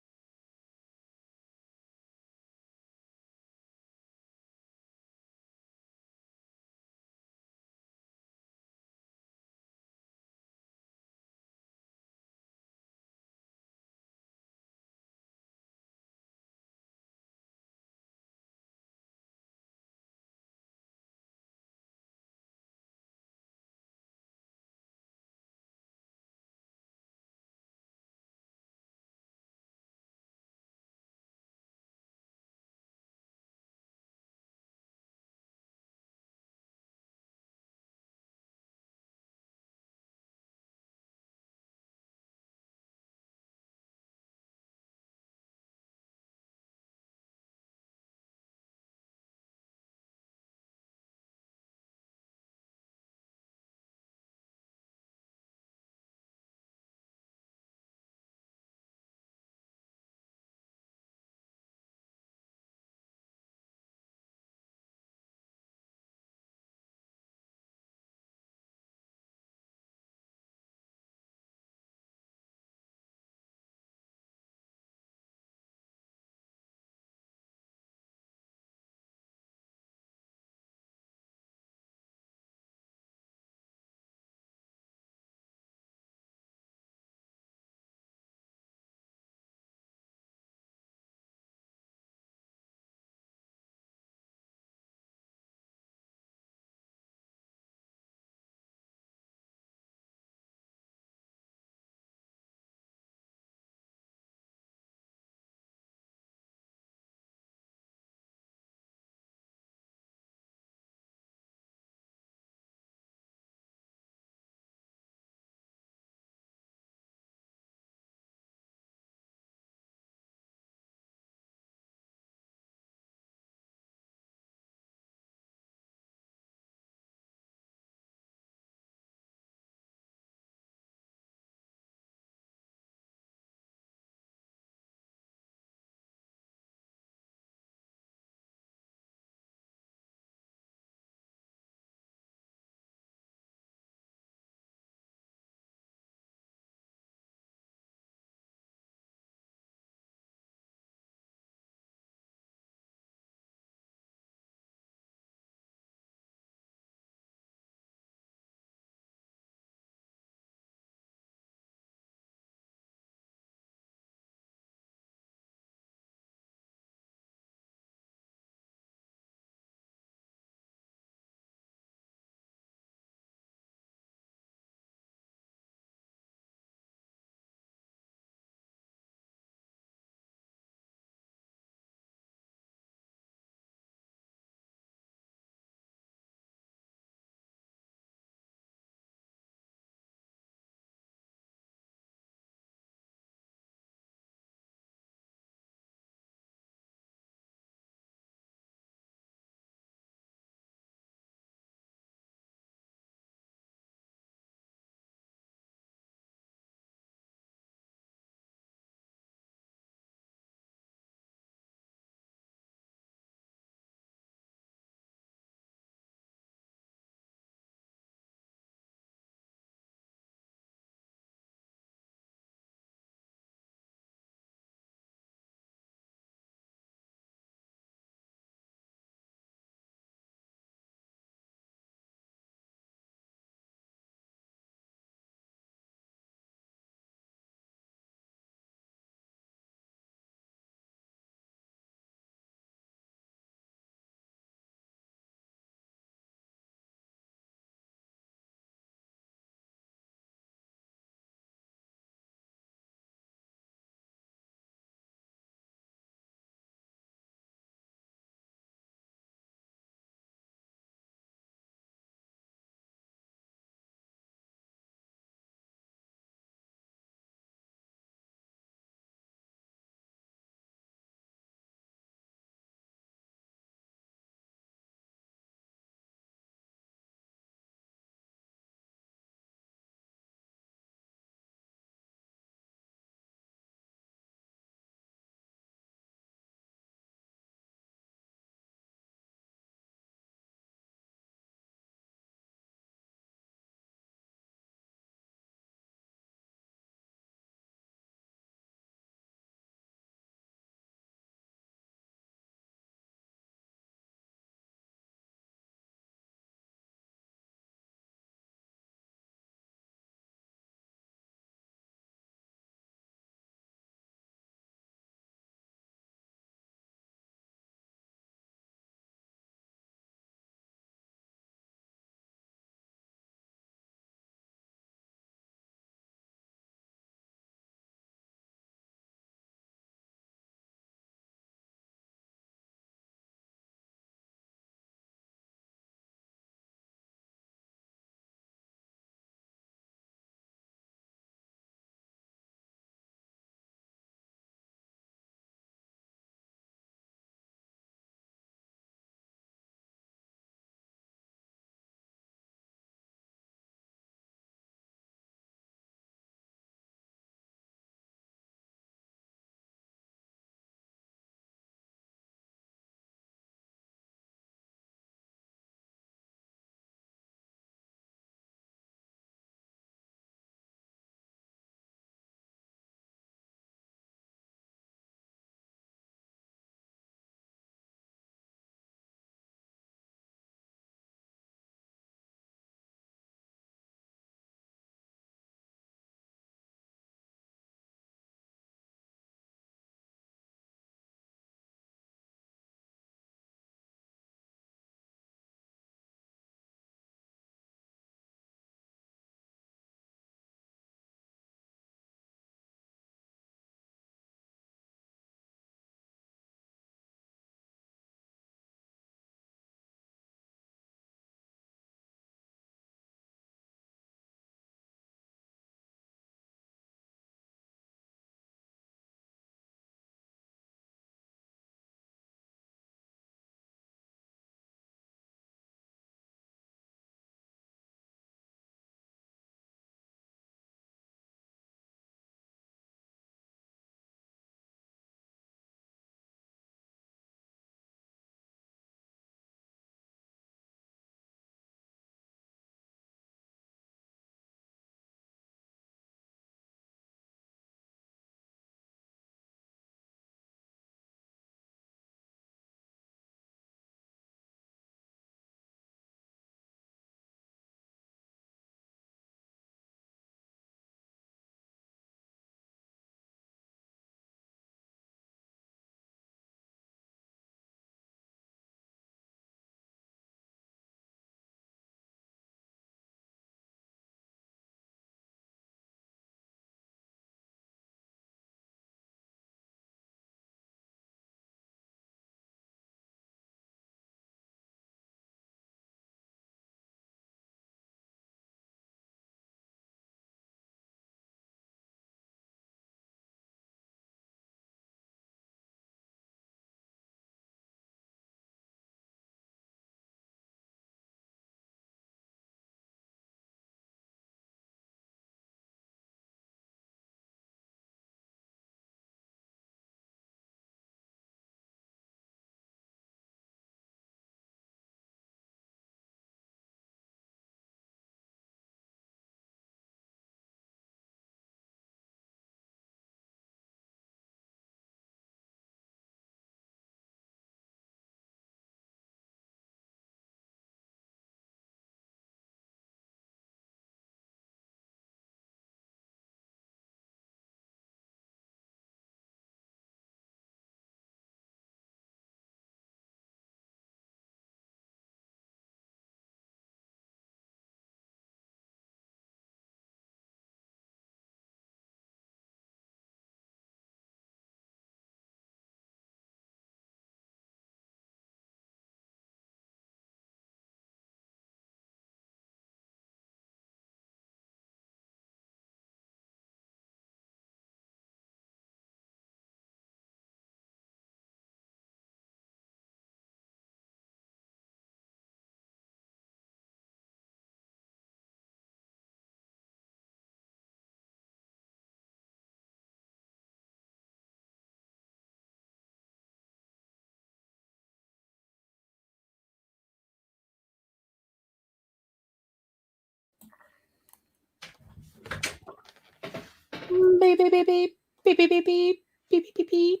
Speaker 1: beep, beep, beep, beep, beep, beep, beep, beep, beep, beep, beep,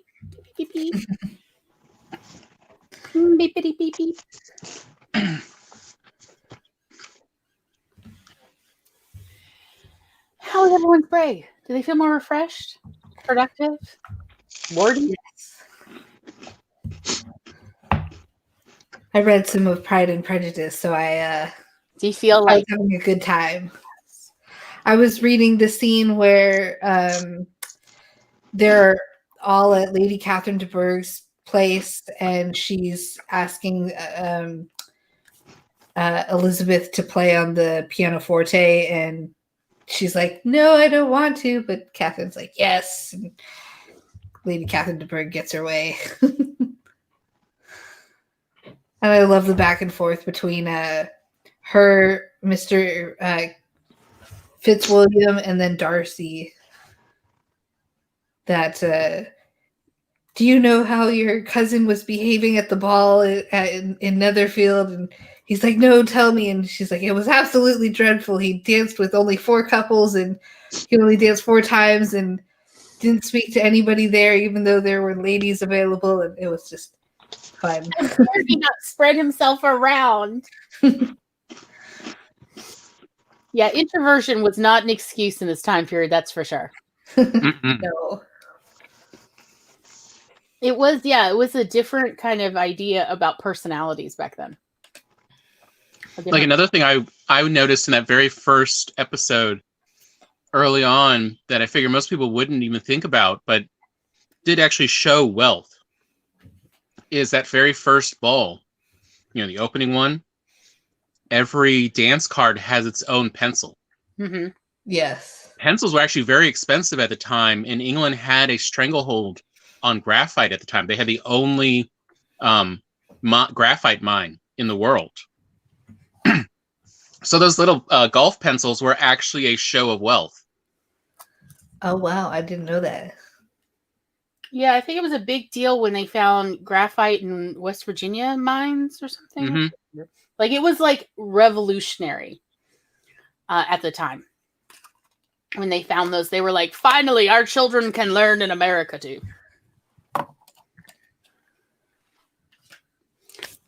Speaker 1: beep, beep, beep. Beep, beep, beep, beep. How is everyone's break? Do they feel more refreshed, productive, wordy?
Speaker 2: Yes. I read some of Pride and Prejudice, so
Speaker 1: Do you feel
Speaker 2: I was
Speaker 1: like
Speaker 2: having a good time. I was reading the scene where they're all at Lady Catherine de Bourgh's place, and she's asking Elizabeth to play on the pianoforte, and she's like, "No, I don't want to," but Catherine's like, "Yes." And Lady Catherine de Bourgh gets her way. And I love the back and forth between her, Mr. Fitzwilliam, and then Darcy. That do you know how your cousin was behaving at the ball in Netherfield? And he's like, "No, tell me." And she's like, "It was absolutely dreadful. He danced with only 4 couples, and he only danced 4 times, and didn't speak to anybody there, even though there were ladies available." And it was just fun.
Speaker 1: he not spread himself around? Yeah, introversion was not an excuse in this time period, that's for sure.
Speaker 2: No.
Speaker 1: It was a different kind of idea about personalities back then.
Speaker 3: Like another thing I noticed in that very first episode early on that I figure most people wouldn't even think about, but did actually show wealth, is that very first ball. The opening one. Every dance card has its own pencil.
Speaker 1: Mm-hmm.
Speaker 2: Yes.
Speaker 3: Pencils were actually very expensive at the time, and England had a stranglehold on graphite at the time. They had the only graphite mine in the world. So those little golf pencils were actually a show of wealth.
Speaker 2: Oh, wow. I didn't know that.
Speaker 1: Yeah, I think it was a big deal when they found graphite in West Virginia mines or something.
Speaker 3: Mm-hmm.
Speaker 1: Like, it was like revolutionary at the time. When they found those, they were like, finally, our children can learn in America too.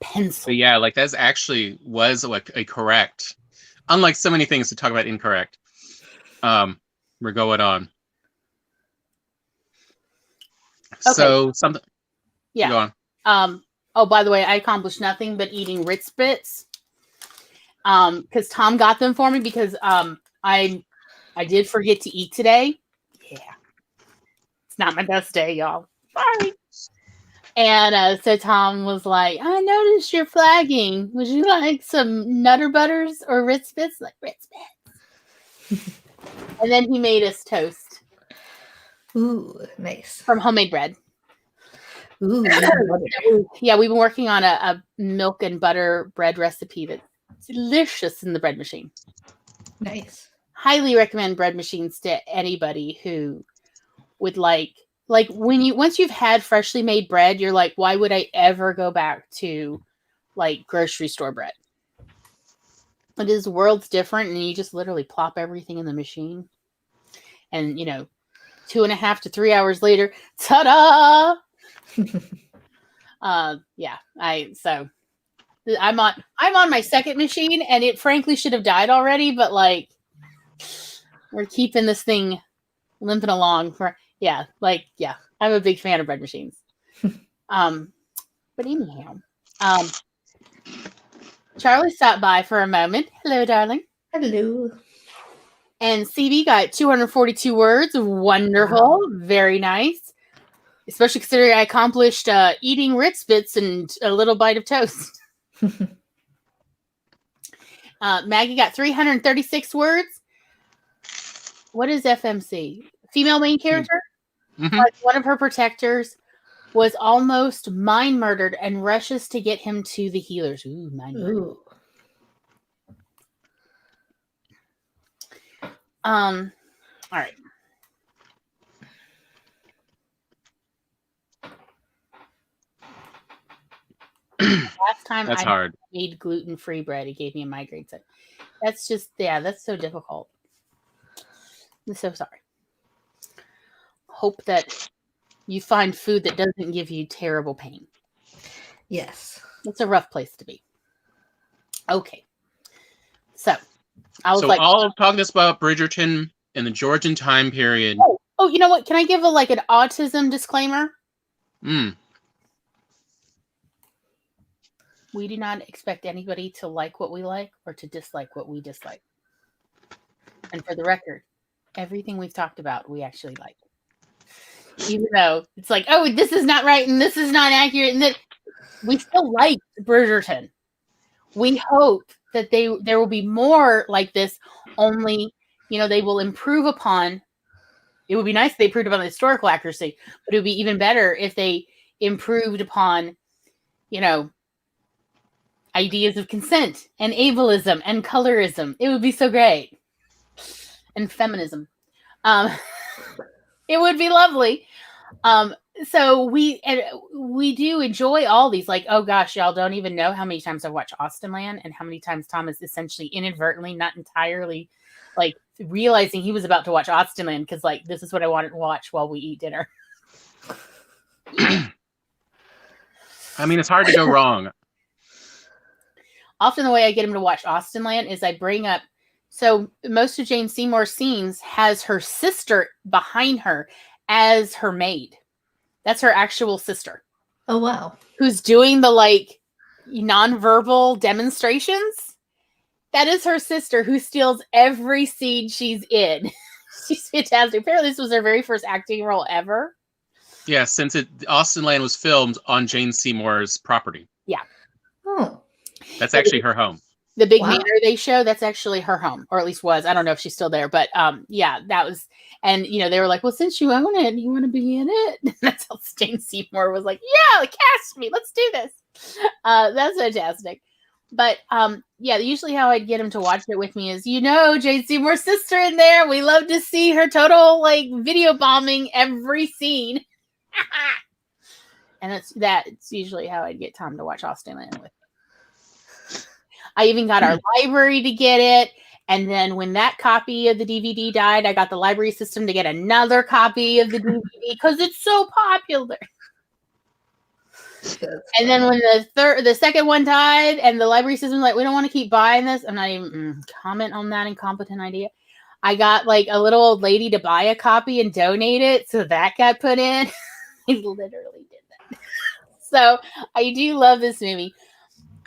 Speaker 1: Pencil.
Speaker 3: But yeah, like that actually was like a correct, unlike so many things to talk about incorrect. We're going on.
Speaker 1: Okay.
Speaker 3: So something.
Speaker 1: Yeah.
Speaker 3: Go on.
Speaker 1: Oh, by the way, I accomplished nothing but eating Ritz Bits. Because Tom got them for me because I did forget to eat today. Yeah. It's not my best day, y'all. Sorry. And so Tom was like, I noticed you're flagging. Would you like some Nutter Butters or Ritz Bits? Like, Ritz Bits. And then he made us toast.
Speaker 2: Ooh, nice.
Speaker 1: From homemade bread.
Speaker 2: Ooh.
Speaker 1: Yeah, we've been working on a milk and butter bread recipe that's delicious in the bread machine.
Speaker 2: Nice.
Speaker 1: Highly recommend bread machines to anybody who would like once you've had freshly made bread, you're like, why would I ever go back to like grocery store bread? It is worlds different, and you just literally plop everything in the machine. And 2.5 to 3 hours later, ta-da! Yeah, I'm on my second machine, and it frankly should have died already, but like we're keeping this thing limping along for I'm a big fan of bread machines. But anyhow, Charlie stopped by for a moment. Hello, darling.
Speaker 2: Hello.
Speaker 1: And CB got 242 words. Wonderful. Wow. Very nice. Especially considering I accomplished eating Ritz Bits and a little bite of toast. Maggie got 336 words. What is FMC? Female main character?
Speaker 3: Mm-hmm.
Speaker 1: Like one of her protectors was almost mind murdered and rushes to get him to the healers. Ooh, mind murder. All right. Last time I made gluten-free bread, it gave me a migraine. So that's so difficult. I'm so sorry. hope that you find food that doesn't give you terrible pain.
Speaker 2: Yes.
Speaker 1: It's a rough place to be. Okay. So, I was
Speaker 3: So
Speaker 1: like,
Speaker 3: all talking about Bridgerton in the Georgian time period.
Speaker 1: oh, you know what? Can I give an autism disclaimer? We do not expect anybody to like what we like or to dislike what we dislike. And for the record, everything we've talked about, we actually like. Even though it's like, oh, this is not right and this is not accurate, and that we still like Bridgerton. We hope that there will be more like this, only, they will improve upon. It would be nice if they improved upon the historical accuracy, but it would be even better if they improved upon, ideas of consent and ableism and colorism. It would be so great. And feminism. It would be lovely. So we do enjoy all these. Like, oh gosh, y'all don't even know how many times I've watched Austenland and how many times Tom is essentially inadvertently, not entirely, realizing he was about to watch Austenland because this is what I wanted to watch while we eat dinner.
Speaker 3: I mean, it's hard to go wrong.
Speaker 1: Often the way I get him to watch Austenland is I bring up, so most of Jane Seymour's scenes has her sister behind her as her maid. That's her actual sister.
Speaker 2: Oh, wow.
Speaker 1: Who's doing the nonverbal demonstrations. That is her sister who steals every scene she's in. She's fantastic. Apparently this was her very first acting role ever.
Speaker 3: Yeah, since Austenland was filmed on Jane Seymour's property.
Speaker 1: Yeah.
Speaker 2: Oh.
Speaker 3: That's actually her home.
Speaker 1: The big manor they show, that's actually her home, or at least was. I don't know if she's still there, but yeah, that was. And they were like, well, since you own it, you want to be in it? That's how Jane Seymour was like, yeah, cast me, let's do this. That's fantastic. But yeah, usually how I'd get him to watch it with me is, Jane Seymour's sister in there. We love to see her total video bombing every scene. And it's usually how I'd get Tom to watch Austenland with me. I even got our library to get it. And then when that copy of the DVD died, I got the library system to get another copy of the DVD because it's so popular. And then when the second one died and the library system we don't want to keep buying this, I'm not even comment on that incompetent idea. I got a little old lady to buy a copy and donate it. So that got put in. I literally did that. So I do love this movie.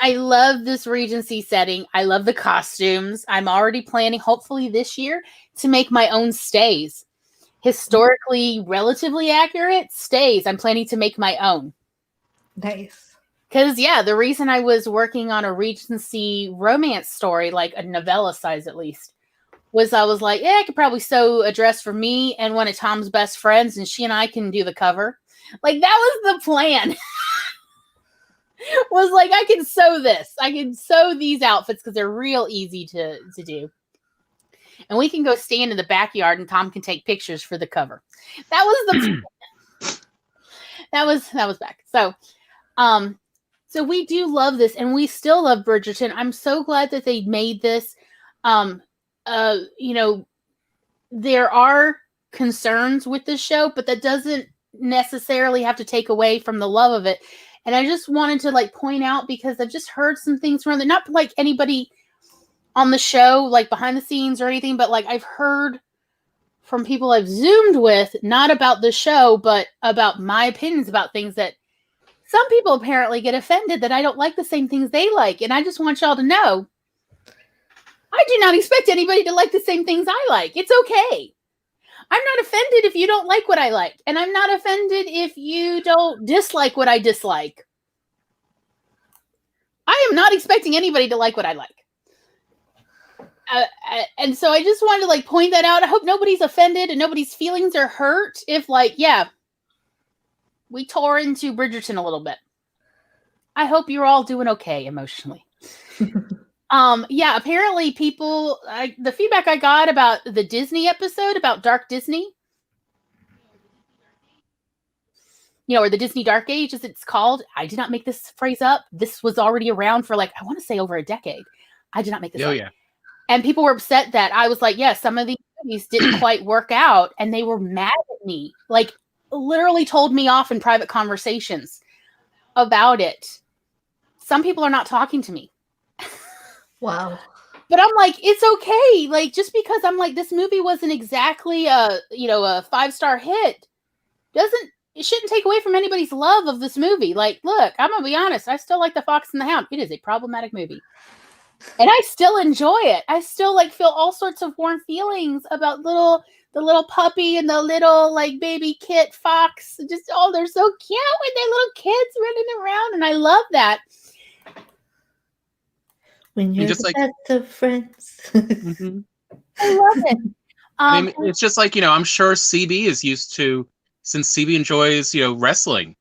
Speaker 1: I love this Regency setting. I love the costumes. I'm already planning, hopefully this year, to make my own stays. Historically, relatively accurate stays. I'm planning to make my own.
Speaker 2: Nice.
Speaker 1: Because, yeah, the reason I was working on a Regency romance story, a novella size at least, was I was like, yeah, I could probably sew a dress for me and one of Tom's best friends, and she and I can do the cover. That was the plan. Was I can sew this. I can sew these outfits because they're real easy to do. And we can go stand in the backyard and Tom can take pictures for the cover. That was the that was back. So so we do love this and we still love Bridgerton. I'm so glad that they made this. There are concerns with this show, but that doesn't necessarily have to take away from the love of it. And I just wanted to point out because I've just heard some things from not anybody on the show, behind the scenes or anything, but I've heard from people I've Zoomed with, not about the show, but about my opinions about things that some people apparently get offended that I don't like the same things they like. And I just want y'all to know, I do not expect anybody to like the same things I like. It's okay. I'm not offended if you don't like what I like. And I'm not offended if you don't dislike what I dislike. I am not expecting anybody to like what I like. And so I just wanted to point that out. I hope nobody's offended and nobody's feelings are hurt if we tore into Bridgerton a little bit. I hope you're all doing okay emotionally. Yeah, apparently people, the feedback I got about the Disney episode about Dark Disney, or the Disney Dark Age as it's called. I did not make this phrase up. This was already around for I want to say over a decade. I did not make this up.
Speaker 3: Yeah.
Speaker 1: And people were upset that I was some of the movies didn't quite work out, and they were mad at me, like literally told me off in private conversations about it. Some people are not talking to me.
Speaker 2: Wow.
Speaker 1: But I'm like, it's okay. Like, just because I'm like, this movie wasn't exactly a 5-star hit, it shouldn't take away from anybody's love of this movie. Like, look, I'm gonna be honest, I still like The Fox and the Hound. It is a problematic movie. And I still enjoy it. I still like feel all sorts of warm feelings about the little puppy and the little like baby kit fox. Just they're so cute with their little kids running around, and I love that.
Speaker 2: When you're
Speaker 3: just
Speaker 2: the
Speaker 3: like
Speaker 2: best of friends.
Speaker 3: Mhm.
Speaker 1: I love it.
Speaker 3: I mean, it's just like, I'm sure CB is used to, since CB enjoys, wrestling,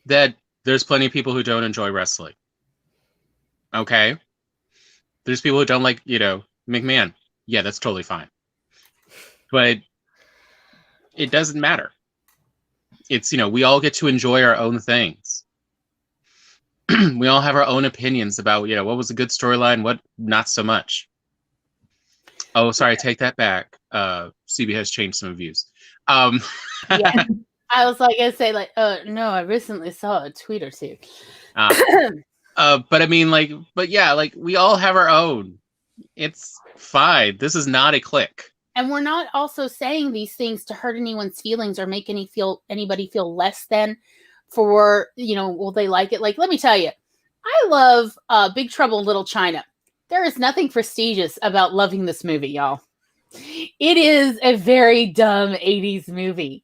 Speaker 3: that there's plenty of people who don't enjoy wrestling. Okay? There's people who don't like, McMahon. Yeah, that's totally fine. But it doesn't matter. It's, we all get to enjoy our own things. We all have our own opinions about, what was a good storyline, what not so much. Oh, sorry, take that back. CB has changed some views.
Speaker 1: Yeah. I was like, I say like, no, I recently saw a tweet or two.
Speaker 3: But I mean, but yeah, we all have our own. It's fine. This is not a clique.
Speaker 1: And we're not also saying these things to hurt anyone's feelings or make anybody feel less than for, will they like it? Like, let me tell you, I love Big Trouble in Little China. There is nothing prestigious about loving this movie, y'all. It is a very dumb 80s movie.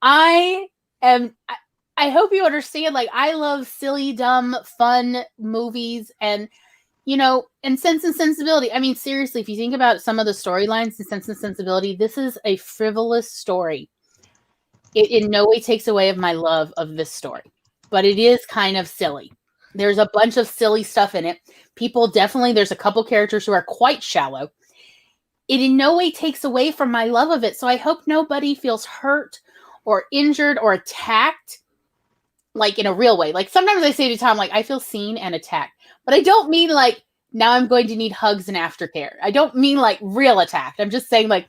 Speaker 1: I hope you understand, like, I love silly, dumb, fun movies and, and Sense and Sensibility. I mean, seriously, if you think about some of the storylines in Sense and Sensibility, this is a frivolous story. It in no way takes away of my love of this story, but it is kind of silly. There's a bunch of silly stuff in it. There's a couple characters who are quite shallow. It in no way takes away from my love of it. So I hope nobody feels hurt or injured or attacked, like in a real way. Like sometimes I say to Tom, like, I feel seen and attacked, but I don't mean like, now I'm going to need hugs and aftercare. I don't mean like real attacked. I'm just saying like,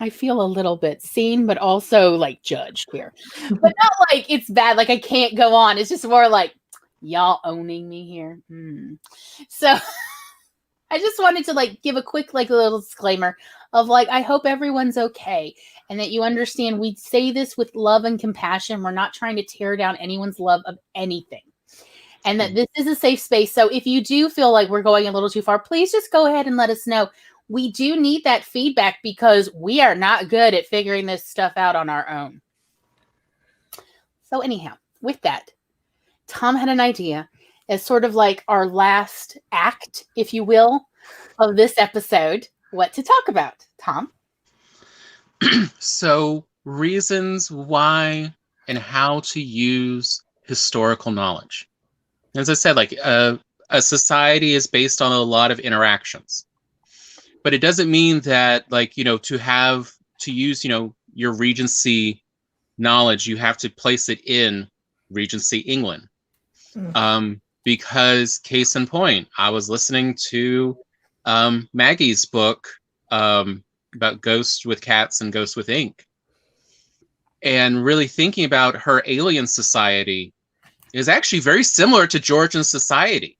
Speaker 1: I feel a little bit seen, but also like judged here. But not like it's bad, like I can't go on. It's just more like, y'all owning me here. So I just wanted to like give a quick like little disclaimer of like, I hope everyone's okay and that you understand we say this with love and compassion. We're not trying to tear down anyone's love of anything. And that this is a safe space. So if you do feel like we're going a little too far, please just go ahead and let us know. We do need that feedback because we are not good at figuring this stuff out on our own. So anyhow, with that, Tom had an idea as sort of like our last act, if you will, of this episode, what to talk about. Tom?
Speaker 3: So, reasons why and how to use historical knowledge. As I said, like a society is based on a lot of interactions. But it doesn't mean that, like, to use, your Regency knowledge, you have to place it in Regency England. Because, case in point, I was listening to Maggie's book about ghosts with cats and ghosts with ink. And really thinking about her alien society is actually very similar to Georgian society.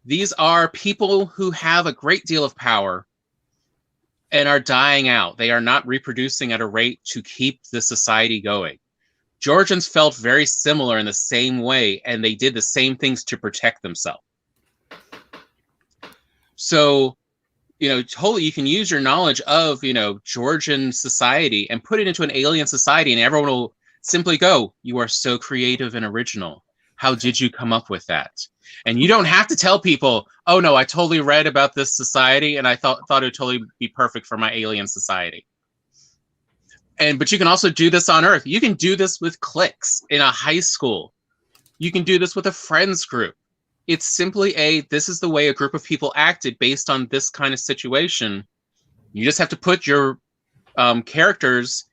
Speaker 3: These are people who have a great deal of power and are dying out. They are not reproducing at a rate to keep the society going. Georgians felt very similar in the same way, and they did the same things to protect themselves. So, totally you can use your knowledge of, Georgian society and put it into an alien society, and everyone will simply go, "You are so creative and original. How did you come up with that?" And you don't have to tell people, "Oh no, I totally read about this society and I thought it would totally be perfect for my alien society." But you can also do this on Earth. You can do this with cliques in a high school. You can do this with a friends group. It's simply this is the way a group of people acted based on this kind of situation. You just have to put your characters,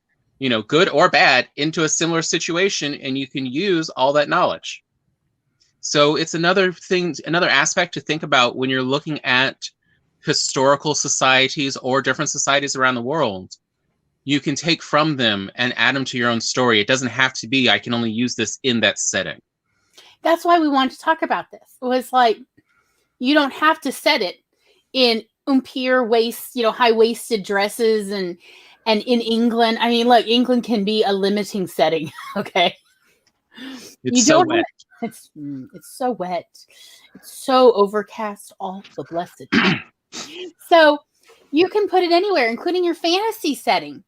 Speaker 3: good or bad, into a similar situation, and you can use all that knowledge. So it's another aspect to think about when you're looking at historical societies or different societies around the world, you can take from them and add them to your own story. It doesn't have to be, I can only use this in that setting.
Speaker 1: That's why we wanted to talk about this. It was like, you don't have to set it in umpire waist, high-waisted dresses and in England. I mean, look, England can be a limiting setting. Okay.
Speaker 3: It's so wet.
Speaker 1: It's so wet. It's so overcast all the blessed time. So you can put it anywhere, including your fantasy setting.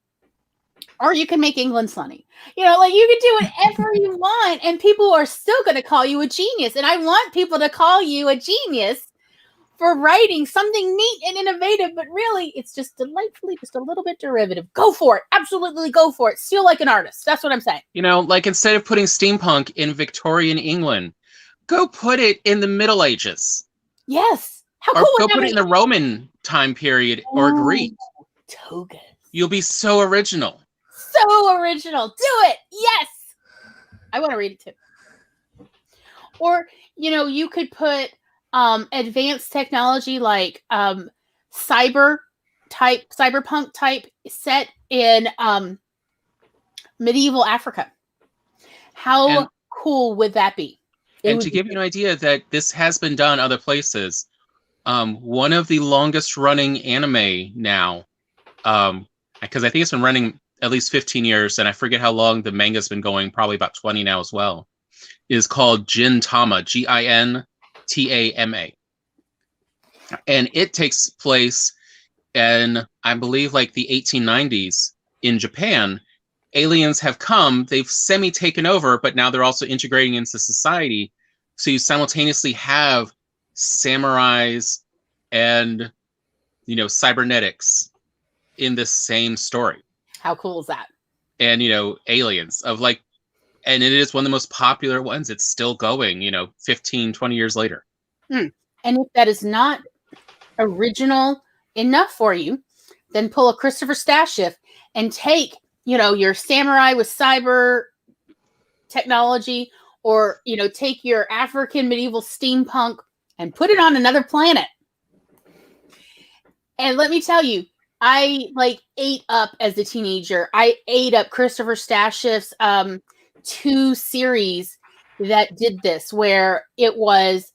Speaker 1: Or you can make England sunny. You can do whatever you want, and people are still going to call you a genius. And I want people to call you a genius for writing something neat and innovative, but really it's just delightfully just a little bit derivative. Go for it. Absolutely go for it. Steal like an artist. That's what I'm saying.
Speaker 3: Instead of putting steampunk in Victorian England, go put it in the Middle Ages.
Speaker 1: Yes. How cool
Speaker 3: would that be? Go put it in the Roman time period or Greek.
Speaker 1: Togas.
Speaker 3: You'll be so original.
Speaker 1: So original. Do it. Yes. I want to read it too. Or, you could put advanced technology like cyberpunk type set in medieval Africa. How cool would that be?
Speaker 3: And to give you an idea that this has been done other places, one of the longest running anime now, because I think it's been running at least 15 years, and I forget how long the manga's been going, probably about 20 now as well, is called Gintama, Gintama. And it takes place in, I believe, like the 1890s in Japan. Aliens have come, they've semi-taken over, but now they're also integrating into society. So you simultaneously have samurais and, cybernetics in the same story.
Speaker 1: How cool is that?
Speaker 3: And, aliens and it is one of the most popular ones. It's still going, 15, 20 years later.
Speaker 1: And if that is not original enough for you, then pull a Christopher Stashiff and take, your samurai with cyber technology, or, take your African medieval steampunk and put it on another planet. And let me tell you, I ate up as a teenager. I ate up Christopher Stashiff's 2 series that did this, where it was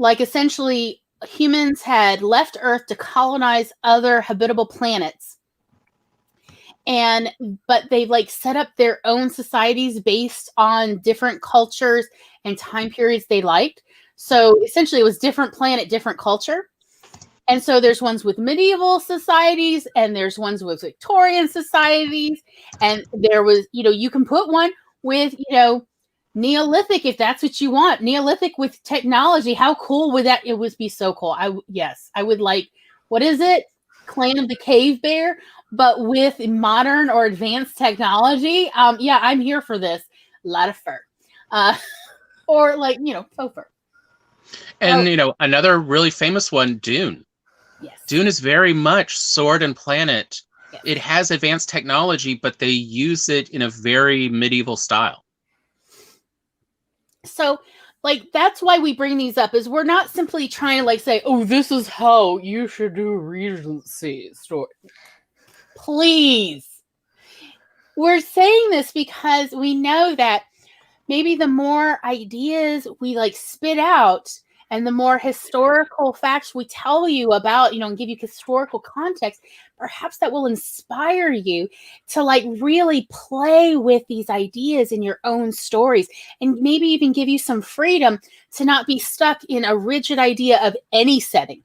Speaker 1: essentially humans had left Earth to colonize other habitable planets. But they set up their own societies based on different cultures and time periods they liked. So essentially it was different planet, different culture. And so there's ones with medieval societies, and there's ones with Victorian societies. And there was, you can put one with, Neolithic, if that's what you want. Neolithic with technology. How cool would that? It would be so cool. I would what is it? Clan of the Cave Bear, but with modern or advanced technology. I'm here for this. A lot of fur. Or faux fur.
Speaker 3: And, another really famous one, Dune.
Speaker 1: Yes.
Speaker 3: Dune is very much sword and planet.
Speaker 1: Yes.
Speaker 3: It has advanced technology, but they use it in a very medieval style.
Speaker 1: So, that's why we bring these up, is we're not simply trying to say, oh, this is how you should do Regency story. Please. We're saying this because we know that maybe the more ideas we spit out, and the more historical facts we tell you about, and give you historical context, perhaps that will inspire you to really play with these ideas in your own stories, and maybe even give you some freedom to not be stuck in a rigid idea of any setting,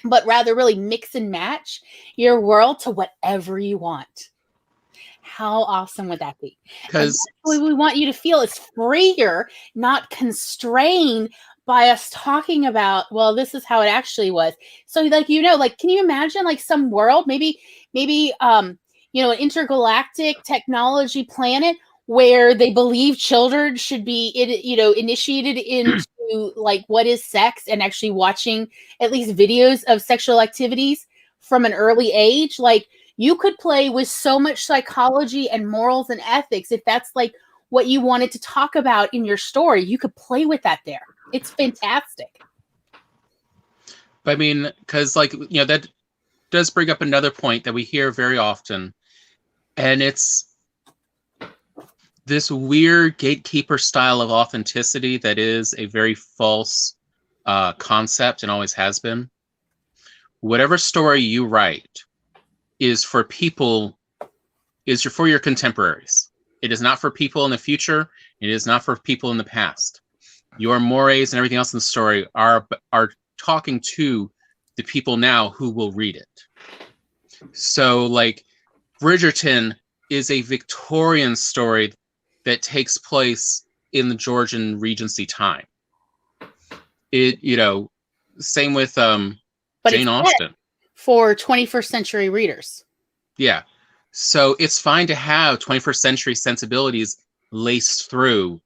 Speaker 1: but rather really mix and match your world to whatever you want. How awesome would that be? Because what we want you to feel is freer, not constrained by us talking about, well, this is how it actually was. So can you imagine some world, maybe an intergalactic technology planet where they believe children should be, initiated into what is sex, and actually watching at least videos of sexual activities from an early age. You could play with so much psychology and morals and ethics. If that's what you wanted to talk about in your story, you could play with that there. It's fantastic.
Speaker 3: I mean, because like that does bring up another point that we hear very often, and it's this weird gatekeeper style of authenticity that is a very false concept and always has been. Whatever story you write is for people, for your contemporaries. It is not for people in the future. It is not for people in the past. Your mores and everything else in the story are talking to the people now who will read it. So, like, Bridgerton is a Victorian story that takes place in the Georgian Regency time. It, same with Jane Austen.
Speaker 1: For 21st century readers.
Speaker 3: Yeah. So it's fine to have 21st century sensibilities laced through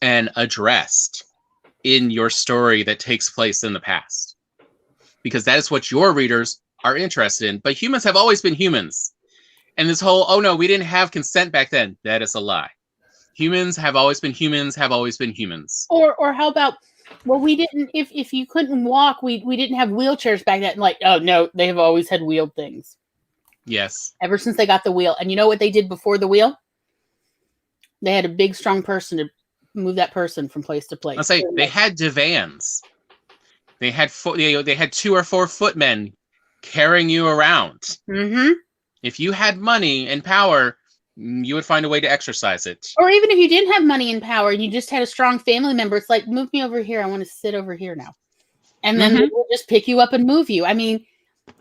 Speaker 3: and addressed in your story that takes place in the past. Because that is what your readers are interested in. But humans have always been humans. And this whole, oh no, we didn't have consent back then, that is a lie. Humans have always been humans, have always been humans.
Speaker 1: Or how about, well, we didn't, if you couldn't walk, we didn't have wheelchairs back then. Like, oh no, they have always had wheeled things.
Speaker 3: Yes.
Speaker 1: Ever since they got the wheel. And you know what they did before the wheel? They had a big, strong person to move that person from place to place.
Speaker 3: I'll say they had divans. They had 2 or 4 footmen carrying you around.
Speaker 1: Mm-hmm.
Speaker 3: If you had money and power, you would find a way to exercise it.
Speaker 1: Or even if you didn't have money and power and you just had a strong family member, it's like, move me over here. I want to sit over here now. And then they will just pick you up and move you. I mean,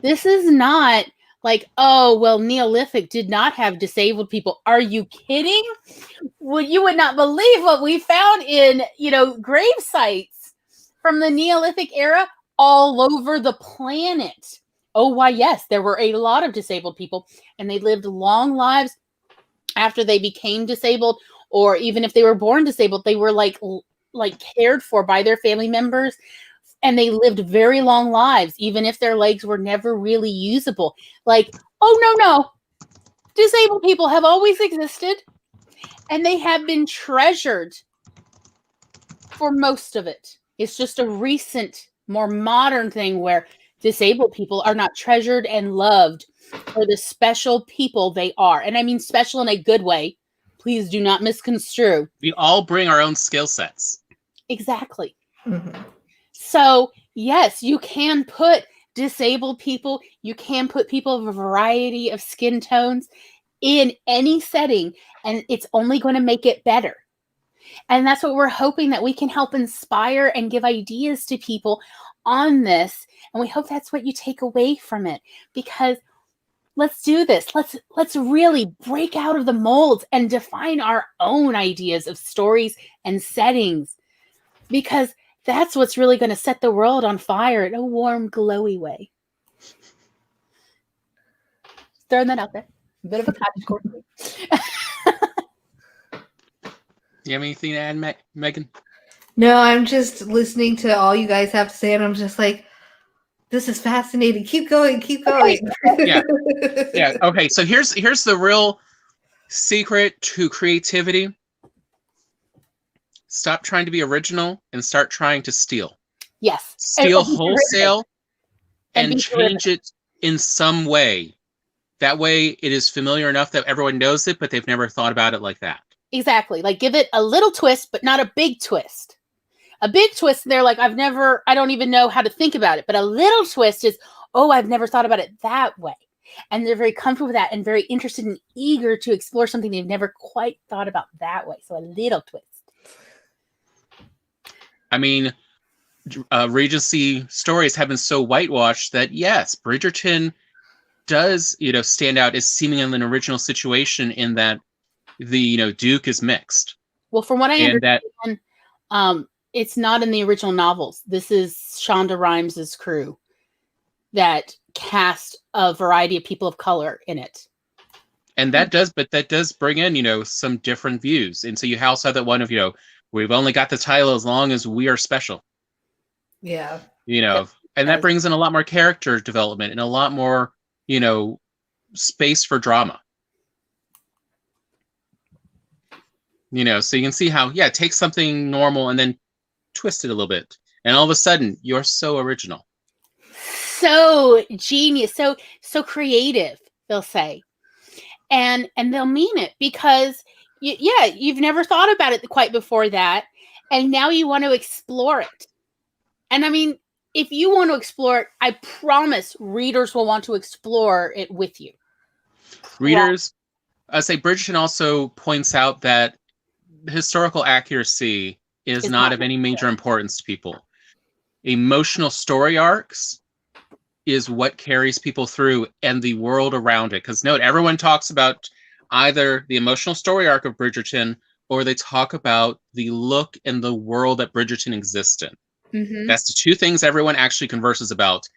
Speaker 1: this is not like, oh, well, Neolithic did not have disabled people. Are you kidding? Well, you would not believe what we found in, grave sites from the Neolithic era all over the planet. Oh, why, yes, there were a lot of disabled people, and they lived long lives after they became disabled, or even if they were born disabled, they were like cared for by their family members, and they lived very long lives, even if their legs were never really usable. Like, oh, no. Disabled people have always existed, and they have been treasured for most of it. It's just a recent, more modern thing where disabled people are not treasured and loved for the special people they are. And I mean special in a good way. Please do not misconstrue.
Speaker 3: We all bring our own skill sets.
Speaker 1: Exactly.
Speaker 2: Mm-hmm.
Speaker 1: So, yes, you can put disabled people, you can put people of a variety of skin tones in any setting, and it's only going to make it better. And that's what we're hoping, that we can help inspire and give ideas to people on this. And we hope that's what you take away from it, because let's do this. Let's really break out of the molds and define our own ideas of stories and settings, because that's what's really going to set the world on fire in a warm, glowy way. Throwing that out there. A bit of a cottage core.
Speaker 3: You have anything to add, Megan?
Speaker 2: No, I'm just listening to all you guys have to say, and I'm just like, this is fascinating. Keep going.
Speaker 3: Yeah. Okay. So here's the real secret to creativity. Stop trying to be original and start trying to steal.
Speaker 1: Yes.
Speaker 3: Steal wholesale and change
Speaker 1: terrific.
Speaker 3: it in some way. That way it is familiar enough that everyone knows it, but they've never thought about it like that.
Speaker 1: Exactly. Like, give it a little twist, but not a big twist. A big twist, they're like, I don't even know how to think about it. But a little twist is, oh, I've never thought about it that way. And they're very comfortable with that and very interested and eager to explore something they've never quite thought about that way. So a little twist.
Speaker 3: I mean, Regency stories have been so whitewashed that, yes, Bridgerton does, stand out as seeming an original situation in that the, Duke is mixed.
Speaker 1: Well, from what I understand, it's not in the original novels. This is Shonda Rhimes' crew that cast a variety of people of color in it.
Speaker 3: And that does bring in, some different views. And so you also have that one of, we've only got the title as long as we are special.
Speaker 2: Yeah.
Speaker 3: And that brings in a lot more character development and a lot more, space for drama. So you can see how, take something normal and then twist it a little bit. And all of a sudden, you're so original.
Speaker 1: so genius, so creative, they'll say. And they'll mean it because you've never thought about it quite before that, and now you want to explore it. And I mean, if you want to explore it, I promise readers will want to explore it with you.
Speaker 3: Readers, I say Bridgerton also points out that historical accuracy is not of any major importance to people. Emotional story arcs is what carries people through, and the world around it. Because note, everyone talks about either the emotional story arc of Bridgerton, or they talk about the look and the world that Bridgerton exists in.
Speaker 1: Mm-hmm.
Speaker 3: That's the two things everyone actually converses about.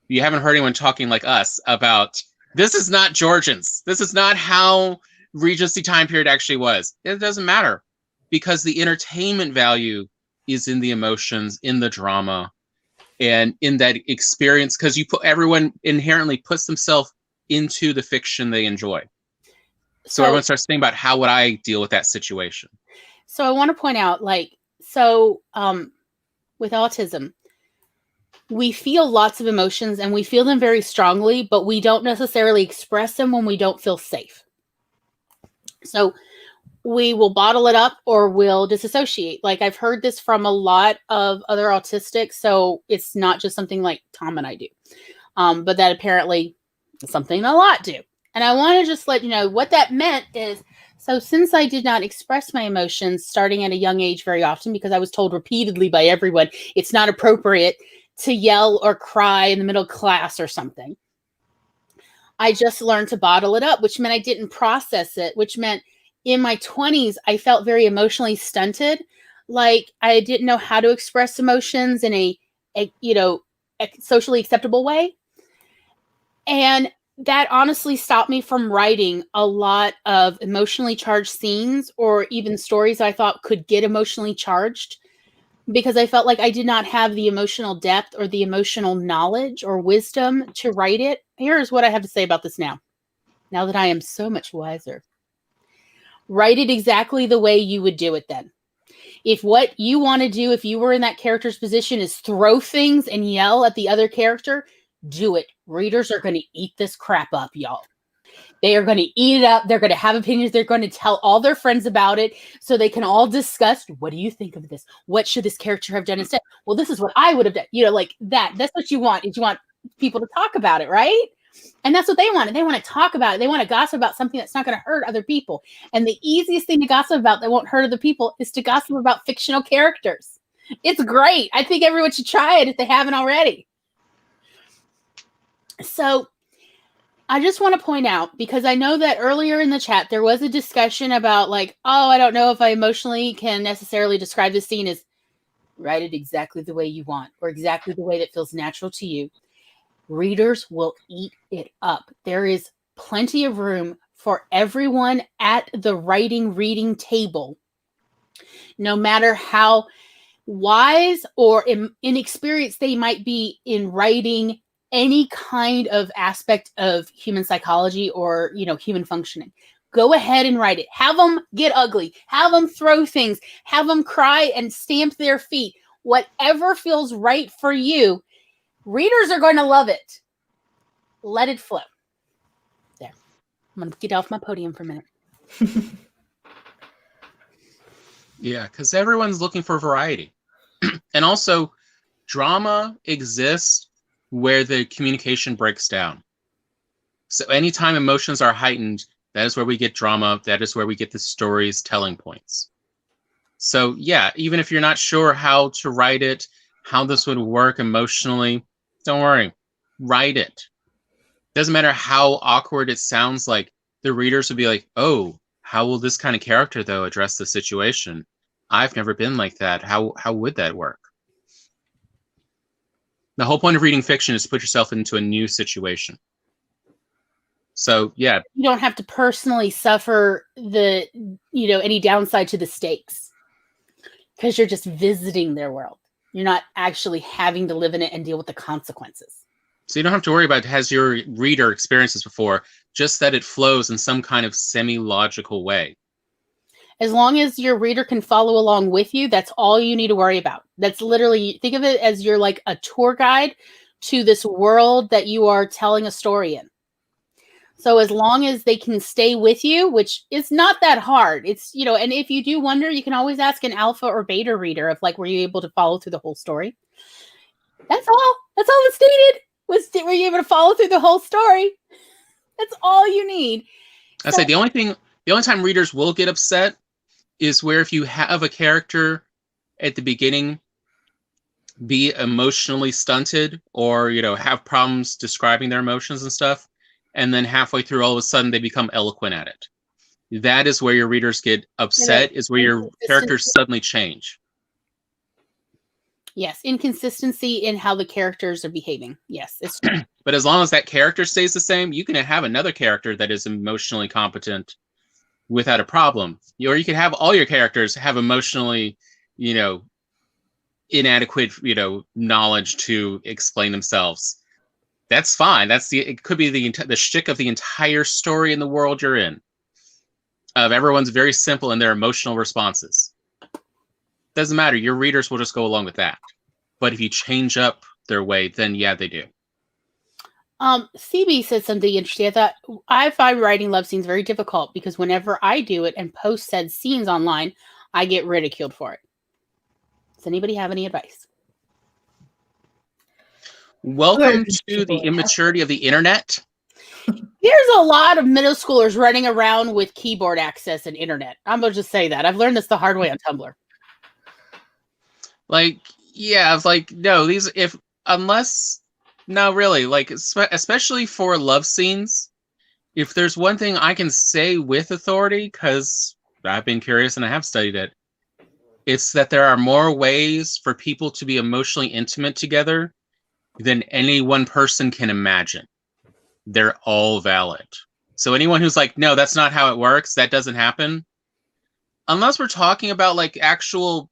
Speaker 3: You haven't heard anyone talking like us about, this is not Georgians. This is not how Regency time period actually was. It doesn't matter, because the entertainment value is in the emotions, in the drama, and in that experience, because everyone inherently puts themselves into the fiction they enjoy. So everyone starts thinking about, how would I deal with that situation?
Speaker 1: So I want to point out, with autism, we feel lots of emotions and we feel them very strongly, but we don't necessarily express them when we don't feel safe. So we will bottle it up or we'll disassociate. Like, I've heard this from a lot of other autistics, so it's not just something like Tom and I do, but that apparently is something a lot do. And I want to just let you know what that meant is, so since I did not express my emotions starting at a young age very often, because I was told repeatedly by everyone, it's not appropriate to yell or cry in the middle class or something, I just learned to bottle it up, which meant I didn't process it, which meant in my 20s, I felt very emotionally stunted. Like, I didn't know how to express emotions in a socially acceptable way. And that honestly stopped me from writing a lot of emotionally charged scenes, or even stories I thought could get emotionally charged, because I felt like I did not have the emotional depth or the emotional knowledge or wisdom to write it. Here's what I have to say about this now that I am so much wiser. Write it exactly the way you would do it then. If what you want to do, if you were in that character's position, is throw things and yell at the other character, do it. Readers are going to eat this crap up, y'all. They are going to eat it up. They're going to have opinions. They're going to tell all their friends about it so they can all discuss, what do you think of this? What should this character have done instead? Well, this is what I would have done. Like that. That's what you want, is you want people to talk about it, right? And that's what they want. They want to talk about it. They want to gossip about something that's not going to hurt other people. And the easiest thing to gossip about that won't hurt other people is to gossip about fictional characters. It's great. I think everyone should try it if they haven't already. So I just want to point out, because I know that earlier in the chat, there was a discussion about I don't know if I emotionally can necessarily describe this scene as write it exactly the way you want, or exactly the way that feels natural to you. Readers will eat it up. There is plenty of room for everyone at the reading table, no matter how wise or inexperienced they might be in writing any kind of aspect of human psychology or, human functioning. Go ahead and write it. Have them get ugly. Have them throw things. Have them cry and stamp their feet. Whatever feels right for you, readers are going to love it. Let it flow. There. I'm going to get off my podium for a minute.
Speaker 3: Yeah, because everyone's looking for variety. And also, drama exists where the communication breaks down. So anytime emotions are heightened, that is where we get drama. That is where we get the story's telling points. So yeah, even if you're not sure how to write it, how this would work emotionally, don't worry. Write it. Doesn't matter how awkward it sounds, like the readers would be like, oh, how will this kind of character, though, address the situation? I've never been like that. How would that work? The whole point of reading fiction is to put yourself into a new situation. So, yeah.
Speaker 1: You don't have to personally suffer any downside to the stakes, because you're just visiting their world. You're not actually having to live in it and deal with the consequences.
Speaker 3: So you don't have to worry about, has your reader experienced this before, just that it flows in some kind of semi-logical way.
Speaker 1: As long as your reader can follow along with you, that's all you need to worry about. That's literally, think of it as you're like a tour guide to this world that you are telling a story in. So as long as they can stay with you, which is not that hard, it's, you know, and if you do wonder, you can always ask an alpha or beta reader of like, were you able to follow through the whole story? That's all that's needed. Were you able to follow through the whole story? That's all you need.
Speaker 3: I say the only time readers will get upset is where if you have a character at the beginning be emotionally stunted or, you know, have problems describing their emotions and stuff, and then halfway through all of a sudden they become eloquent at it. That is where your readers get upset, is where your characters suddenly change.
Speaker 1: Yes, inconsistency in how the characters are behaving. Yes, it's true.
Speaker 3: But as long as that character stays the same, you can have another character that is emotionally competent without a problem. Or you can have all your characters have emotionally, you know, inadequate, you know, knowledge to explain themselves. That's fine. It could be the shtick of the entire story in the world you're in. Of everyone's very simple in their emotional responses. Doesn't matter. Your readers will just go along with that. But if you change up their way, then yeah, they do.
Speaker 1: CB said something interesting. I find writing love scenes very difficult because whenever I do it and post said scenes online, I get ridiculed for it. Does anybody have any advice?
Speaker 3: Welcome to the immaturity of the internet.
Speaker 1: There's a lot of middle schoolers running around with keyboard access and internet. I'm going to just say that. I've learned this the hard way on Tumblr.
Speaker 3: Like, yeah, it's like, no, no, really, like, especially for love scenes, if there's one thing I can say with authority, because I've been curious and I have studied it, it's that there are more ways for people to be emotionally intimate together than any one person can imagine. They're all valid. So anyone who's like, no, that's not how it works, that doesn't happen, unless we're talking about like actual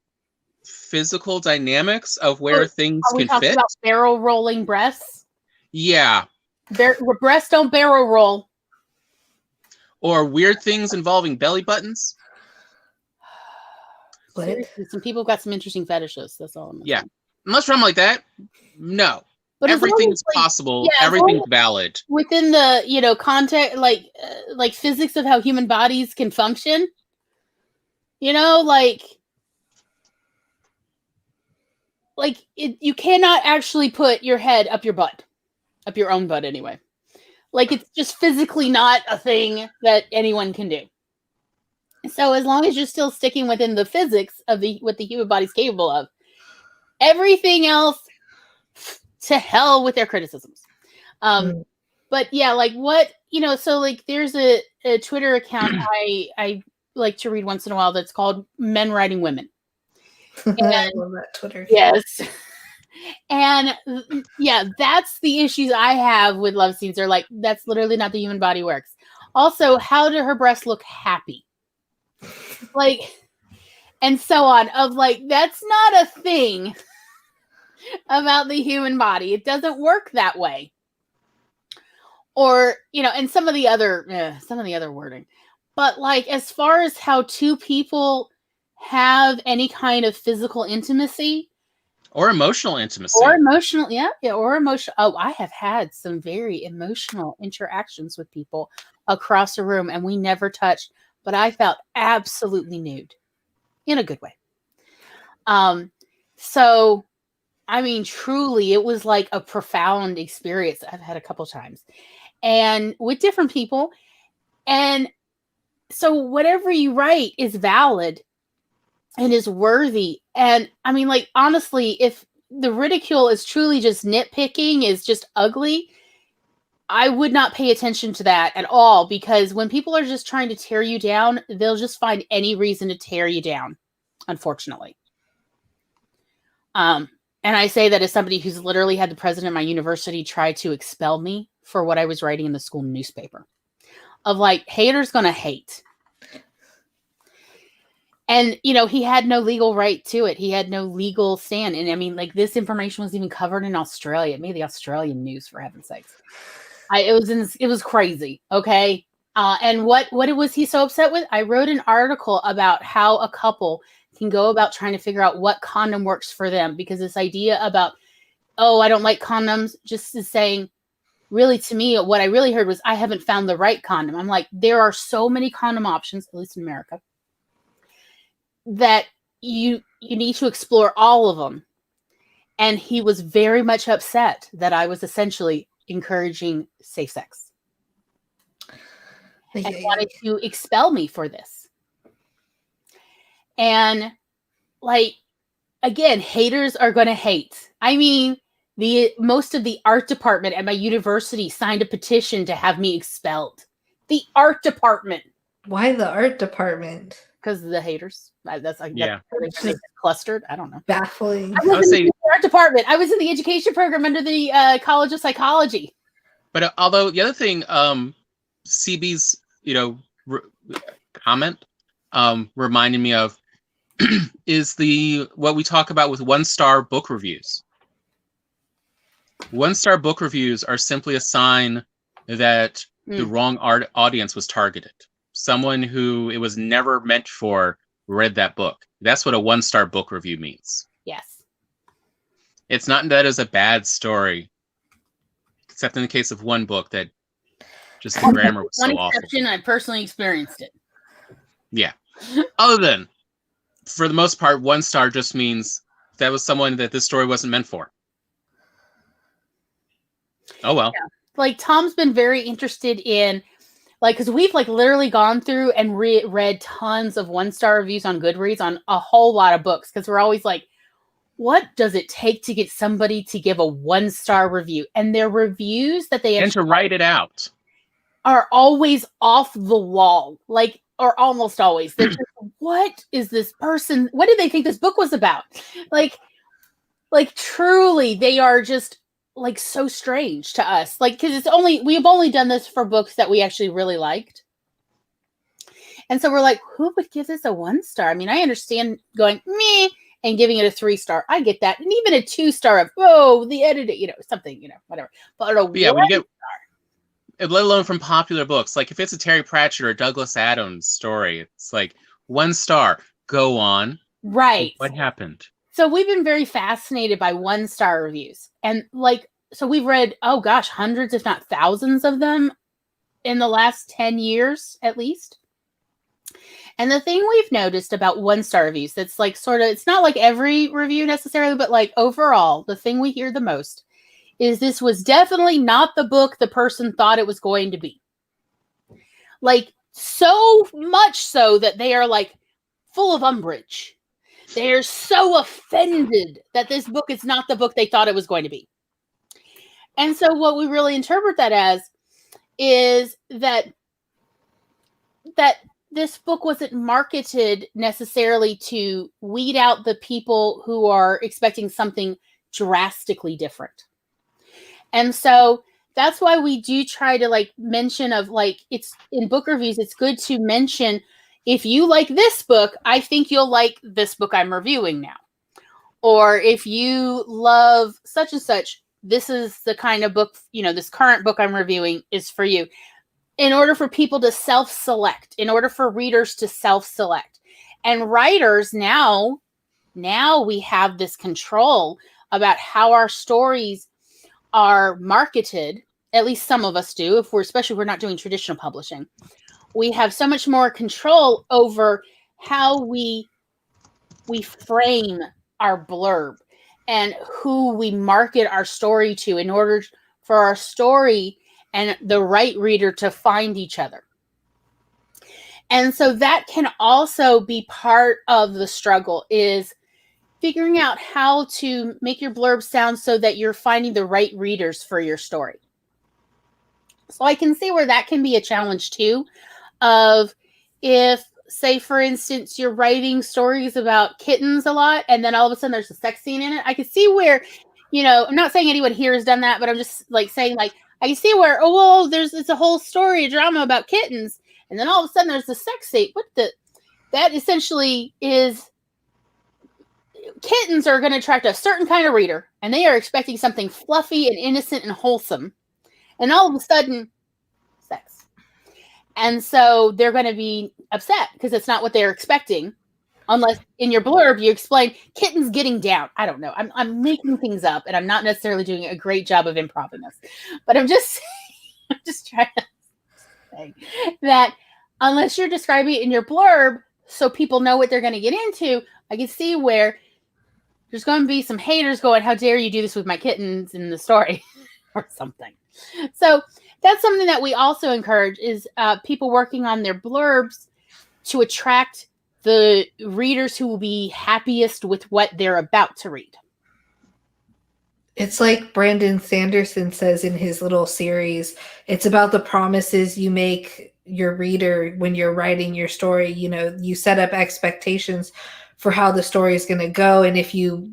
Speaker 3: physical dynamics of where things can fit. Are we talking about
Speaker 1: barrel rolling breasts?
Speaker 3: Yeah.
Speaker 1: Breasts don't barrel roll.
Speaker 3: Or weird things involving belly buttons.
Speaker 1: Seriously, some people got some interesting fetishes. That's all I'm saying.
Speaker 3: Yeah. Unless something like that, no. But everything's possible. Yeah, everything's valid
Speaker 1: within the, you know, context, like physics of how human bodies can function. You know, you cannot actually put your head up your butt, up your own butt anyway. Like, it's just physically not a thing that anyone can do. So as long as you're still sticking within the physics of what the human body's capable of, everything else, to hell with their criticisms. But yeah, like what, you know, so like there's a Twitter account I like to read once in a while that's called Men Writing Women. And,
Speaker 2: I love that Twitter.
Speaker 1: Yes. And yeah, that's the issues I have with love scenes. They're like, that's literally not the human body works. Also, how do her breasts look happy? Like, and so on, of like, that's not a thing about the human body. It doesn't work that way. Or, you know, and some of the other wording. But like, as far as how two people have any kind of physical intimacy
Speaker 3: or emotional intimacy
Speaker 1: or emotional oh, I have had some very emotional interactions with people across a room and we never touched, but I felt absolutely nude in a good way. So I mean, truly, it was like a profound experience I've had a couple times and with different people. And so whatever you write is valid and is worthy. And I mean, like, honestly, if the ridicule is truly just nitpicking, is just ugly, I would not pay attention to that at all, because when people are just trying to tear you down, they'll just find any reason to tear you down, unfortunately. And I say that as somebody who's literally had the president of my university try to expel me for what I was writing in the school newspaper. Of like, haters gonna hate. And, you know, he had no legal right to it. He had no legal stand. And I mean, like, this information was even covered in Australia. It made the Australian news, for heaven's sakes. It was crazy. Okay. And what was he so upset with? I wrote an article about how a couple can go about trying to figure out what condom works for them, because this idea about oh, I don't like condoms, just as saying, really, to me, what I really heard was, I haven't found the right condom. I'm like, there are so many condom options, at least in America, that you need to explore all of them. And he was very much upset that I was essentially encouraging safe sex and wanted to expel me for this. And like, again, haters are going to hate. I mean, most of the art department at my university signed a petition to have me expelled. The art department.
Speaker 2: Why the art department?
Speaker 1: Because of the haters. That's
Speaker 3: Yeah.
Speaker 1: that's clustered. I don't know.
Speaker 2: Baffling.
Speaker 1: I was in the art department. I was in the education program under the College of Psychology.
Speaker 3: But although the other thing, CB's comment reminded me of is what we talk about with 1-star book reviews. 1-star book reviews are simply a sign that the wrong audience was targeted. Someone who it was never meant for read that book. That's what a 1-star book review means.
Speaker 1: Yes.
Speaker 3: It's not that it's a bad story, except in the case of one book that just the grammar was so awful.
Speaker 1: One exception, I personally experienced it.
Speaker 3: Yeah. Other than, for the most part, 1-star just means that was someone that this story wasn't meant for. Oh, well.
Speaker 1: Yeah. Like, Tom's been very interested in, like, because we've, like, literally gone through and read tons of 1-star reviews on Goodreads on a whole lot of books, because we're always like, what does it take to get somebody to give a 1-star review? And their reviews that they
Speaker 3: and to write it out
Speaker 1: are always off the wall, like, or almost always. They're just, what is this person? What did they think this book was about? Like truly, they are just like so strange to us. Like, because we've only done this for books that we actually really liked. And so we're like, who would give this a 1-star? I mean, I understand going meh and giving it a 3-star. I get that. And even a 2-star of, the editing, something, whatever. But a
Speaker 3: when you get, let alone from popular books, like if it's a Terry Pratchett or Douglas Adams story, it's like 1-star, go on.
Speaker 1: Right.
Speaker 3: What happened?
Speaker 1: So we've been very fascinated by 1-star reviews. And so we've read, hundreds, if not thousands of them in the last 10 years, at least. And the thing we've noticed about 1-star reviews, that's like it's not like every review necessarily, but like overall, the thing we hear the most is this was definitely not the book the person thought it was going to be. Like, so much so that they are like full of umbrage. They're so offended that this book is not the book they thought it was going to be. And so what we really interpret that as is that this book wasn't marketed necessarily to weed out the people who are expecting something drastically different. And so that's why we do try to mention it's in book reviews, it's good to mention, if you like this book, I think you'll like this book I'm reviewing now. Or if you love such and such, this is the kind of book, this current book I'm reviewing is for you. In order for people to self-select, in order for readers to self-select. And writers now we have this control about how our stories are marketed. At least some of us do, especially if we're not doing traditional publishing. We have so much more control over how we frame our blurb and who we market our story to in order for our story and the right reader to find each other. And so that can also be part of the struggle, is figuring out how to make your blurb sound so that you're finding the right readers for your story. So I can see where that can be a challenge too, of if, say, for instance, you're writing stories about kittens a lot, and then all of a sudden there's a sex scene in it. I can see where, I'm not saying anyone here has done that, but I'm just saying I can see where, it's a whole story, a drama about kittens, and then all of a sudden there's the sex scene. That essentially is, kittens are going to attract a certain kind of reader, and they are expecting something fluffy and innocent and wholesome. And all of a sudden, sex. And so they're going to be upset because it's not what they're expecting. Unless in your blurb you explain kittens getting down. I don't know. I'm making things up, and I'm not necessarily doing a great job of improvising this. But I'm just I'm just trying to say that unless you're describing it in your blurb so people know what they're going to get into, I can see where there's going to be some haters going, how dare you do this with my kittens in the story or something. So that's something that we also encourage is people working on their blurbs to attract the readers who will be happiest with what they're about to read.
Speaker 2: It's like Brandon Sanderson says in his little series, it's about the promises you make your reader when you're writing your story. You know, you set up expectations for how the story is going to go. And if you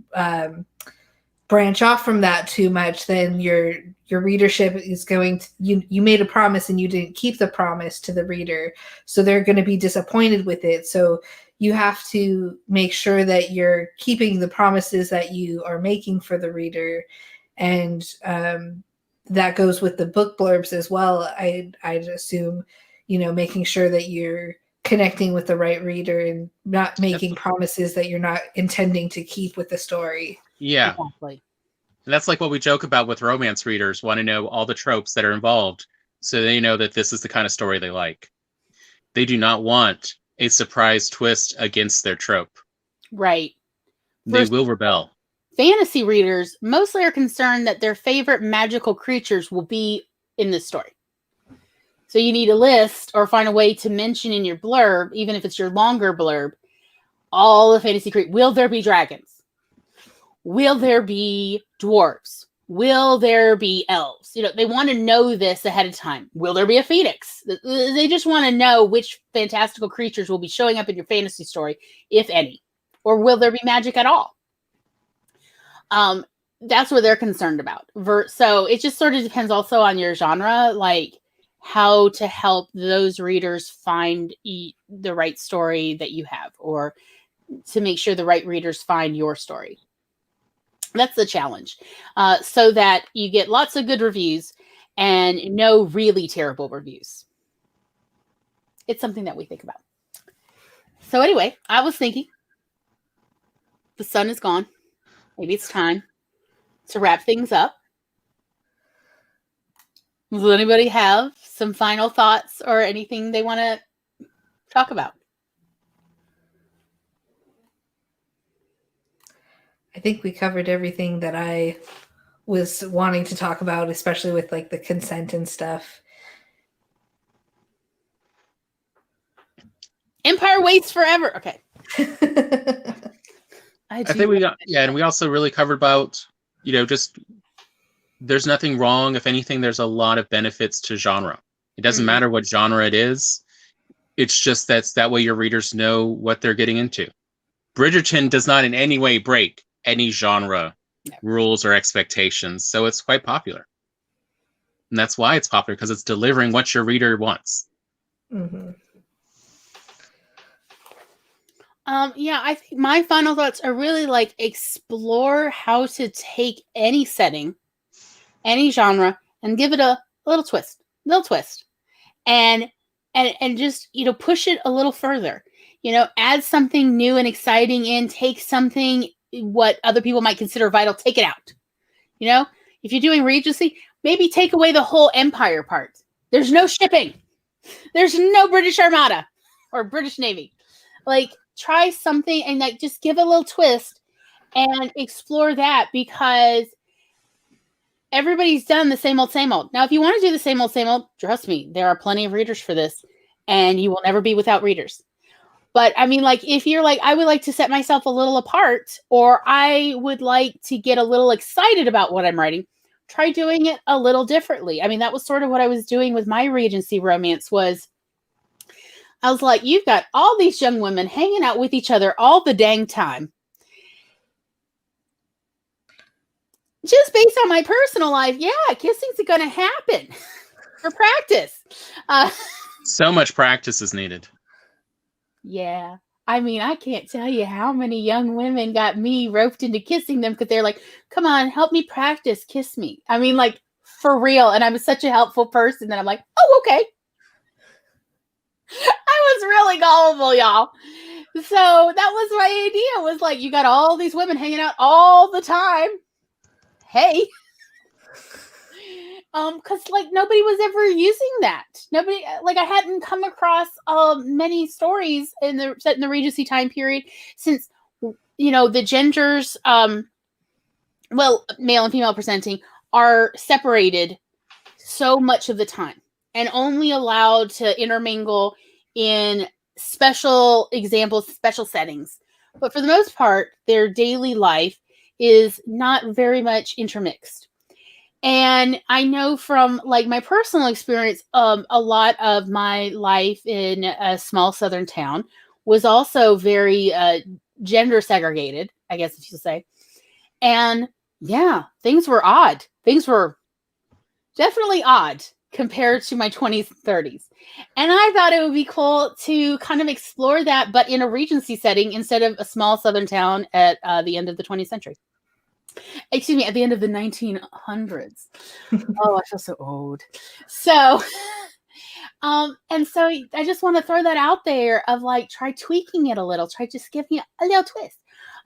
Speaker 2: branch off from that too much, then your readership is going to, you made a promise and you didn't keep the promise to the reader. So they're going to be disappointed with it. So you have to make sure that you're keeping the promises that you are making for the reader. And that goes with the book blurbs as well. I'd assume, you know, making sure that you're connecting with the right reader and not making promises that you're not intending to keep with the story.
Speaker 3: Yeah.
Speaker 1: Exactly.
Speaker 3: And that's like what we joke about with romance readers, want to know all the tropes that are involved so they know that this is the kind of story they like. They do not want a surprise twist against their trope.
Speaker 1: Right.
Speaker 3: They will rebel.
Speaker 1: Fantasy readers mostly are concerned that their favorite magical creatures will be in this story. So you need a list or find a way to mention in your blurb, even if it's your longer blurb, all the fantasy creatures. Will there be dragons? Will there be dwarves? Will there be elves? You know, they want to know this ahead of time. Will there be a phoenix? They just want to know which fantastical creatures will be showing up in your fantasy story, if any. Or will there be magic at all? That's what they're concerned about. So it just sort of depends also on your genre, like how to help those readers find the right story that you have, or to make sure the right readers find your story. That's the challenge. So that you get lots of good reviews and no really terrible reviews. It's something that we think about. So anyway, I was thinking the sun is gone. Maybe it's time to wrap things up. Does anybody have some final thoughts or anything they want to talk about?
Speaker 2: I think we covered everything that I was wanting to talk about, especially with like the consent and stuff.
Speaker 1: Empire waits forever. Okay.
Speaker 3: I think we got, and we also really covered about, you know, just there's nothing wrong. If anything, there's a lot of benefits to genre. It doesn't matter what genre it is. It's just that way your readers know what they're getting into. Bridgerton does not in any way break any genre rules or expectations, so it's quite popular. And that's why it's popular, because it's delivering what your reader wants.
Speaker 2: Mm-hmm.
Speaker 1: Yeah, I think my final thoughts are really like explore how to take any setting, any genre, and give it a little twist, and just, you know, push it a little further. You know, add something new and exciting in. Take something what other people might consider vital. Take it out. You know, if you're doing Regency, maybe take away the whole Empire part. There's no shipping. There's no British Armada or British Navy. Like, try something and like just give a little twist and explore that, because everybody's done the same old, same old. Now, if you want to do the same old, trust me, there are plenty of readers for this, and you will never be without readers. But I mean, like, if you're like, I would like to set myself a little apart, or I would like to get a little excited about what I'm writing, try doing it a little differently. I mean, that was sort of what I was doing with my Regency romance. Was I was like, you've got all these young women hanging out with each other all the dang time. Just based on my personal life, yeah, kissing's going to happen for practice.
Speaker 3: So much practice is needed.
Speaker 1: Yeah. I mean, I can't tell you how many young women got me roped into kissing them because they're like, come on, help me practice, kiss me. I mean, like, for real. And I'm such a helpful person that I'm like, oh, okay. I was really gullible, y'all. So that was my idea, was like, you got all these women hanging out all the time. Hey. Because like nobody was ever using that. Nobody, like I hadn't come across many stories set in the Regency time period since, you know, the genders, well, male and female presenting are separated so much of the time and only allowed to intermingle in special examples, special settings. But for the most part, their daily life is not very much intermixed. And I know from like my personal experience, a lot of my life in a small southern town was also very gender segregated, I guess if you say. And yeah, things were odd. Things were definitely odd compared to my 20s and 30s. And I thought it would be cool to kind of explore that, but in a Regency setting instead of a small southern town at the end of the 20th century. Excuse me, at the end of the 1900s. Oh, I feel so old. So, and so I just want to throw that out there of like, try tweaking it a little, try just giving it a little twist,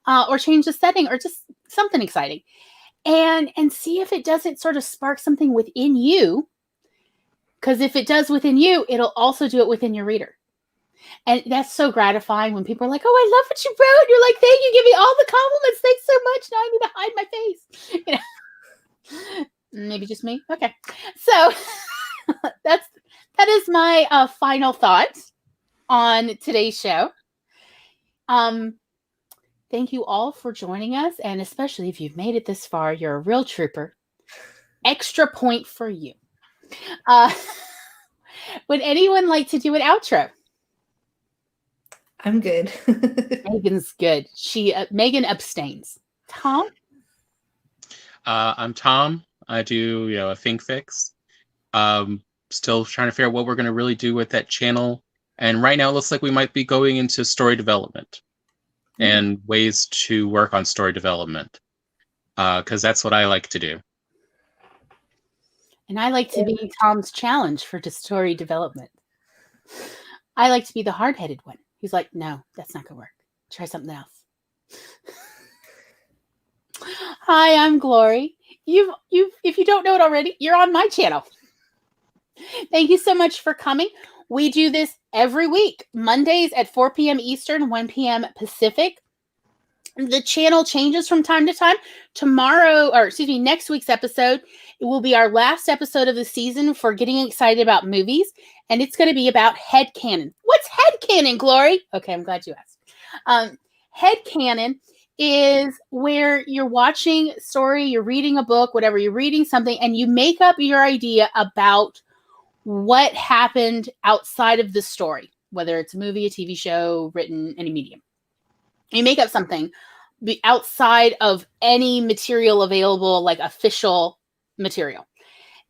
Speaker 1: or change the setting, or just something exciting, and see if it doesn't sort of spark something within you. Because if it does within you, it'll also do it within your reader. And that's so gratifying when people are like, "Oh, I love what you wrote." You're like, "Thank you, give me all the compliments. Thanks so much. Now I need to hide my face." You know, maybe just me. Okay, so that is my final thought on today's show. Thank you all for joining us, and especially if you've made it this far, you're a real trooper. Extra point for you. Would anyone like to do an outro?
Speaker 2: I'm good.
Speaker 1: Megan's good. Megan abstains. Tom?
Speaker 3: I'm Tom. I do, a Think Fix. Still trying to figure out what we're going to really do with that channel. And right now it looks like we might be going into story development and ways to work on story development. Because that's what I like to do.
Speaker 1: And I like to be Tom's challenge for story development. I like to be the hard-headed one. He's like, no, that's not going to work. Try something else. Hi, I'm Glory. If you don't know it already, you're on my channel. Thank you so much for coming. We do this every week, Mondays at 4 p.m. Eastern, 1 p.m. Pacific. The channel changes from time to time. Next week's episode, it will be our last episode of the season for getting excited about movies, and it's going to be about headcanon. What's headcanon, Glory? Okay, I'm glad you asked. Headcanon is where you're watching a story, you're reading a book, whatever, you're reading something, and you make up your idea about what happened outside of the story, whether it's a movie, a TV show, written, any medium. You make up something outside of any material available, like official material.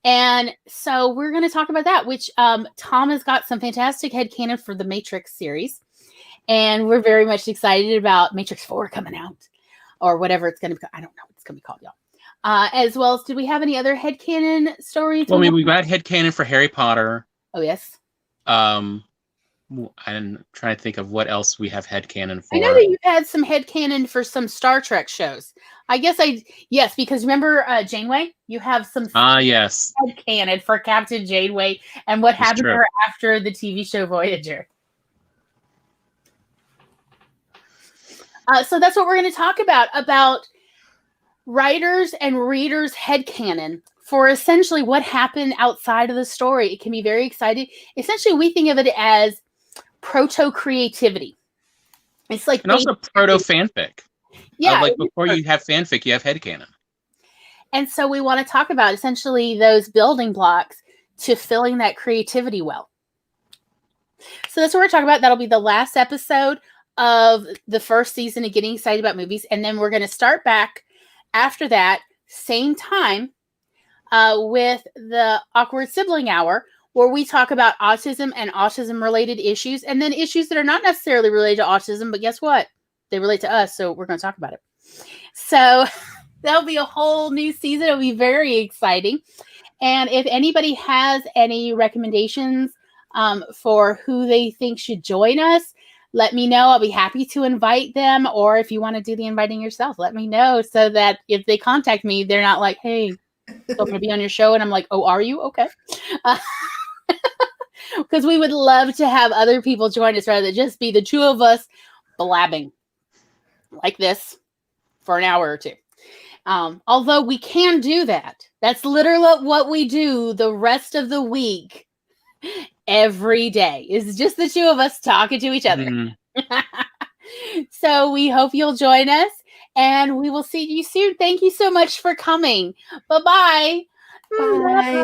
Speaker 1: And so we're going to talk about that, which Tom has got some fantastic headcanon for the Matrix series. And we're very much excited about Matrix 4 coming out, or whatever it's going to be. I don't know what it's going to be called, y'all. As well as, do we have any other headcanon stories?
Speaker 3: Well, I mean, we've got headcanon for Harry Potter.
Speaker 1: Oh, yes.
Speaker 3: I'm trying to think of what else we have headcanon for.
Speaker 1: I know that you've had some headcanon for some Star Trek shows. Yes, because remember Janeway? You have some
Speaker 3: yes.
Speaker 1: headcanon for Captain Janeway and what happened to her after the TV show Voyager. So that's what we're going to talk about writers and readers' headcanon for essentially what happened outside of the story. It can be very exciting. Essentially, we think of it as proto-creativity. It's like...
Speaker 3: And also proto-fanfic.
Speaker 1: Yeah.
Speaker 3: Like before you have fanfic, you have headcanon.
Speaker 1: And so we want to talk about essentially those building blocks to filling that creativity well. So that's what we're talking about. That'll be the last episode of the first season of Getting Excited About Movies. And then we're going to start back after that, same time, with the Awkward Sibling Hour, where we talk about autism and autism-related issues, and then issues that are not necessarily related to autism, but guess what? They relate to us, so we're going to talk about it. So that'll be a whole new season. It'll be very exciting. And if anybody has any recommendations for who they think should join us, let me know. I'll be happy to invite them. Or if you want to do the inviting yourself, let me know so that if they contact me, they're not like, hey, so I'm going to be on your show. And I'm like, oh, are you? Okay. Because we would love to have other people join us rather than just be the two of us blabbing like this for an hour or two. Although we can do that. That's literally what we do the rest of the week every day. It's just the two of us talking to each other. So we hope you'll join us and we will see you soon. Thank you so much for coming. Bye-bye.
Speaker 2: Bye.